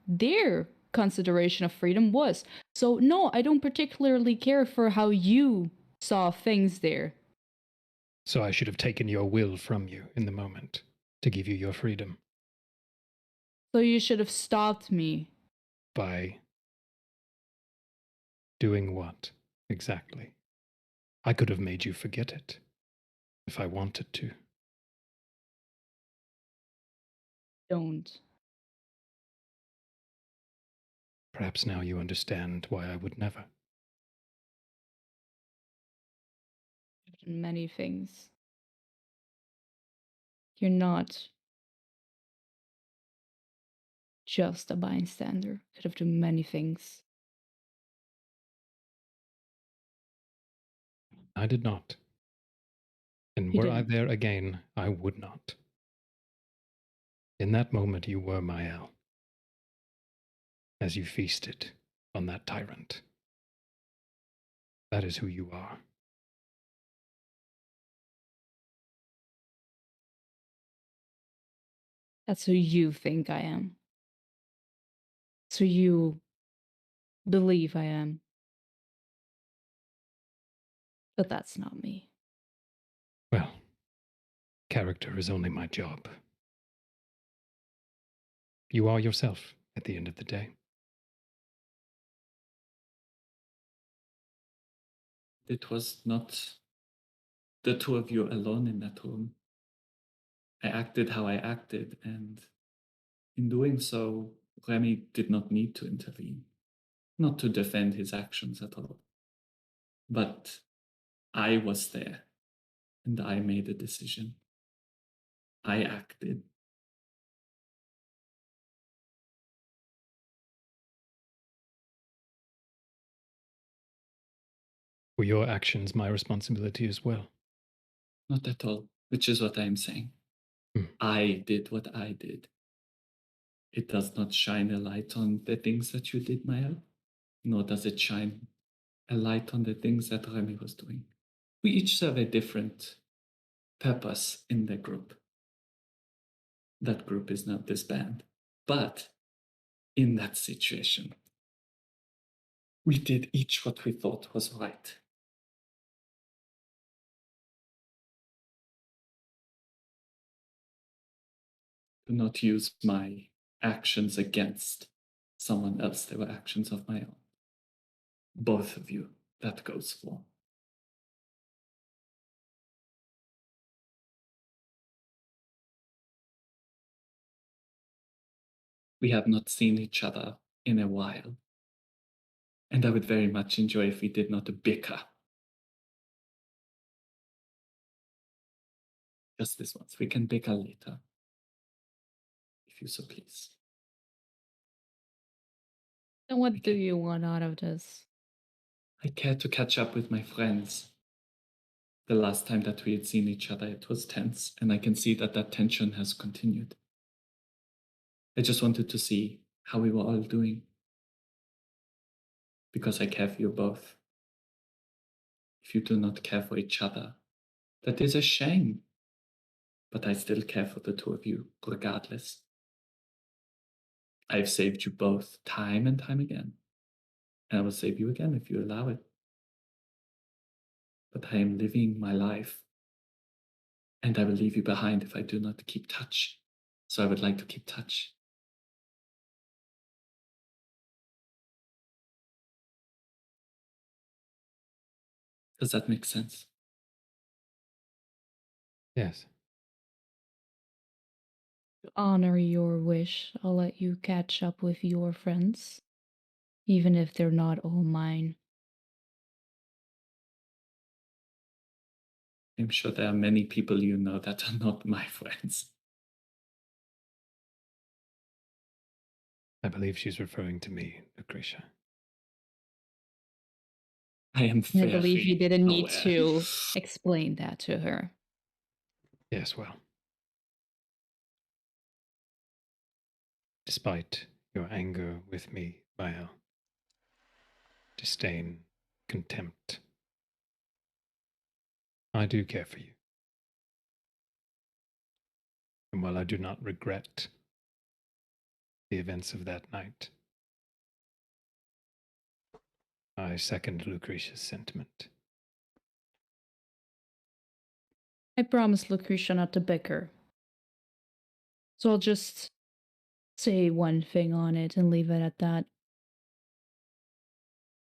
their consideration of freedom was. So no, I don't particularly care for how you saw things there. So I should have taken your will from you in the moment to give you your freedom. So you should have stopped me. By doing what, exactly? I could have made you forget it, if I wanted to. Don't. Perhaps now you understand why I would never. many things. You're not just a bystander. Could have done many things. I did not. And You were I didn't. there again, I would not. In that moment, you were Mael, as you feasted on that tyrant. That is who you are. That's who you think I am. That's who you believe I am. But that's not me. Well, character is only my job. You are yourself at the end of the day. It was not the two of you alone in that room. I acted how I acted, and in doing so, Remy did not need to intervene, not to defend his actions at all. But I was there, and I made a decision. I acted. Were your actions my responsibility as well? Not at all, which is what I am saying. I did what I did. It does not shine a light on the things that you did, Maya, nor does it shine a light on the things that Remy was doing. We each serve a different purpose in the group. That group is not disbanded. But in that situation, we did each what we thought was right. Do not use my actions against someone else. They were actions of my own. Both of you, that goes for. We have not seen each other in a while, and I would very much enjoy if we did not bicker. Just this once. We can bicker later, if you so please. And what do you want out of this? I care to catch up with my friends. The last time that we had seen each other, it was tense, and I can see that that tension has continued. I just wanted to see how we were all doing, because I care for you both. If you do not care for each other, that is a shame, but I still care for the two of you, regardless. I've saved you both time and time again, and I will save you again if you allow it. But I am living my life, and I will leave you behind if I do not keep touch. So I would like to keep touch. Does that make sense? Yes. To honor your wish, I'll let you catch up with your friends, even if they're not all mine. I'm sure there are many people you know that are not my friends. I believe she's referring to me, Lucretia. I am I believe you didn't need aware. to explain that to her. Yes, well. Despite your anger with me, Mael, disdain, contempt, I do care for you. And while I do not regret the events of that night, I second Lucretia's sentiment. I promised Lucretia not to bicker. So I'll just say one thing on it and leave it at that.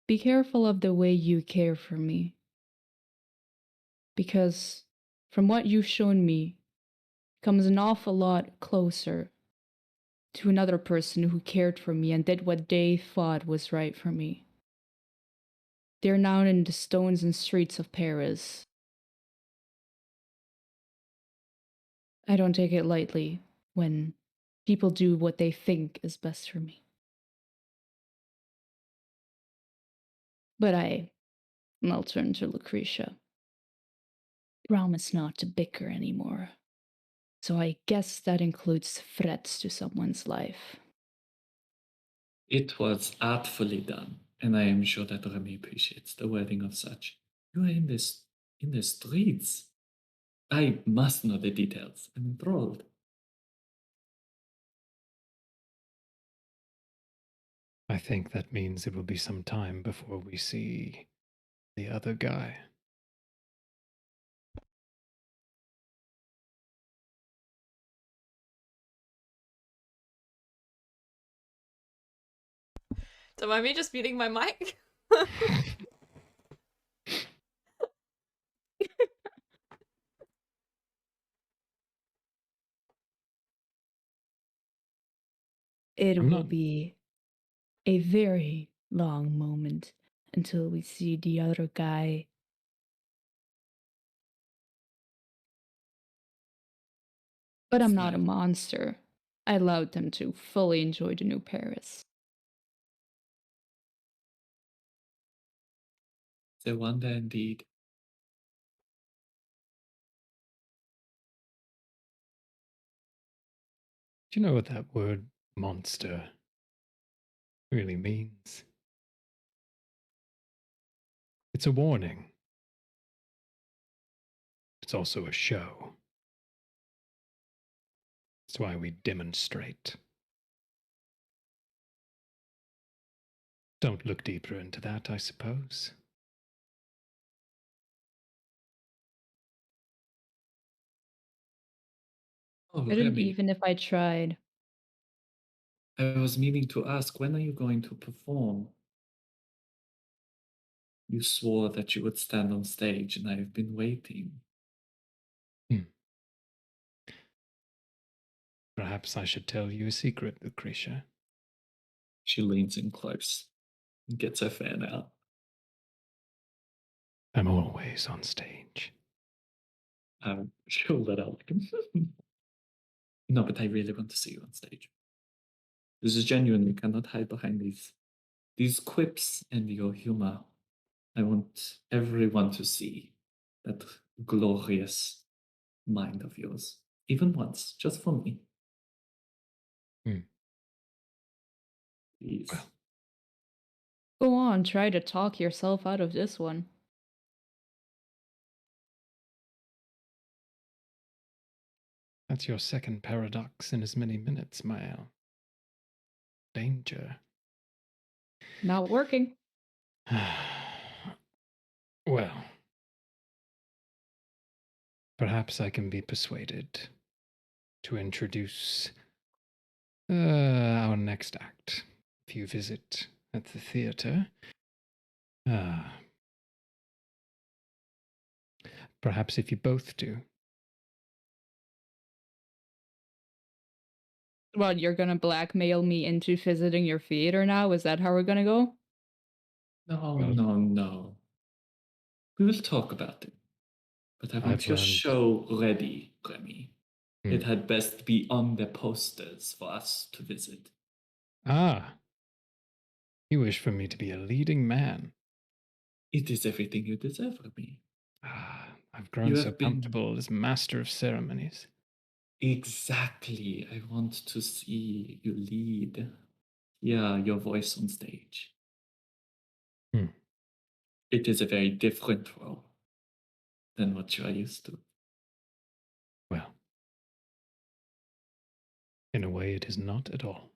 Be careful of the way you care for me. Because from what you've shown me, it comes an awful lot closer to another person who cared for me and did what they thought was right for me. They're now in the stones and streets of Paris, I don't take it lightly when people do what they think is best for me. But I'll turn to Lucretia. Promise not to bicker anymore. So I guess that includes threats to someone's life. It was artfully done, and I am sure that Remy appreciates the wording of such. You are in the streets. I must know the details. I'm enthralled. I think that means it will be some time before we see the other guy. Don't mind me just muting my mic. It I'm will not. be a very long moment until we see the other guy. But I'm not a Fine. monster. I allowed them to fully enjoy the new Paris. The wonder indeed. Do you know what that word monster really means? It's a warning. It's also a show. That's why we demonstrate. Don't look deeper into that, I suppose. Oh, I didn't Remy, even if I tried. I was meaning to ask, when are you going to perform? You swore that you would stand on stage, and I have been waiting. Perhaps I should tell you a secret, Lucretia. She leans in close and gets her fan out. I'm always on stage. She'll let out like no, but I really want to see you on stage. This is genuine. You cannot hide behind these quips and your humor. I want everyone to see that glorious mind of yours, even once, just for me. Hmm. Please. Well. Go on, try to talk yourself out of this one. That's your second paradox in as many minutes, Mael. Danger. Not working. Well, perhaps I can be persuaded to introduce our next act. If you visit at the theater, perhaps if you both do. Well, you're gonna blackmail me into visiting your theater now? Is that how we're gonna go? No, Well- no. We will talk about it. But I want I've your learned- show ready, Remy. Hmm. It had best be on the posters for us to visit. Ah, you wish for me to be a leading man. It is everything you deserve, Remy. I've grown You so have been- comfortable as master of ceremonies. Exactly. I want to see you lead. Hear your voice on stage. Hmm. It is a very different role than what you are used to. Well, in a way, it is not at all.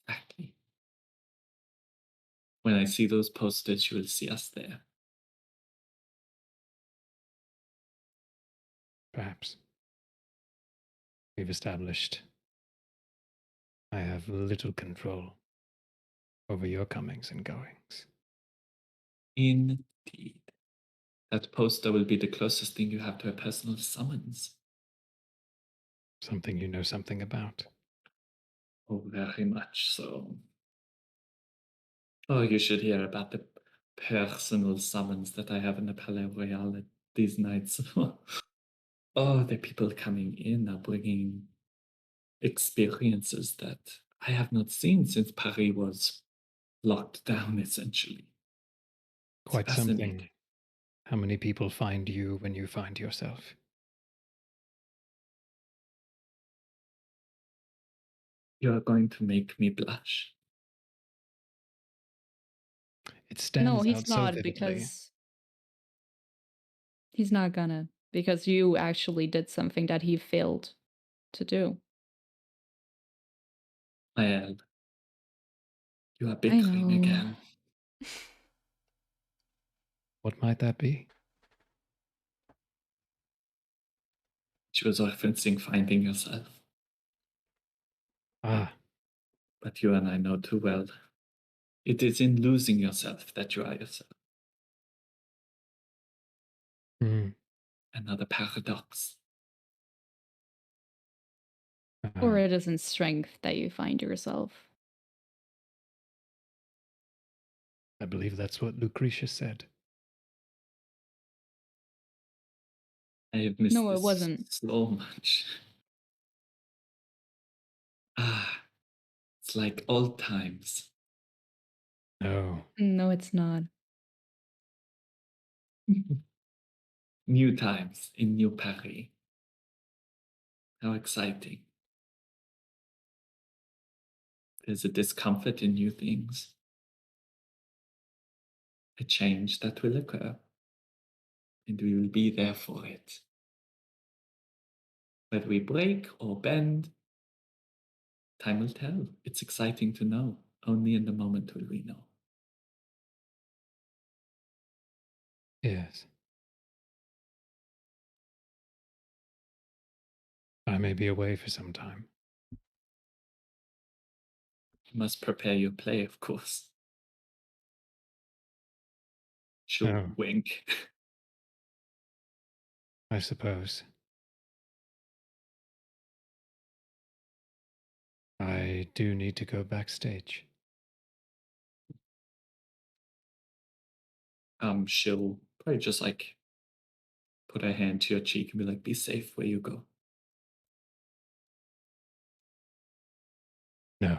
Exactly. When I see those posters, you will see us there. Perhaps. We've established I have little control over your comings and goings. Indeed. That poster will be the closest thing you have to a personal summons. Something you know something about. Oh, very much so. Oh, you should hear about the personal summons that I have in the Palais Royal at these nights. Oh, the people coming in are bringing experiences that I have not seen since Paris was locked down, essentially. It's Quite something. fascinating. How many people find you when you find yourself? You are going to make me blush. It No, stands he's out so not, vividly. because he's not gonna. Because you actually did something that he failed to do. Mael, you are I bickering know. again. What might that be? She was referencing finding yourself. Ah, But you and I know too well. It is in losing yourself that you are yourself. Another paradox. Or it is in strength that you find yourself. I believe that's what Lucretia said. I have missed No, it this wasn't. so much. Ah, it's like old times. No. No, it's not. New times in New Paris. How exciting. There's a discomfort in new things. A change that will occur. And we will be there for it. Whether we break or bend, time will tell. It's exciting to know. Only in the moment will we know. Yes. I may be away for some time. You must prepare your play, of course. She'll Oh. wink. I suppose. I do need to go backstage. She'll probably just like put her hand to your cheek and be like, be safe where you go. No.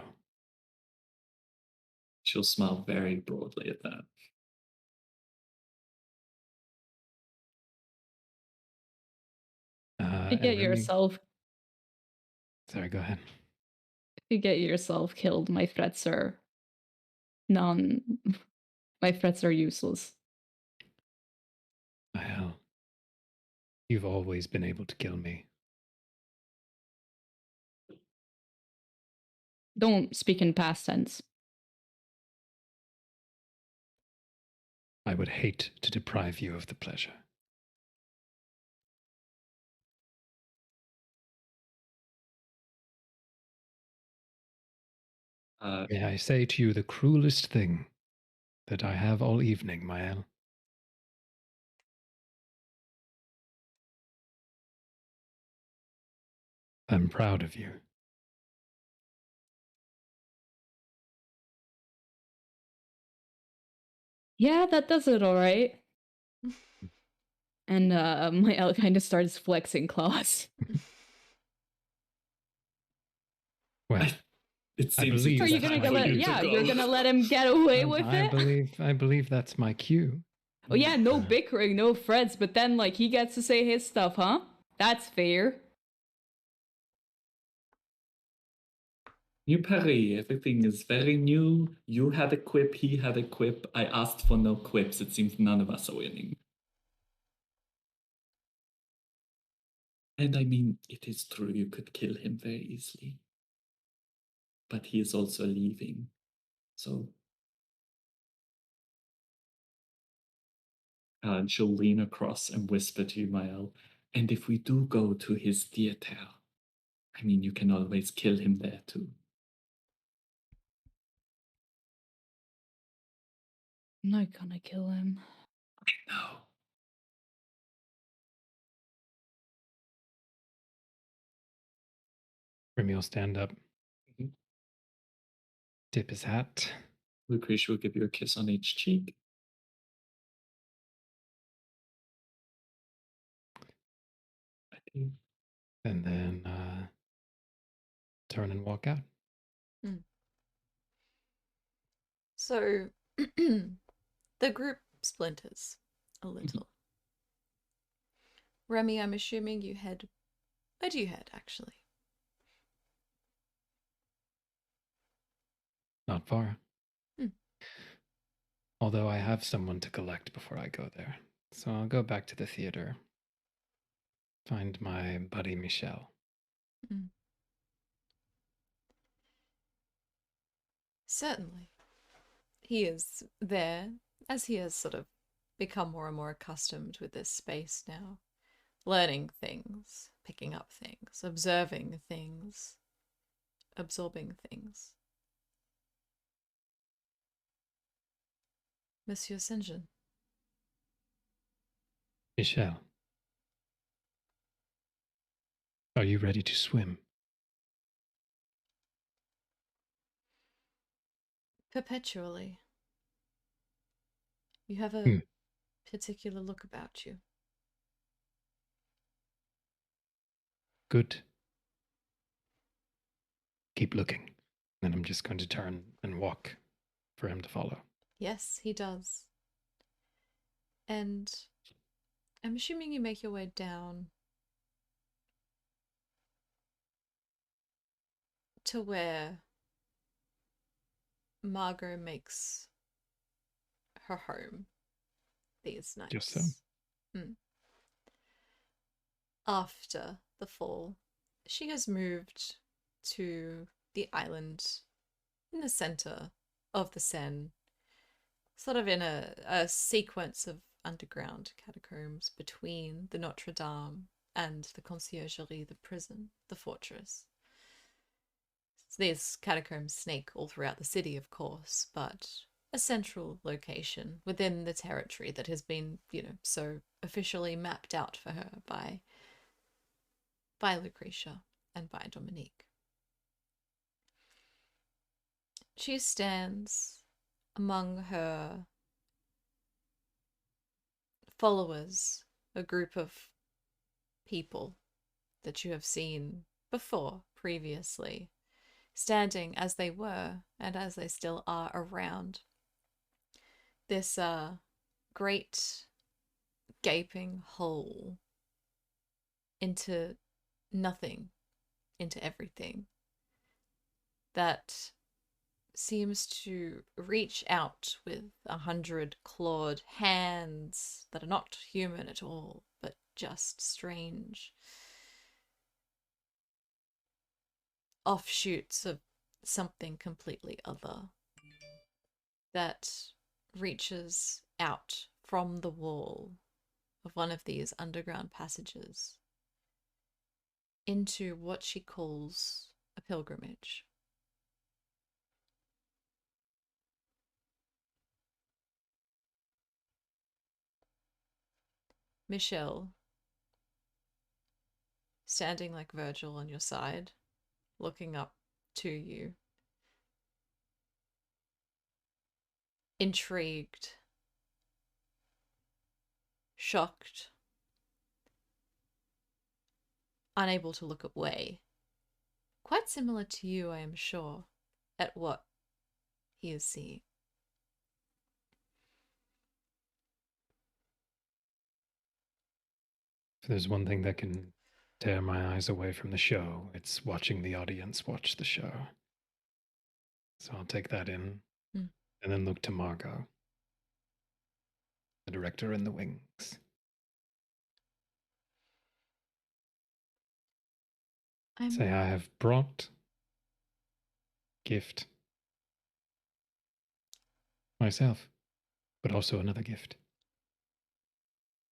She'll smile very broadly at that. You get yourself. Sorry, go ahead. You get yourself killed. My threats are none. My threats are useless. Well, you've always been able to kill me. Don't speak in past tense. I would hate to deprive you of the pleasure. May I say to you the cruelest thing that I have all evening, Mael? I'm proud of you. Yeah, that does it all right. And my elk kind of starts flexing claws. Well, it seems believe Are you that's gonna my let? cue. Yeah, you're gonna let him get away with I it. I believe that's my cue. Oh yeah, no bickering, no threats, but then like he gets to say his stuff, huh? That's fair. New Paris, everything is very new. You had a quip, he had a quip. I asked for no quips. It seems none of us are winning. And I mean, it is true you could kill him very easily. But he is also leaving. So. And she'll lean across and whisper to you, Mael. And if we do go to his theater, I mean, you can always kill him there too. I'm not gonna kill him. I know. Remy will stand up, tip his hat. Lucretia will give you a kiss on each cheek. and then turn and walk out. So the group splinters a little. Remy, I'm assuming you head... Where do you head, actually? Not far. Although I have someone to collect before I go there. So I'll go back to the theater. Find my buddy Michel. Certainly. He is there, as he has sort of become more and more accustomed with this space now. Learning things, picking up things, observing things, absorbing things. Monsieur St. John. Michel, are you ready to swim? Perpetually. You have a particular look about you. Good. Keep looking. Then I'm just going to turn and walk for him to follow. Yes, he does. And I'm assuming you make your way down to where Margot makes her home these nights. Just so. After the fall, she has moved to the island in the center of the Seine, sort of in a sequence of underground catacombs between the Notre Dame and the Conciergerie, the prison, the fortress. So these catacombs snake all throughout the city, of course, but a central location within the territory that has been, so officially mapped out for her by Lucretia and by Dominique. She stands among her followers, a group of people that you have seen before, previously, standing as they were and as they still are around this great gaping hole into nothing, into everything, that seems to reach out with 100 clawed hands that are not human at all, but just strange offshoots of something completely other that reaches out from the wall of one of these underground passages into what she calls a pilgrimage. Michel, standing like Virgil on your side, looking up to you, intrigued, shocked, unable to look away. Quite similar to you, I am sure, at what he is seeing. If there's one thing that can tear my eyes away from the show, it's watching the audience watch the show. So I'll take that in and then look to Margot, the director in the wings. Say, I have brought gift myself, but also another gift.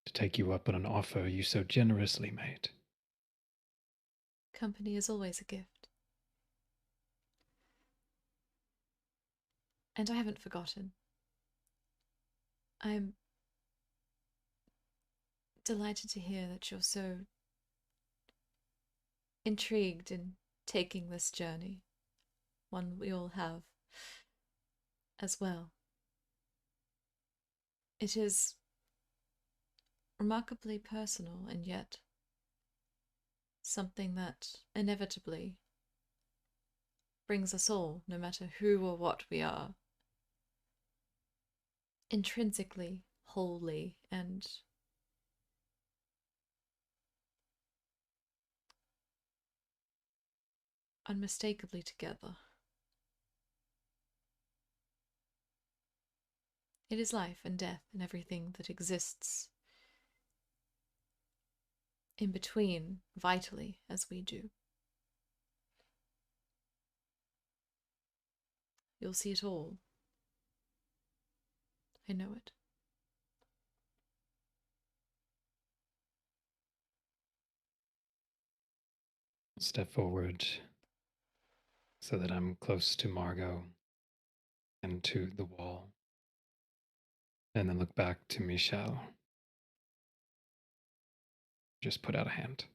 To take you up on an offer you so generously made. Company is always a gift. And I haven't forgotten. I'm delighted to hear that you're so intrigued in taking this journey, one we all have as well. It is remarkably personal and yet something that inevitably brings us all, no matter who or what we are, intrinsically, wholly, and unmistakably together. It is life and death and everything that exists in between, vitally, as we do. You'll see it all. I know it. Step forward so that I'm close to Margot and to the wall. And then look back to Michelle. Just put out a hand.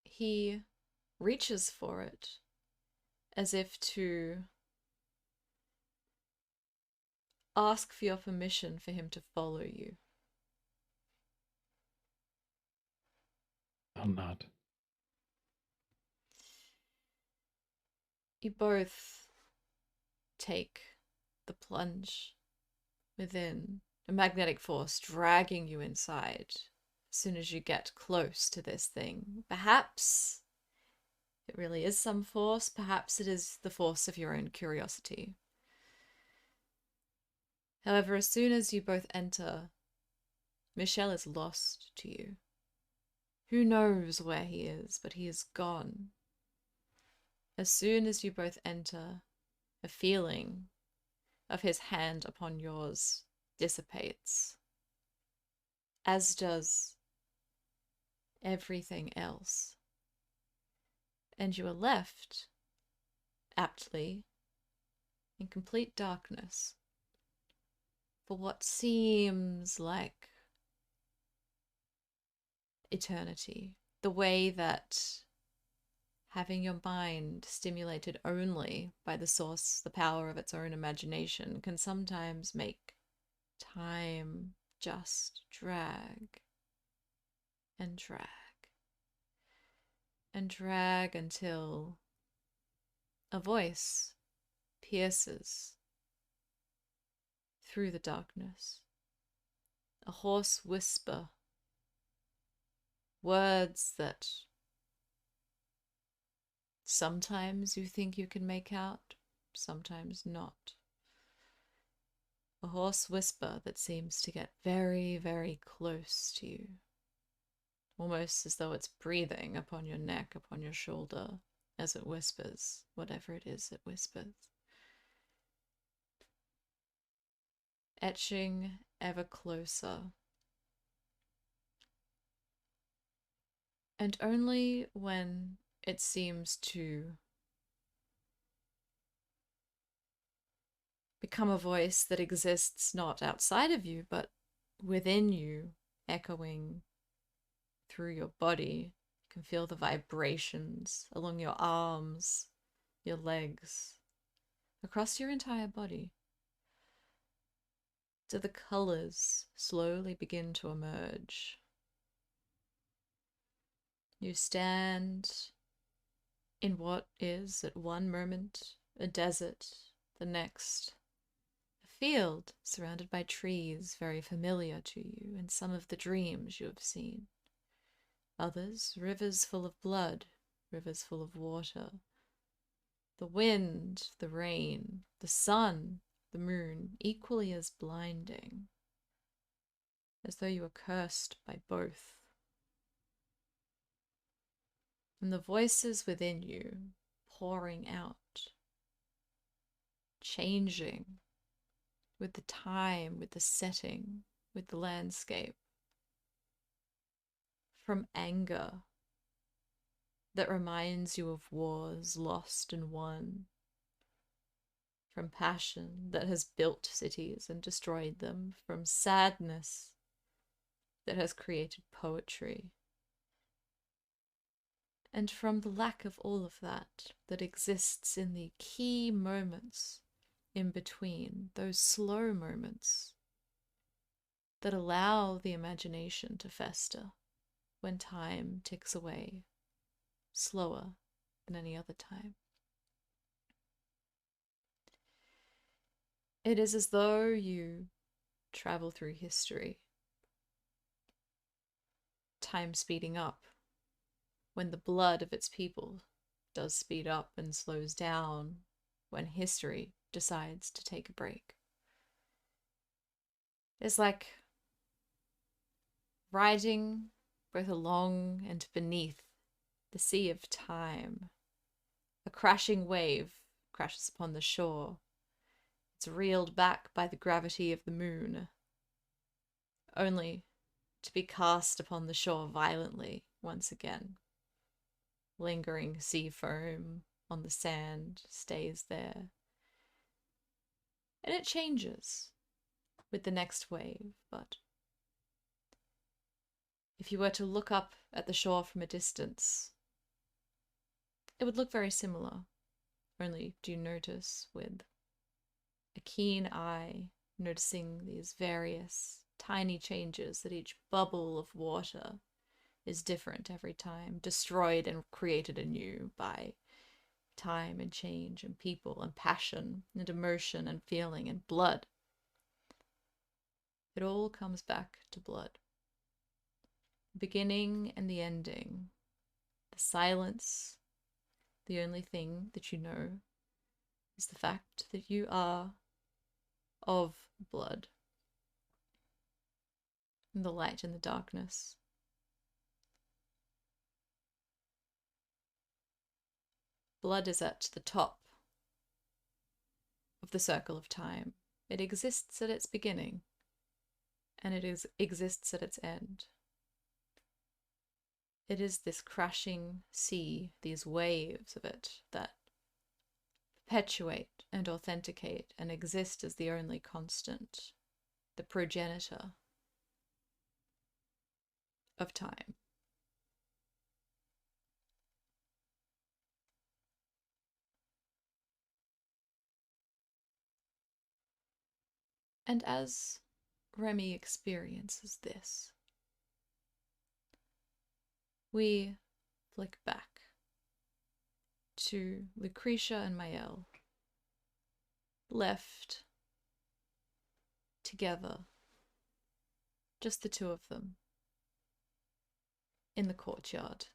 He reaches for it as if to ask for your permission for him to follow you. I'll nod. You both take the plunge within, a magnetic force dragging you inside as soon as you get close to this thing. Perhaps it really is some force, perhaps it is the force of your own curiosity. However, as soon as you both enter, Michelle is lost to you. Who knows where he is, but he is gone. As soon as you both enter, a feeling of his hand upon yours dissipates, as does everything else. And you are left, aptly, in complete darkness for what seems like eternity. The way that having your mind stimulated only by the source, the power of its own imagination, can sometimes make time just drag and drag and drag until a voice pierces through the darkness. A hoarse whisper, words that sometimes you think you can make out, sometimes not. A hoarse whisper that seems to get very, very close to you, almost as though it's breathing upon your neck, upon your shoulder, as it whispers whatever it is it whispers. Etching ever closer. And only when it seems to become a voice that exists not outside of you, but within you, echoing through your body. You can feel the vibrations along your arms, your legs, across your entire body. Do the colors slowly begin to emerge? You stand in what is at one moment a desert, the next a field surrounded by trees very familiar to you in some of the dreams you have seen. Others, rivers full of blood, rivers full of water. The wind, the rain, the sun, the moon, equally as blinding, as though you were cursed by both. And the voices within you pouring out, changing with the time, with the setting, with the landscape. From anger that reminds you of wars lost and won, from passion that has built cities and destroyed them, from sadness that has created poetry, and from the lack of all of that exists in the key moments in between, those slow moments that allow the imagination to fester when time ticks away, slower than any other time. It is as though you travel through history, time speeding up when the blood of its people does speed up and slows down when history decides to take a break. It's like riding both along and beneath the sea of time. A crashing wave crashes upon the shore. It's reeled back by the gravity of the moon, only to be cast upon the shore violently once again. Lingering sea foam on the sand stays there. And it changes with the next wave, but if you were to look up at the shore from a distance, it would look very similar, only do you notice with a keen eye, noticing these various tiny changes that each bubble of water is different every time, destroyed and created anew by time and change and people and passion and emotion and feeling and blood. It all comes back to blood. The beginning and the ending, the silence, the only thing that you know is the fact that you are of blood. And the light and the darkness. Blood is at the top of the circle of time. It exists at its beginning, and it exists at its end. It is this crashing sea, these waves of it, that perpetuate and authenticate and exist as the only constant, the progenitor of time. And as Remy experiences this, we flick back to Lucretia and Maëlle, left together, just the two of them, in the courtyard.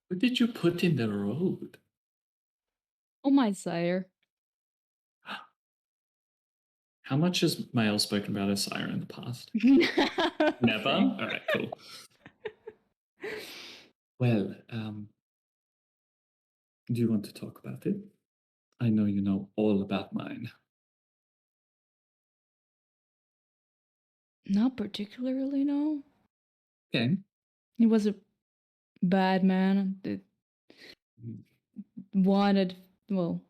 What did you put in the road? Oh, my sire. How much has Maëlle spoken about her sire in the past? Never? All right, cool. Well, do you want to talk about it? I know you know all about mine. Not particularly, no. Okay. He was a bad man that wanted, well,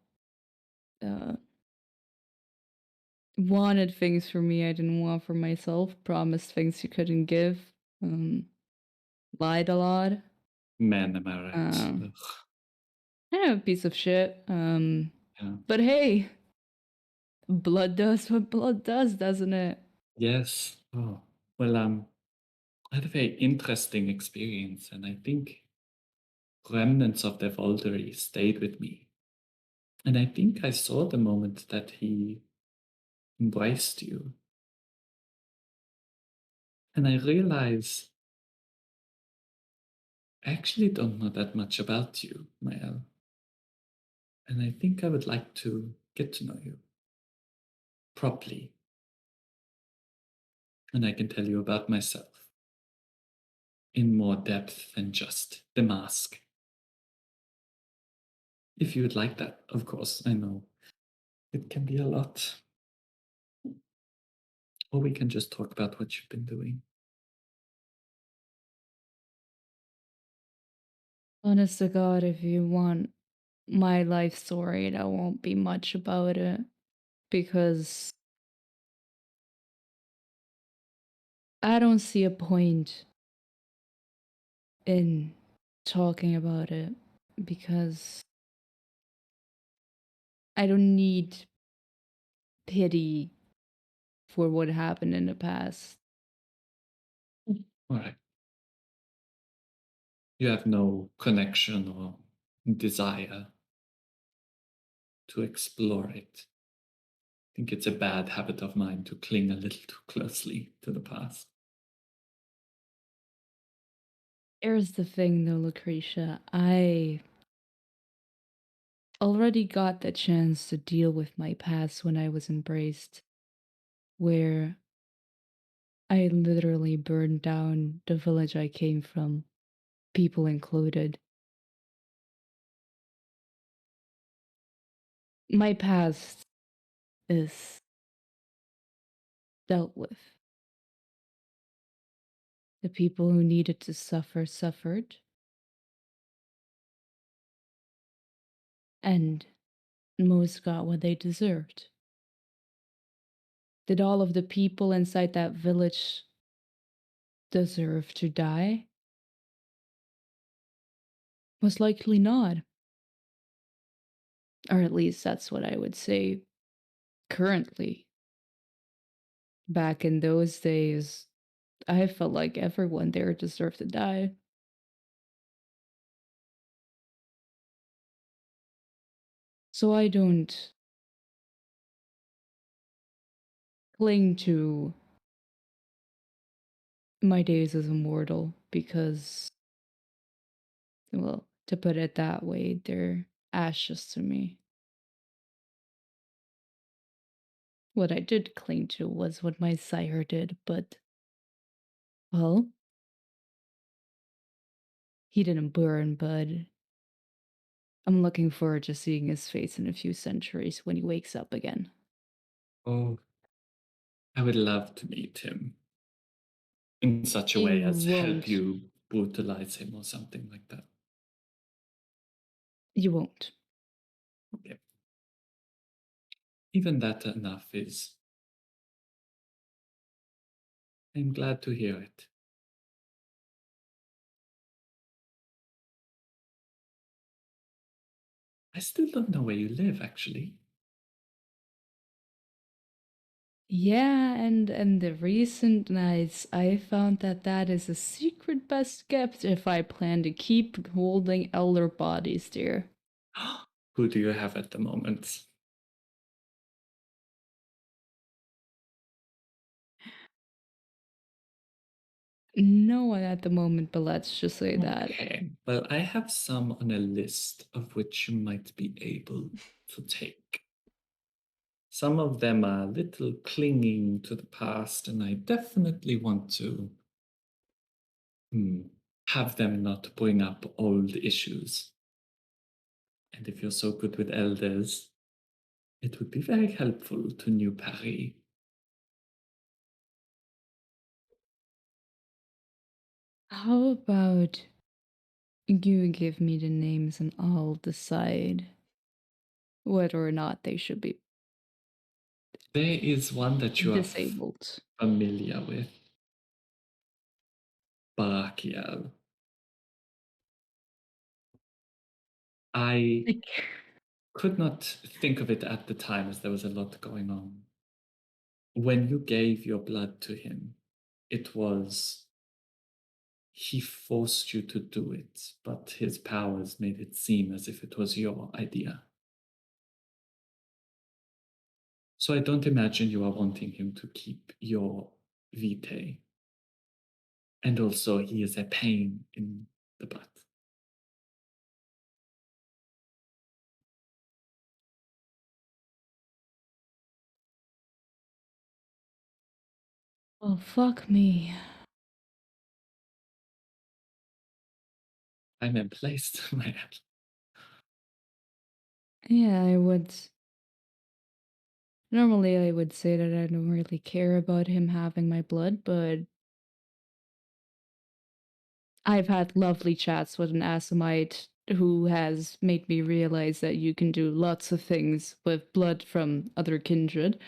wanted things for me I didn't want for myself, promised things he couldn't give, lied a lot. Man, am I right? Kind of a piece of shit. Yeah. But hey, blood does what blood does, doesn't it? Yes. Oh, well, I had a very interesting experience, and I think remnants of the Voldery stayed with me. And I think I saw the moment that he embraced you. And I realized I actually don't know that much about you, Maëlle. And I think I would like to get to know you properly. And I can tell you about myself in more depth than just the mask. If you would like that, of course, I know it can be a lot. Or we can just talk about what you've been doing. Honest to God, if you want my life story, that won't be much about it. Because I don't see a point in talking about it. because I don't need pity for what happened in the past. All right. You have no connection or desire to explore it. I think it's a bad habit of mine to cling a little too closely to the past. Here's the thing, though, Lucretia. I already got the chance to deal with my past when I was embraced, where I literally burned down the village I came from, people included. My past is dealt with. The people who needed to suffer suffered. And most got what they deserved. Did all of the people inside that village deserve to die? Most likely not. Or at least that's what I would say currently. Back in those days, I felt like everyone there deserved to die. So I don't cling to my days as immortal because, well, to put it that way, they're ashes to me. What I did cling to was what my sire did, but, well, he didn't burn, but I'm looking forward to seeing his face in a few centuries when he wakes up again. Oh, I would love to meet him in such a You way as help won't. you brutalize him or something like that. You won't. Okay. Even that enough is. I'm glad to hear it. I still don't know where you live, actually. Yeah, and the recent nights, I found that that is a secret best kept if I plan to keep holding elder bodies there. Who do you have at the moment? No one at the moment, but let's just say that. Okay. Well, I have some on a list of which you might be able to take. Some of them are a little clinging to the past, and I definitely want to have them not bring up old issues. And if you're so good with elders, it would be very helpful to New Paris. How about you give me the names and I'll decide whether or not they should be There is one that you are disabled. familiar with. Barakiel. I Like, could not think of it at the time as there was a lot going on. When you gave your blood to him, it was he forced you to do it, but his powers made it seem as if it was your idea. So I don't imagine you are wanting him to keep your vitae. And also, he is a pain in the butt. well, fuck me. I'm emplaced, man. Yeah, I would. Normally, I would say that I don't really care about him having my blood, but I've had lovely chats with an Asimite who has made me realize that you can do lots of things with blood from other kindred.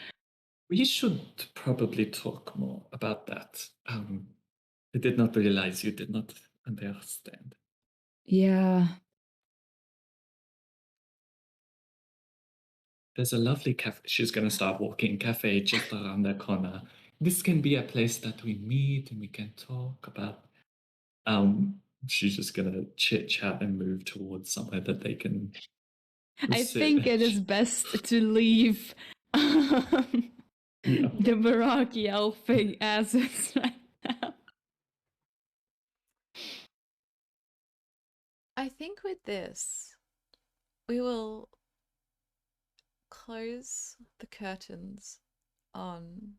We should probably talk more about that. I did not realize you did not understand. Yeah, there's a lovely cafe. She's going to start walking cafe just around the corner. This can be a place that we meet and we can talk about. She's just going to chit chat and move towards somewhere that they can I sit. think it is best to leave Yeah. the Meraki elfing as is right now. I think with this, we will close the curtains on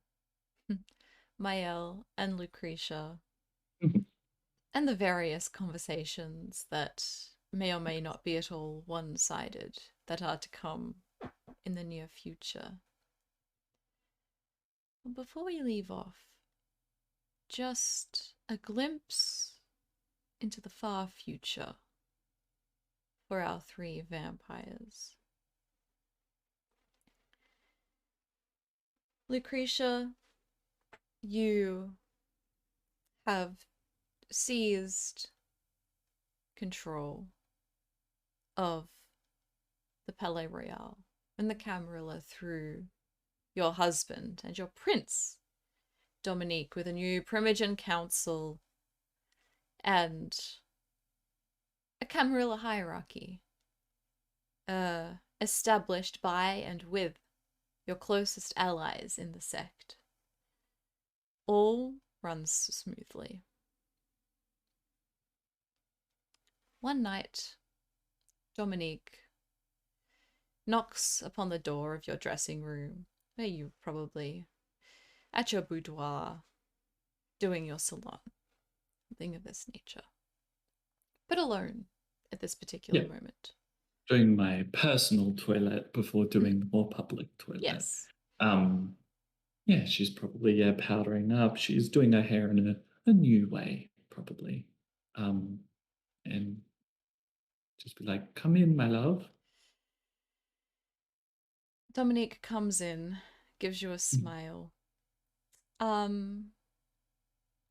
Mael and Lucretia Mhm. and the various conversations that may or may not be at all one-sided that are to come in the near future. But before we leave off, just a glimpse into the far future for our 3 vampires. Lucretia, you have seized control of the Palais Royal and the Camarilla through your husband and your prince, Dominique, with a new Primogen Council and a Camarilla hierarchy established by and with your closest allies in the sect. All runs smoothly. One night, Dominique knocks upon the door of your dressing room, where you probably at your boudoir, doing your salon, something of this nature. But alone at this particular moment. Doing my personal toilet before doing the more public toilet. Yes. Yeah, she's probably powdering up. She's doing her hair in a new way, probably. And just be like, come in, my love. Dominique comes in, gives you a smile.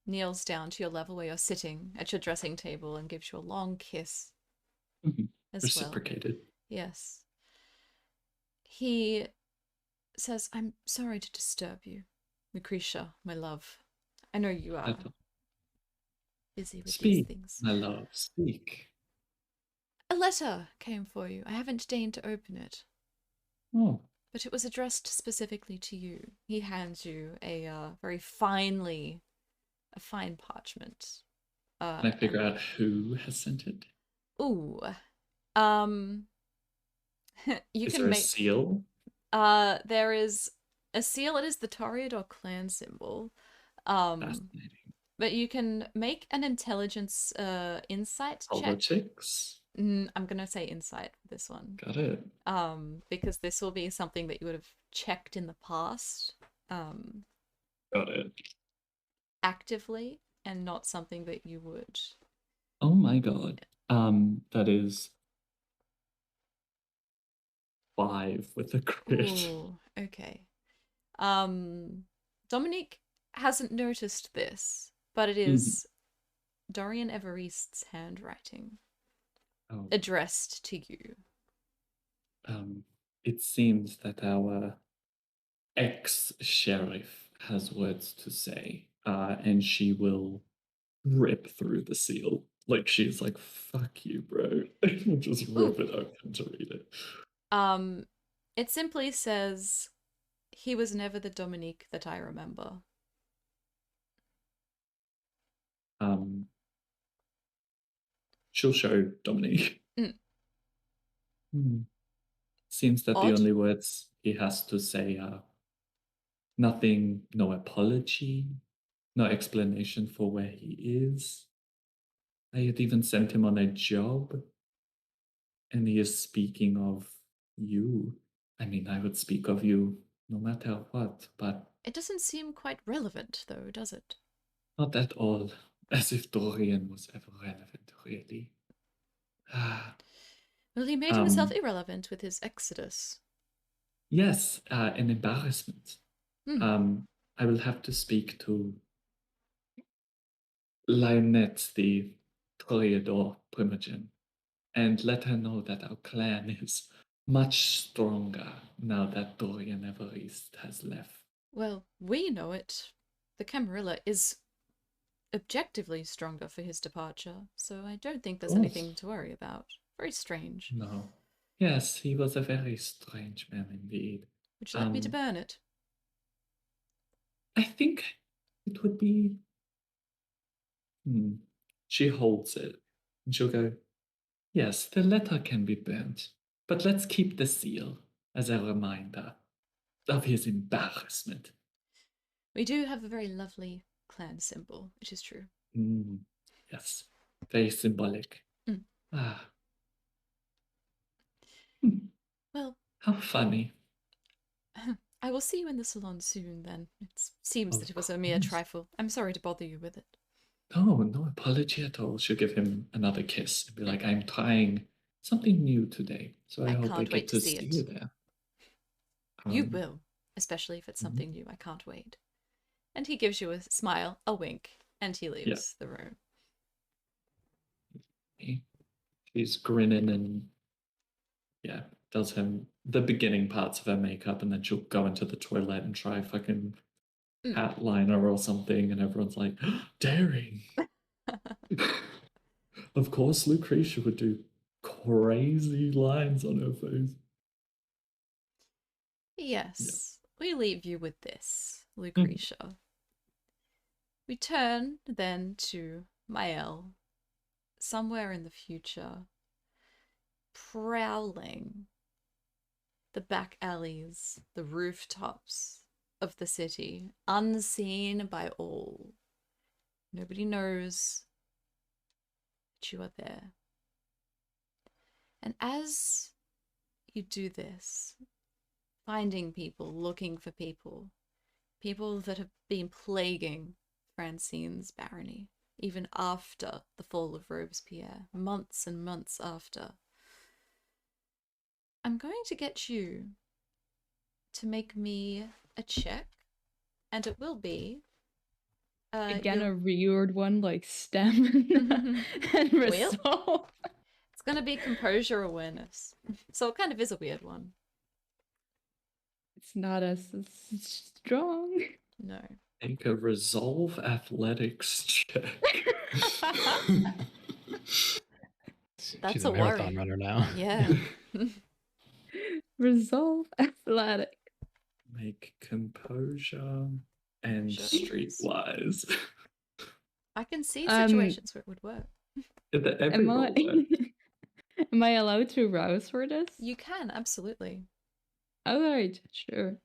Kneels down to your level where you're sitting at your dressing table and gives you a long kiss as Reciprocated. well. Yes. He says, I'm sorry to disturb you, Lucretia, my love. I know you are busy with these things. My love, speak. A letter came for you. I haven't deigned to open it. Oh. But it was addressed specifically to you. He hands you a very fine parchment. Can I figure out who has sent it? Ooh. Is there a seal? There is a seal. It is the Toreador clan symbol. Fascinating. But you can make an intelligence insight check. Politics? I'm gonna say insight for this one. Got it. Because this will be something that you would have checked in the past. Got it. Actively, and not something that you would. Oh my god. That is 5 with a crit. Ooh, okay. Dominique hasn't noticed this, but it is Dorian Evariste's handwriting addressed to you. It seems that our ex-sheriff has words to say, and she will rip through the seal. Like, she's like, fuck you, bro. Just rip it open to read it. It simply says, he was never the Dominique that I remember. She'll show Dominique. Seems that the only words he has to say are nothing, no apology, no explanation for where he is. I had even sent him on a job, and he is speaking of you. I mean, I would speak of you no matter what, but... It doesn't seem quite relevant, though, does it? Not at all. As if Dorian was ever relevant, really. Well, he made himself irrelevant with his exodus. Yes, an embarrassment. I will have to speak to Lionette, the Toreador Primogen, and let her know that our clan is much stronger now that Dorian Everest has left. Well, we know it. The Camarilla is objectively stronger for his departure, so I don't think there's anything to worry about. Very strange. No. Yes, he was a very strange man indeed. Would you like me to burn it? I think it would be... She holds it, and she'll go, yes, the letter can be burnt, but let's keep the seal as a reminder of his embarrassment. We do have a very lovely clan symbol, it is true. Yes, very symbolic. Well, how funny. I will see you in the salon soon, then. It seems that it was a mere trifle. I'm sorry to bother you with it. No apology at all. She'll give him another kiss and be like, I'm trying something new today, so I hope I get to see you there. You will, especially if it's something new. I can't wait. And he gives you a smile, a wink, and he leaves the room. She's grinning and does the beginning parts of her makeup, and then she'll go into the toilet and try fucking hat liner or something, and everyone's like, daring. Of course, Lucretia would do crazy lines on her face. Yes, we leave you with this, Lucretia. We turn then to Mael, somewhere in the future, prowling the back alleys, the rooftops of the city, unseen by all. Nobody knows that you are there. And as you do this, finding people, looking for people that have been plaguing Francine's barony, even after the fall of Robespierre, months and months after, I'm going to get you to make me a check, and it will be again a weird one like stamina and resolve. It's gonna be composure awareness, so it kind of is a weird one. It's not as strong. No. Make a resolve athletics check. That's She's a marathon runner now. Yeah. Resolve athletic. Make composure and streetwise. I can see situations where it would work. Am I allowed to rouse for this? You can, absolutely. Alright, sure.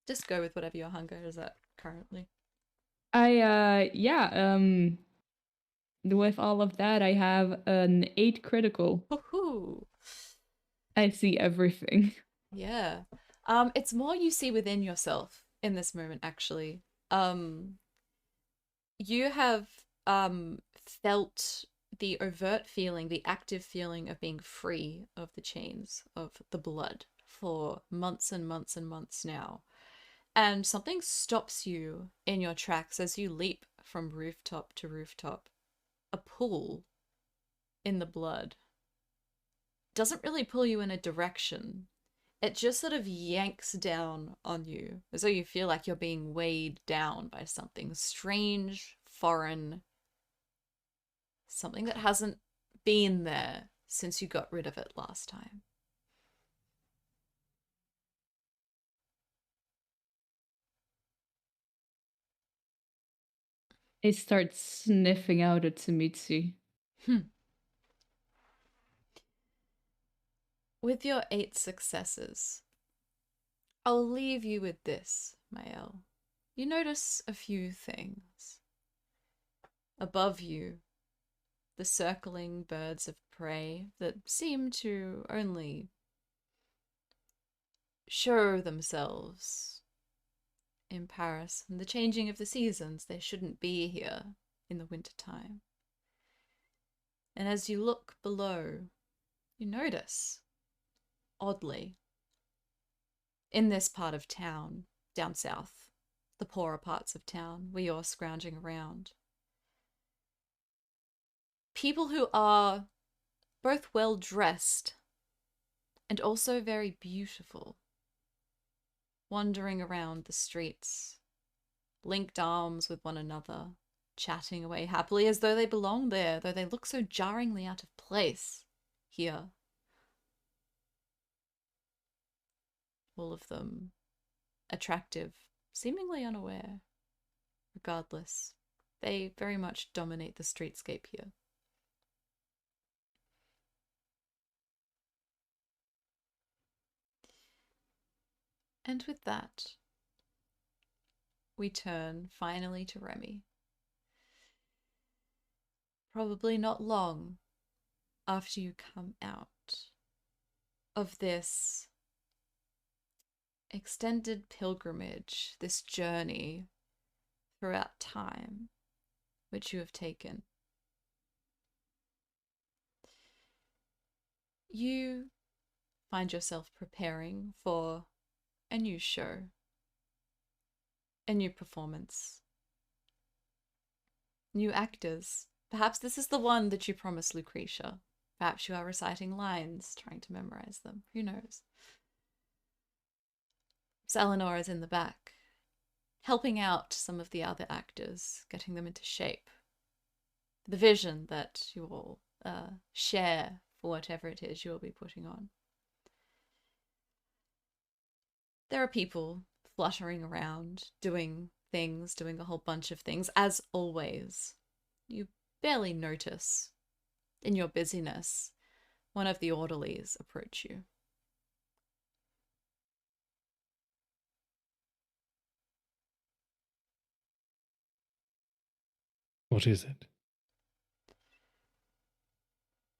Just go with whatever your hunger is at currently. With all of that, I have an 8 critical. Woohoo! I see everything. Yeah. It's more you see within yourself in this moment, actually. You have felt the overt feeling, the active feeling of being free of the chains of the blood for months and months and months now. And something stops you in your tracks as you leap from rooftop to rooftop. A pull in the blood doesn't really pull you in a direction. It just sort of yanks down on you, as though you feel like you're being weighed down by something strange, foreign, something that hasn't been there since you got rid of it last time. I start sniffing out at Tsumitsu. With your 8 successes, I'll leave you with this, Mael. You notice a few things. Above you, the circling birds of prey that seem to only show themselves in Paris and the changing of the seasons. They shouldn't be here in the wintertime. And as you look below, you notice, oddly, in this part of town, down south, the poorer parts of town where you're scrounging around, people who are both well dressed and also very beautiful, wandering around the streets, linked arms with one another, chatting away happily as though they belong there, though they look so jarringly out of place here. All of them attractive, seemingly unaware. Regardless, they very much dominate the streetscape here. And with that, we turn finally to Remy. Probably not long after you come out of this extended pilgrimage, this journey throughout time which you have taken. You find yourself preparing for a new show, a new performance, new actors. Perhaps this is the one that you promised Lucretia. Perhaps you are reciting lines, trying to memorize them. Who knows? So Eleanor is in the back, helping out some of the other actors, getting them into shape. The vision that you all share for whatever it is you will be putting on. There are people fluttering around, doing things, doing a whole bunch of things, as always. You barely notice, in your busyness, one of the orderlies approach you. What is it?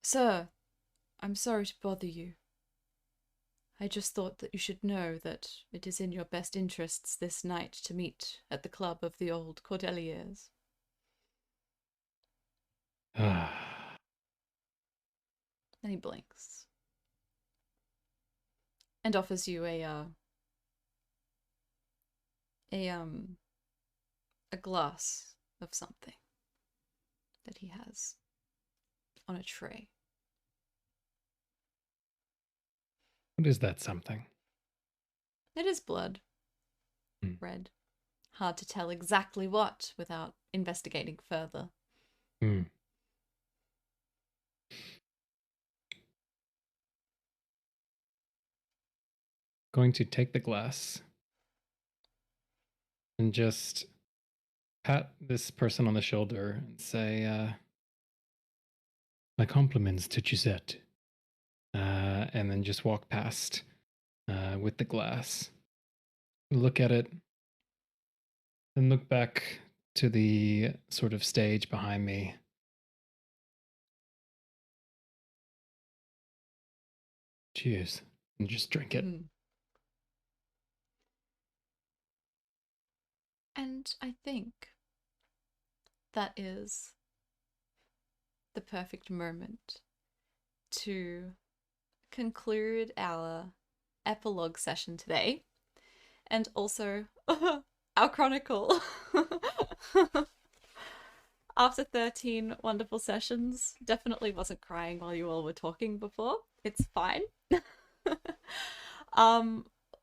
Sir, I'm sorry to bother you. I just thought that you should know that it is in your best interests this night to meet at the club of the old Cordeliers. Ah, And he blinks. And offers you a glass of something that he has on a tray. what is that something? It is blood. Red. Hard to tell exactly what without investigating further. Going to take the glass and just pat this person on the shoulder and say, my compliments to Gisette. And then just walk past with the glass. Look at it. Then look back to the sort of stage behind me. Cheers. And just drink it. And I think that is the perfect moment to conclude our epilogue session today, and also our chronicle. After 13 wonderful sessions, definitely wasn't crying while you all were talking before. It's fine.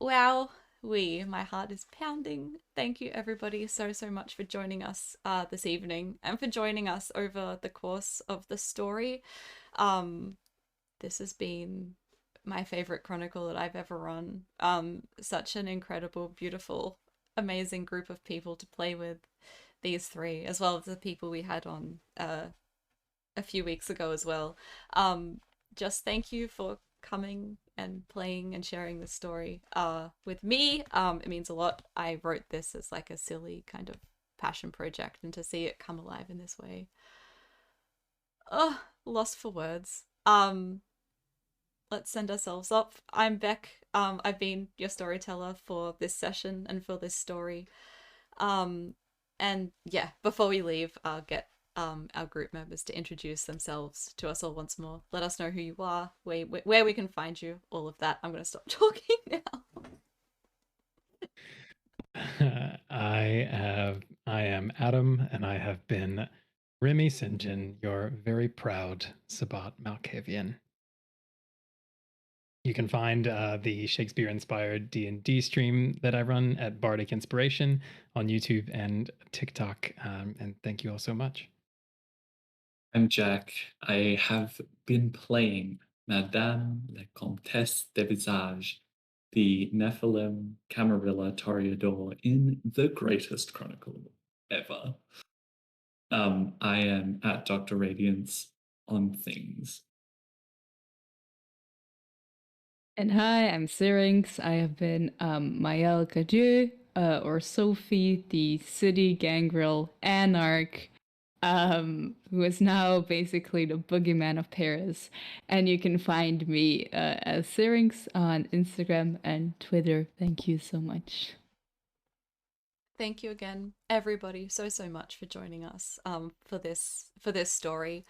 Wow, my heart is pounding. Thank you everybody so much for joining us this evening, and for joining us over the course of the story. This has been my favorite chronicle that I've ever run. Such an incredible, beautiful, amazing group of people to play with, these three, as well as the people we had on a few weeks ago as well. Just thank you for coming and playing and sharing this story with me. It means a lot. I wrote this as like a silly kind of passion project, and to see it come alive in this way, lost for words. Let's send ourselves off. I'm Beck. I've been your storyteller for this session and for this story. And yeah, before we leave, I'll get our group members to introduce themselves to us all once more. Let us know who you are, where we can find you, all of that. I'm going to stop talking now. I am Adam, and I have been Remy St. John, your very proud Sabbat Malkavian. You can find the Shakespeare-inspired D&D stream that I run at Bardic Inspiration on YouTube and TikTok. And thank you all so much. I'm Jack. I have been playing Madame la Comtesse de Visage, the Nephilim Camarilla Toreador in the greatest chronicle ever. I am at Dr. Radiance on things. And hi, I'm Syrinx. I have been Maëlle Cadieux, or Sophie, the city gangrel anarch, who is now basically the boogeyman of Paris. And you can find me as Syrinx on Instagram and Twitter. Thank you so much. Thank you again, everybody, so much for joining us for this story.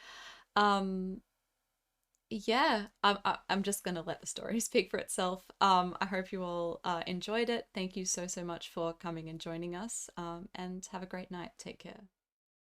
Yeah, I'm just gonna let the story speak for itself. I hope you all enjoyed it. Thank you so much for coming and joining us. And have a great night. Take care.